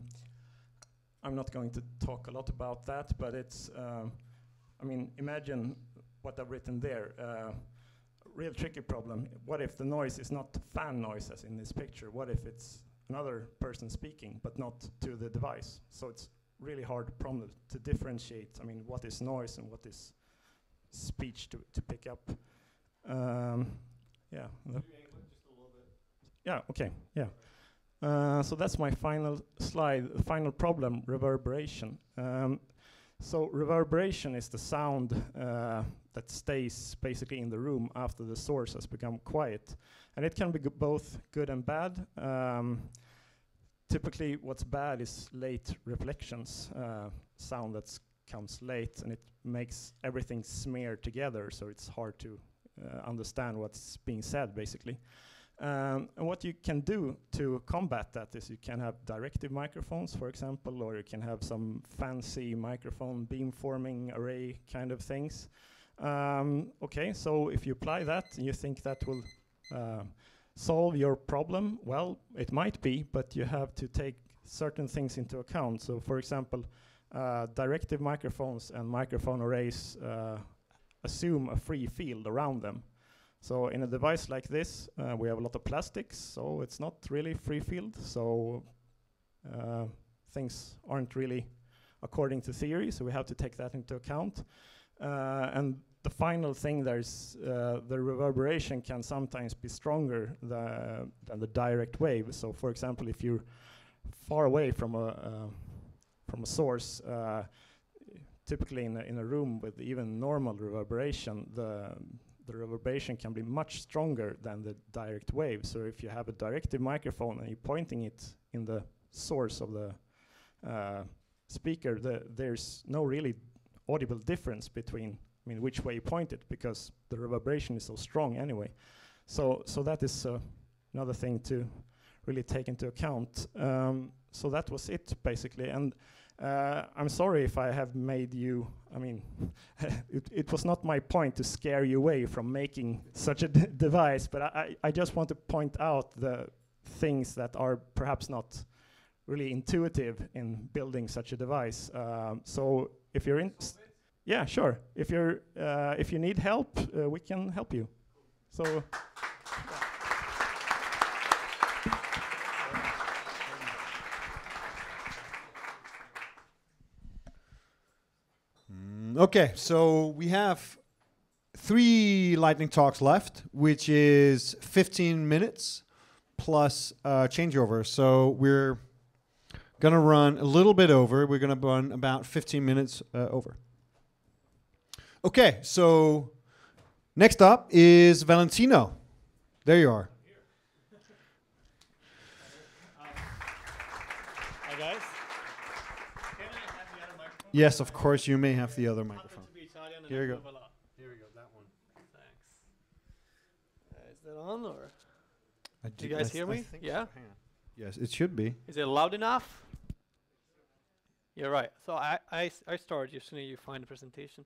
not going to talk a lot about that, but it's, I mean, imagine what I've written there. Real tricky problem. What if the noise is not fan noise as in this picture? What if it's another person speaking, but not to the device? So it's really hard problem to differentiate. I mean, what is noise and what is speech to pick up? Yeah. Yeah, okay, yeah. So that's my final slide, the final problem, reverberation. So reverberation is the sound that stays basically in the room after the source has become quiet. And it can be both good and bad. Typically what's bad is late reflections, sound that comes late, and it makes everything smear together, so it's hard to understand what's being said basically. And what you can do to combat that is you can have directive microphones, for example, or you can have some fancy microphone beamforming array kind of things. Okay, so if you apply that and you think that will solve your problem, well, it might be, but you have to take certain things into account. So, for example, directive microphones and microphone arrays assume a free field around them. So in a device like this, we have a lot of plastics, so it's not really free field. So things aren't really according to theory, so we have to take that into account. And the final thing, there's the reverberation can sometimes be stronger than the direct wave. So for example, if you're far away from a source, typically in a room with even normal reverberation, the reverberation can be much stronger than the direct wave. So if you have a directive microphone and you're pointing it in the source of the speaker, there's no really audible difference between, I mean, which way you point it, because the reverberation is so strong anyway. So that is another thing to really take into account. So that was it basically. And I'm sorry if I have made you, I mean, it was not my point to scare you away from making such a device, but I just want to point out the things that are perhaps not really intuitive in building such a device. So if you're in, yeah, sure. If you need help, we can help you. So. Okay, so we have 3 lightning talks left, which is 15 minutes plus changeover. So we're going to run a little bit over. We're going to run about 15 minutes over. Okay, so next up is Valentino. There you are. Hi, guys. Can I have the other microphone? Yes, of course, you may have the other microphone. Here you go. Here we go, that one. Thanks. Is that on, or? Do you guys hear me? Yeah? So. Yes, it should be. Is it loud enough? Yeah, right. So I start as soon as you find the presentation.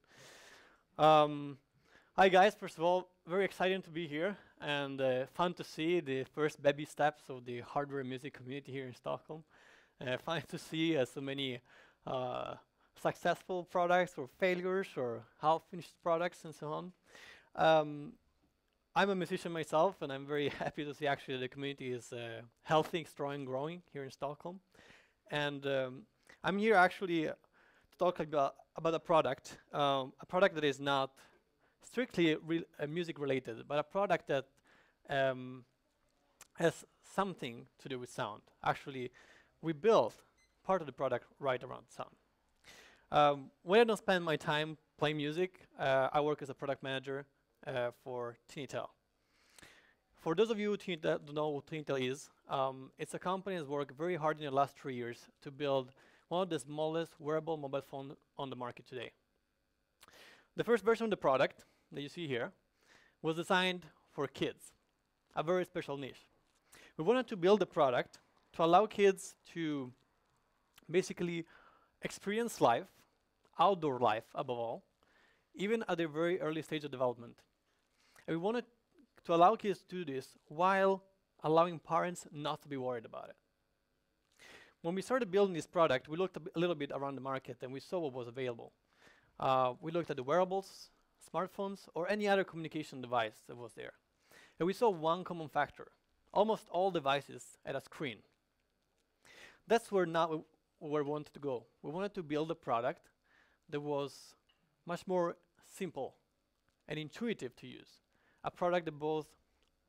Hi guys, first of all, very exciting to be here, and fun to see the first baby steps of the hardware music community here in Stockholm. Fun to see so many successful products or failures or half-finished products and so on. I'm a musician myself, and I'm very happy to see actually the community is healthy, strong, and growing here in Stockholm. And I'm here actually to talk about a product that is not strictly music related, but a product that has something to do with sound. Actually, we built part of the product right around sound. When I don't spend my time playing music, I work as a product manager for TinyTel. For those of you who don't know what TinyTel is, it's a company that's worked very hard in the last 3 years to build one of the smallest wearable mobile phone on the market today. The first version of the product that you see here was designed for kids, a very special niche. We wanted to build a product to allow kids to basically experience life, outdoor life above all, even at a very early stage of development. And we wanted to allow kids to do this while allowing parents not to be worried about it. When we started building this product, we looked a little bit around the market and we saw what was available. We looked at the wearables, smartphones, or any other communication device that was there. And we saw one common factor. Almost all devices had a screen. That's where now where we wanted to go. We wanted to build a product that was much more simple and intuitive to use. A product that both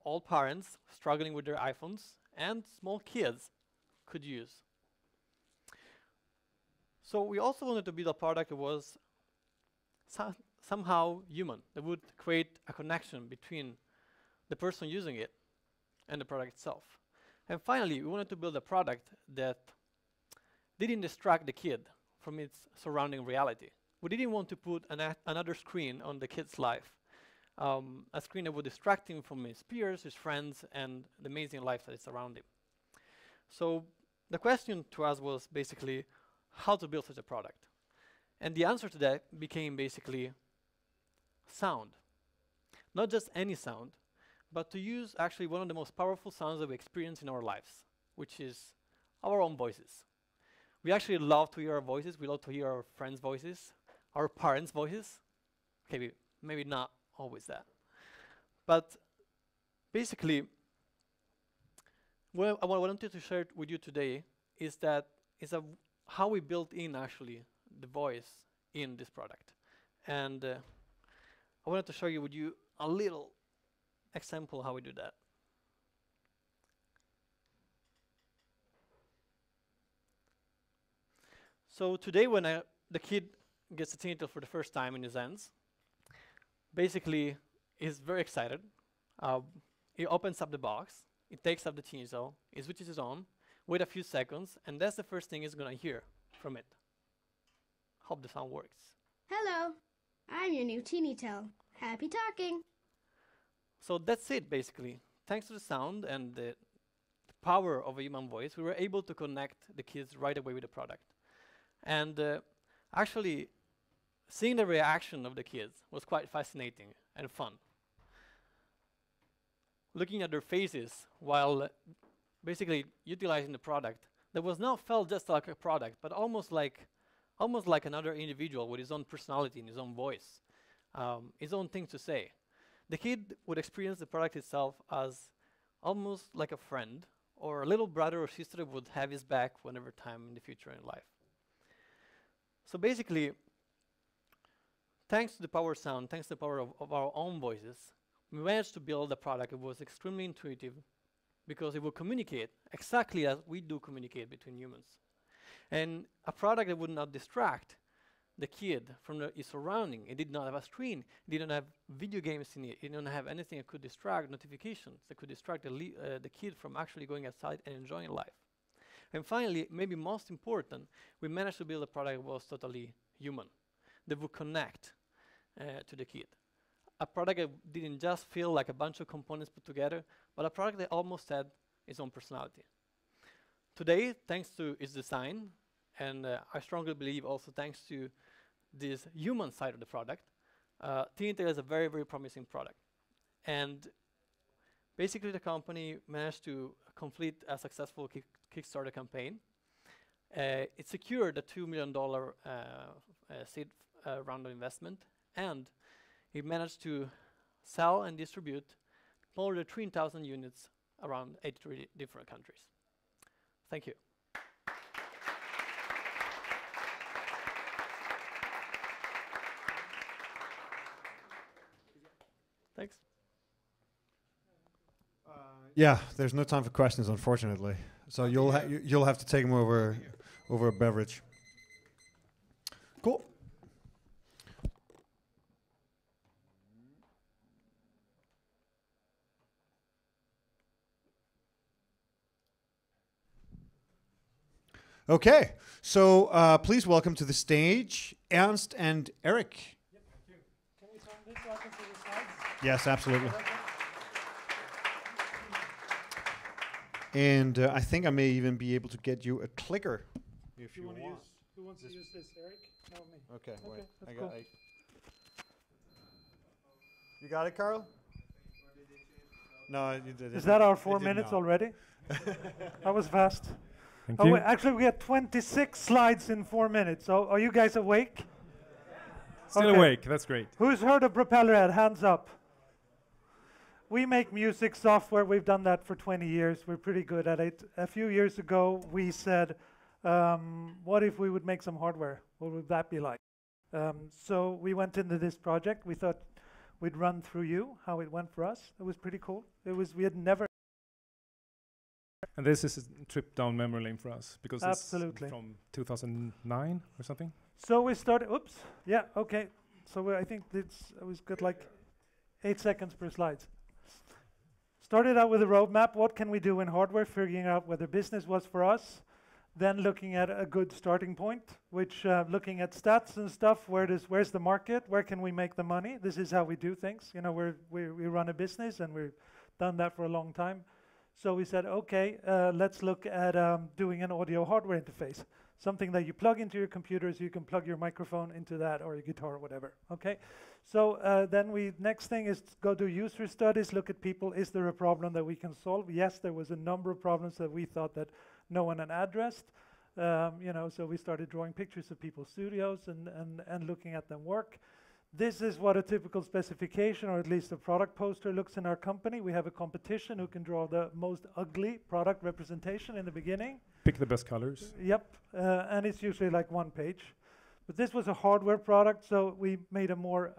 all parents struggling with their iPhones and small kids could use. So we also wanted to build a product that was somehow human, that would create a connection between the person using it and the product itself. And finally, we wanted to build a product that didn't distract the kid from its surrounding reality. We didn't want to put another screen on the kid's life, a screen that would distract him from his peers, his friends, and the amazing life that is around him. So the question to us was basically how to build such a product. And the answer to that became basically sound. Not just any sound, but to use actually one of the most powerful sounds that we experience in our lives, which is our own voices. We actually love to hear our voices. We love to hear our friends' voices, our parents' voices. Okay, maybe not always that. But basically, what I wanted to share with you today is how we built in actually the voice in this product. And I wanted to show you with you a little example how we do that. So today when the kid gets a TinyTel for the first time in his hands, basically he's very excited. He opens up the box, he takes up the TinyTel, he switches it on, wait a few seconds, and that's the first thing he's gonna hear from it. Hope the sound works. Hello, I'm your new TinyTel. Happy talking. So that's it basically. Thanks to the sound and the power of a human voice, we were able to connect the kids right away with the product. And actually, seeing the reaction of the kids was quite fascinating and fun. Looking at their faces while basically utilizing the product that was not felt just like a product, but almost like another individual with his own personality and his own voice, his own thing to say. The kid would experience the product itself as almost like a friend or a little brother or sister that would have his back whenever time in the future in life. So basically, thanks to the power sound, thanks to the power of our own voices, we managed to build a product that was extremely intuitive because it would communicate exactly as we do communicate between humans. And a product that would not distract the kid from his surrounding. It did not have a screen, it didn't have video games in it, it didn't have anything that could distract, notifications that could distract the kid from actually going outside and enjoying life. And finally, maybe most important, we managed to build a product that was totally human, that would connect to the kid. A product that didn't just feel like a bunch of components put together, but a product that almost had its own personality. Today, thanks to its design, and I strongly believe also thanks to this human side of the product, TinyTel is a very, very promising product. And basically the company managed to complete a successful Kickstarter campaign. It secured a $2 million seed round of investment, and it managed to sell and distribute more than 3,000 units around 83 different countries. Thank you. Thanks. Yeah, there's no time for questions, unfortunately. So you'll have to take them over a beverage. Cool. Okay, so please welcome to the stage Ernst and Eric. Yep, thank you. Can we turn this so I can see the slides? Yes, absolutely. And I think I may even be able to get you a clicker if you want. Who wants to use this, Eric? No, me. Okay, wait. That's cool. You got it, Carl? No, you did. Is that our 4 minutes already? That was fast. Thank you. Wait, actually, we had 26 slides in 4 minutes. So, are you guys awake? Still awake. That's great. Who's heard of Propellerhead? Hands up. We make music software. We've done that for 20 years. We're pretty good at it. A few years ago, we said, what if we would make some hardware? What would that be like? So we went into this project. We thought we'd run through you how it went for us. It was pretty cool. We had never. And this is a trip down memory lane for us because Absolutely. it's from 2009 or something. So we started. Oops. Yeah. Okay. So I think it was good, like 8 seconds per slide. Started out with a roadmap. What can we do in hardware? Figuring out whether business was for us. Then looking at a good starting point, which looking at stats and stuff. Where's the market? Where can we make the money? This is how we do things. You know, we run a business and we've done that for a long time. So we said, okay, let's look at doing an audio hardware interface, something that you plug into your computer so you can plug your microphone into that or your guitar or whatever. Okay. So then next thing is to go do user studies, look at people. Is there a problem that we can solve? Yes, there was a number of problems that we thought that no one had addressed. You know, so we started drawing pictures of people's studios and looking at them work. This is what a typical specification, or at least a product poster, looks in our company. We have a competition who can draw the most ugly product representation in the beginning. Pick the best colors. Yep, and it's usually like 1 page. But this was a hardware product, so we made a more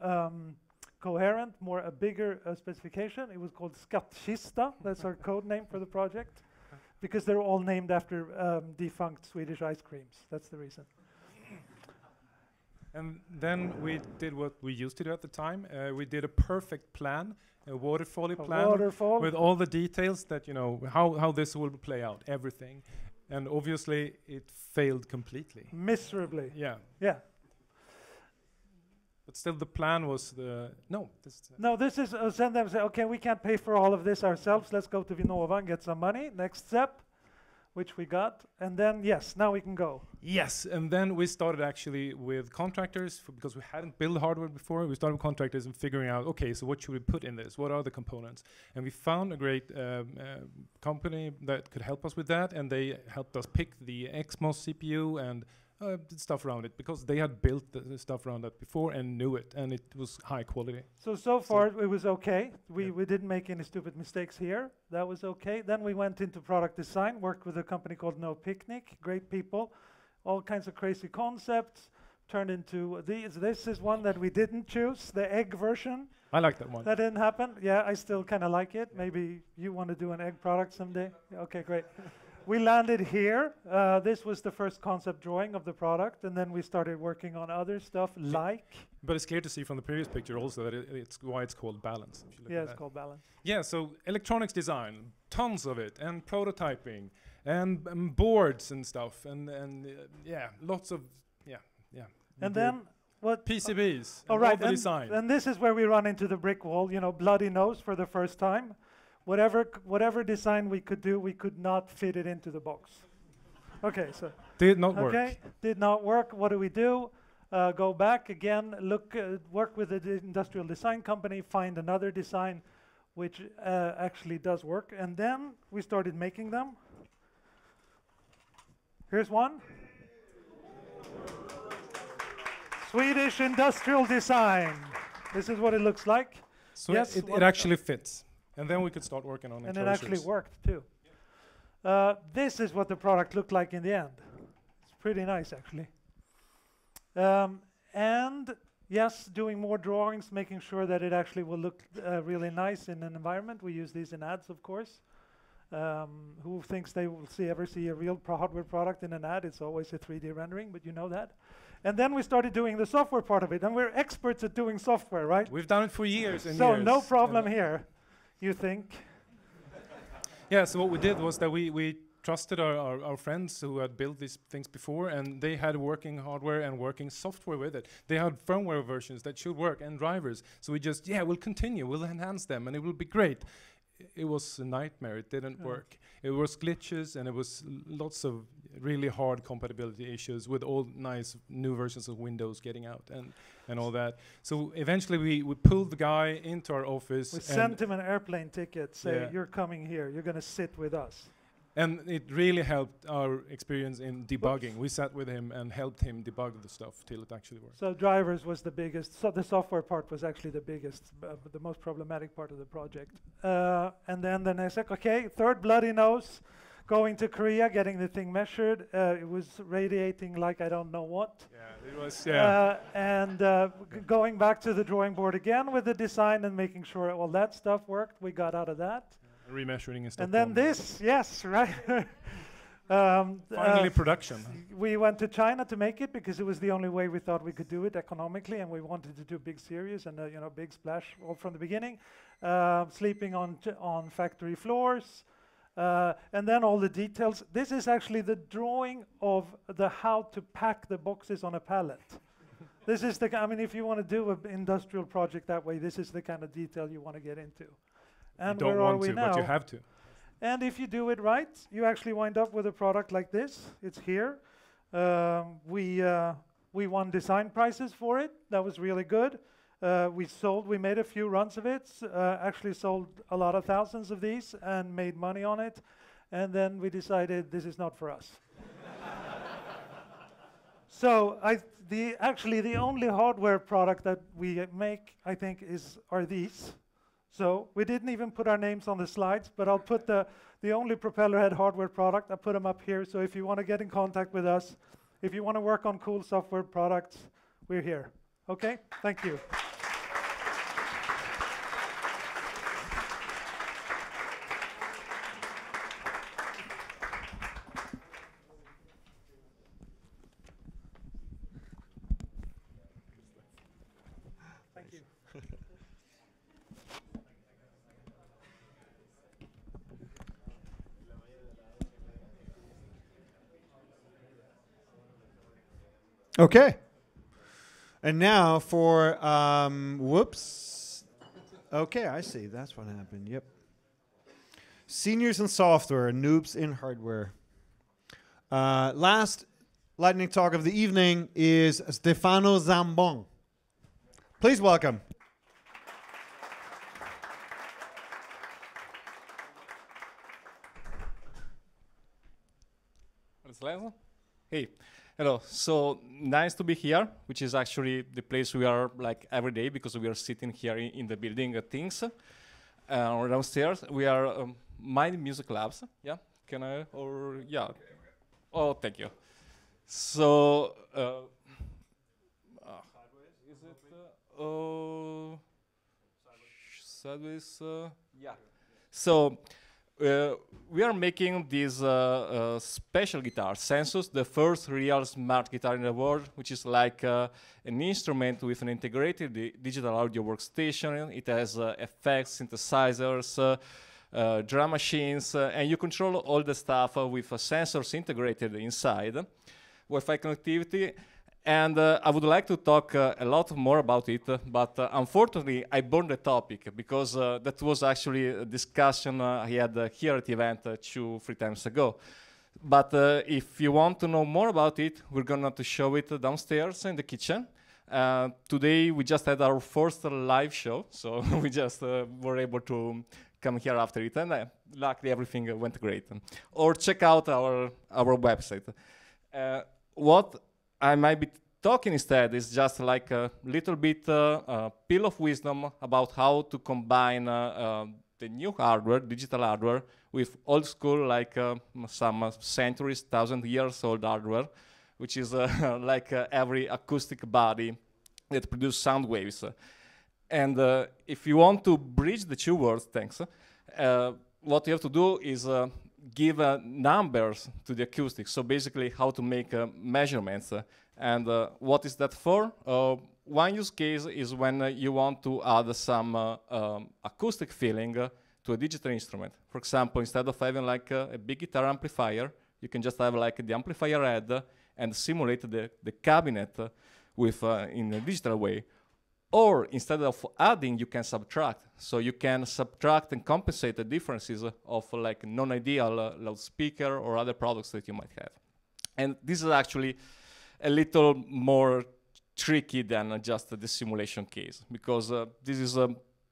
coherent, a bigger specification. It was called Skattkista. That's our code name for the project, because they're all named after defunct Swedish ice creams. That's the reason. And then we did what we used to do at the time. We did a perfect plan, a waterfall plan with all the details that, you know, how this will play out, everything. And obviously it failed completely. Miserably. Yeah. Yeah. But still the plan was this is send them say, okay, we can't pay for all of this ourselves. Let's go to Vinnova and get some money. Next step, which we got. And then, yes, now we can go. Yes, and then we started actually with contractors because we hadn't built hardware before. We started with contractors and figuring out, okay, so what should we put in this? What are the components? And we found a great company that could help us with that, and they helped us pick the XMOS CPU and did stuff around it because they had built the stuff around that before and knew it, and it was high quality. So far it was okay. We didn't make any stupid mistakes here. That was okay. Then we went into product design, worked with a company called No Picnic. Great people, all kinds of crazy concepts. Turned into these. This is one that we didn't choose, the egg version. I like that one. That didn't happen. Yeah, I still kind of like it. Maybe you want to do an egg product someday. Okay, great. We landed here. This was the first concept drawing of the product, and then we started working on other stuff like. But it's clear to see from the previous picture also that it's why it's called balance. If you look at it's that. called balance. Yeah, so electronics design, tons of it, and prototyping, and boards and stuff, and lots of And then what? PCBs. All right, all the design. And this is where we run into the brick wall. You know, bloody nose for the first time. Whatever design we could do, we could not fit it into the box. Okay, so did not work. Okay, did not work. What do we do? Go back again. Work with the industrial design company. Find another design, which actually does work. And then we started making them. Here's one. Swedish industrial design. This is what it looks like. So yes, it actually fits. And then we could start working on it. And it actually worked too. This is what the product looked like in the end. It's pretty nice actually. And Yes, doing more drawings, making sure that it actually will look really nice in an environment. We use these in ads, of course. Who thinks they will ever see a real hardware product in an ad? It's always a 3D rendering, but you know that. And then we started doing the software part of it, and we're experts at doing software, right? We've done it for years and so years. No problem here, you think? Yeah, so what we did was that we trusted our friends who had built these things before, and they had working hardware and working software with it. They had firmware versions that should work and drivers. So we just, we'll continue, we'll enhance them, and it will be great. It was a nightmare, it didn't work. It was glitches, and it was lots of really hard compatibility issues with all nice new versions of Windows getting out and all that. So eventually we pulled the guy into our office. We sent him an airplane ticket, say, you're coming here, you're going to sit with us. And it really helped our experience in debugging. We sat with him and helped him debug the stuff till it actually worked. So drivers was the biggest, so the software part was actually the biggest, the most problematic part of the project. And then the next, third bloody nose, going to Korea, getting the thing measured. It was radiating like I don't know what. Yeah, it was, and going back to the drawing board again with the design and making sure all that stuff worked. We got out of that. Remeasuring and stuff. And then this, yes, right. Finally, production. We went to China to make it because it was the only way we thought we could do it economically, and we wanted to do big series and big splash all from the beginning. Sleeping on factory floors, and then all the details. This is actually the drawing of the how to pack the boxes on a pallet. This is the. I mean, if you want to do an industrial project that way, this is the kind of detail you want to get into. And you don't where are want we to, now? but you have to. And if you do it right, you actually wind up with a product like this. It's here. We won design prizes for it. That was really good. We made a few runs of it. Actually sold a lot of thousands of these and made money on it. And then we decided this is not for us. So actually the only hardware product that we make, I think, are these. So we didn't even put our names on the slides, but I'll put the only propeller head hardware product, I put them up here. So if you want to get in contact with us, if you want to work on cool software products, we're here. Okay, thank you. Thank you. Okay. And now for, whoops. Okay, I see. That's what happened. Yep. Seniors in software, noobs in hardware. Last lightning talk of the evening is Stefano Zambon. Please welcome. Hey, hello. So nice to be here, which is actually the place we are like every day because we are sitting here in the building things. Downstairs we are Mind Music Labs. Yeah, can I or yeah? Oh, thank you. So is it sideways? Yeah. So. We are making these special guitar Sensus, the first real smart guitar in the world, which is like an instrument with an integrated digital audio workstation. It has effects, synthesizers, drum machines, and you control all the stuff with sensors integrated inside, Wi-Fi connectivity. And I would like to talk a lot more about it, but unfortunately I burned the topic because that was actually a discussion I had here at the event 2-3 times ago. But if you want to know more about it, we're going to show it downstairs in the kitchen. Today we just had our first live show, so we just were able to come here after it, and luckily everything went great. Or check out our website. What I might be talking instead is just like a little bit pill of wisdom about how to combine the new hardware, digital hardware, with old school, like some centuries, 1,000 years old hardware, which is like every acoustic body that produce sound waves. And if you want to bridge the two worlds, what you have to do is give numbers to the acoustic. So basically how to make measurements. And what is that for? One use case is when you want to add some acoustic feeling to a digital instrument. For example, instead of having like a big guitar amplifier, you can just have like the amplifier head and simulate the cabinet with in a digital way. Or instead of adding, you can subtract. So you can subtract and compensate the differences of like non-ideal loudspeaker or other products that you might have. And this is actually a little more tricky than just the simulation case, because this is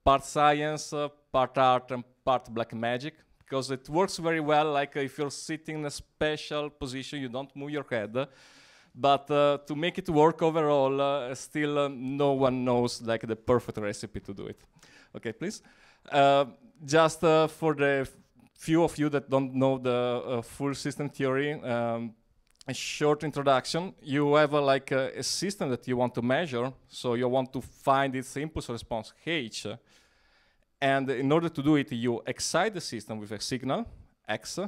part science, part art, and part black magic, because it works very well like if you're sitting in a special position, you don't move your head. But to make it work overall, still no one knows like the perfect recipe to do it. Okay, please. Just for the few of you that don't know the full system theory, a short introduction. You have like a system that you want to measure, so you want to find its impulse response H, and in order to do it, you excite the system with a signal X.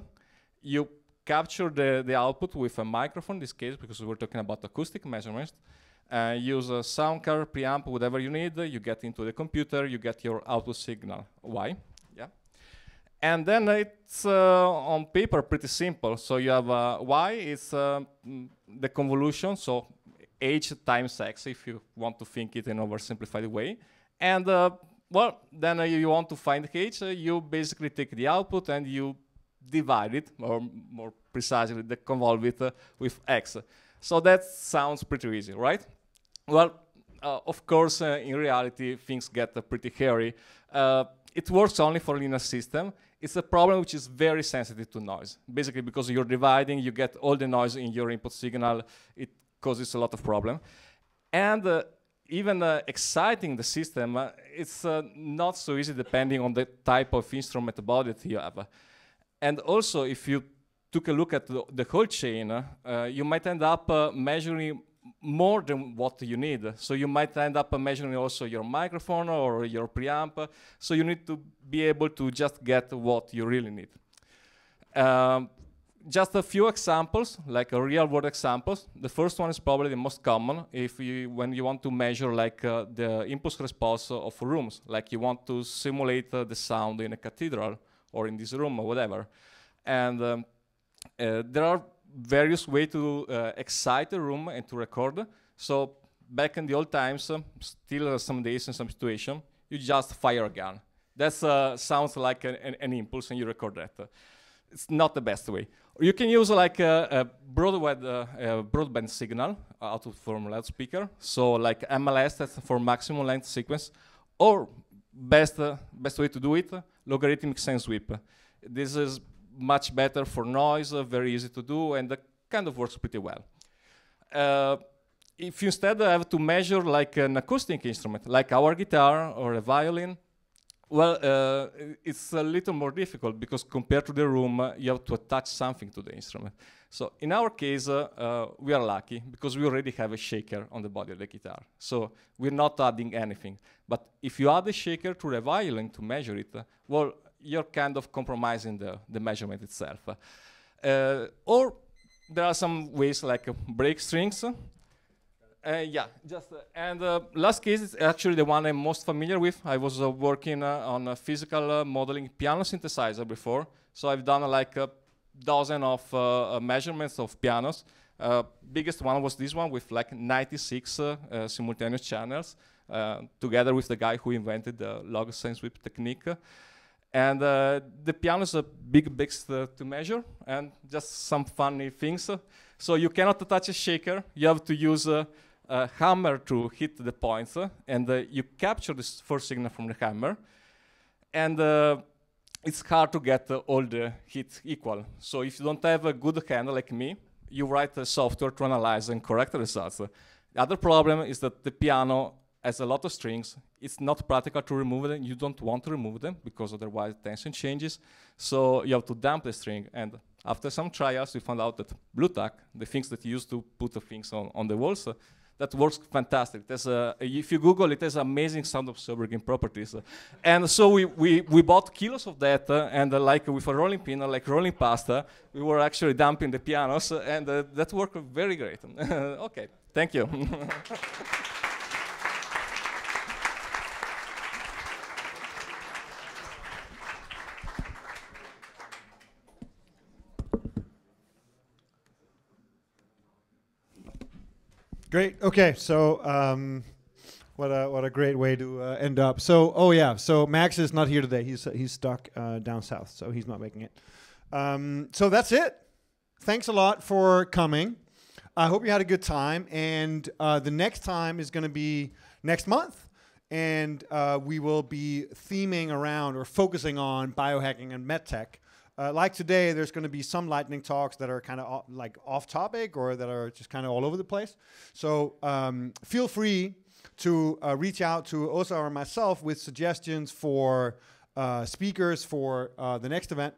You capture the output with a microphone, in this case, because we're talking about acoustic measurements. Use a sound card, preamp, whatever you need. You get into the computer, you get your output signal, Y. Yeah. And then it's on paper pretty simple. So you have Y is the convolution, so H times X, if you want to think it in an oversimplified way. And well, then you want to find H, you basically take the output and you divide it, or more precisely, convolve it with X. So that sounds pretty easy, right? Well, of course, in reality, things get pretty hairy. It works only for linear system. It's a problem which is very sensitive to noise. Basically, because you're dividing, you get all the noise in your input signal. It causes a lot of problem. And even exciting the system, it's not so easy depending on the type of instrument body that you have. And also, if you took a look at the whole chain, you might end up measuring more than what you need. So you might end up measuring also your microphone or your preamp. So you need to be able to just get what you really need. Just a few examples, like real-world examples. The first one is probably the most common when you want to measure like the impulse response of rooms, like you want to simulate the sound in a cathedral or in this room or whatever. And there are various ways to excite a room and to record. So back in the old times, still some days in some situation, you just fire a gun. That sounds like an impulse and you record that. It's not the best way. You can use like a broadband signal out from loudspeaker. So like MLS, that's for maximum length sequence. Or best way to do it, logarithmic sine sweep. This is much better for noise, very easy to do, and kind of works pretty well. If you instead have to measure like an acoustic instrument, like our guitar or a violin, well, it's a little more difficult because compared to the room, you have to attach something to the instrument. So in our case, we are lucky because we already have a shaker on the body of the guitar. So we're not adding anything. But if you add a shaker to the violin to measure it, well, you're kind of compromising the measurement itself. Or there are some ways like break strings. Yeah, and last case is actually the one I'm most familiar with. I was working on a physical modeling piano synthesizer before, so I've done like a dozen of measurements of pianos. Biggest one was this one with like 96 simultaneous channels, together with the guy who invented the log sine sweep technique. And the piano is a big beast to measure, and just some funny things. So you cannot attach a shaker. You have to use a hammer to hit the points, and you capture this first signal from the hammer. And it's hard to get all the hits equal. So if you don't have a good hand like me, you write a software to analyze and correct the results. The other problem is that the piano has a lot of strings. It's not practical to remove them. You don't want to remove them because otherwise tension changes. So you have to damp the string. And after some trials, we found out that Bluetooth, the things that you use to put the things on the walls, that works fantastic. There's if you Google it, has amazing sound absorbing properties. And so we bought kilos of that, and like with a rolling pin, like rolling pasta, we were actually dumping the pianos, and that worked very great. Okay, thank you. Great. Okay. So, what a great way to end up. So, oh yeah. So Max is not here today. He's stuck down south, so he's not making it. So that's it. Thanks a lot for coming. I hope you had a good time. And the next time is going to be next month, and we will be theming around or focusing on biohacking and medtech. Like today, there's going to be some lightning talks that are kind of like off topic or that are just kind of all over the place. So feel free to reach out to Åsa or myself with suggestions for speakers for the next event.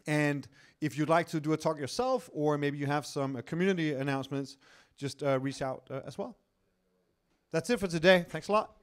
And if you'd like to do a talk yourself, or maybe you have some community announcements, just reach out as well. That's it for today. Thanks a lot.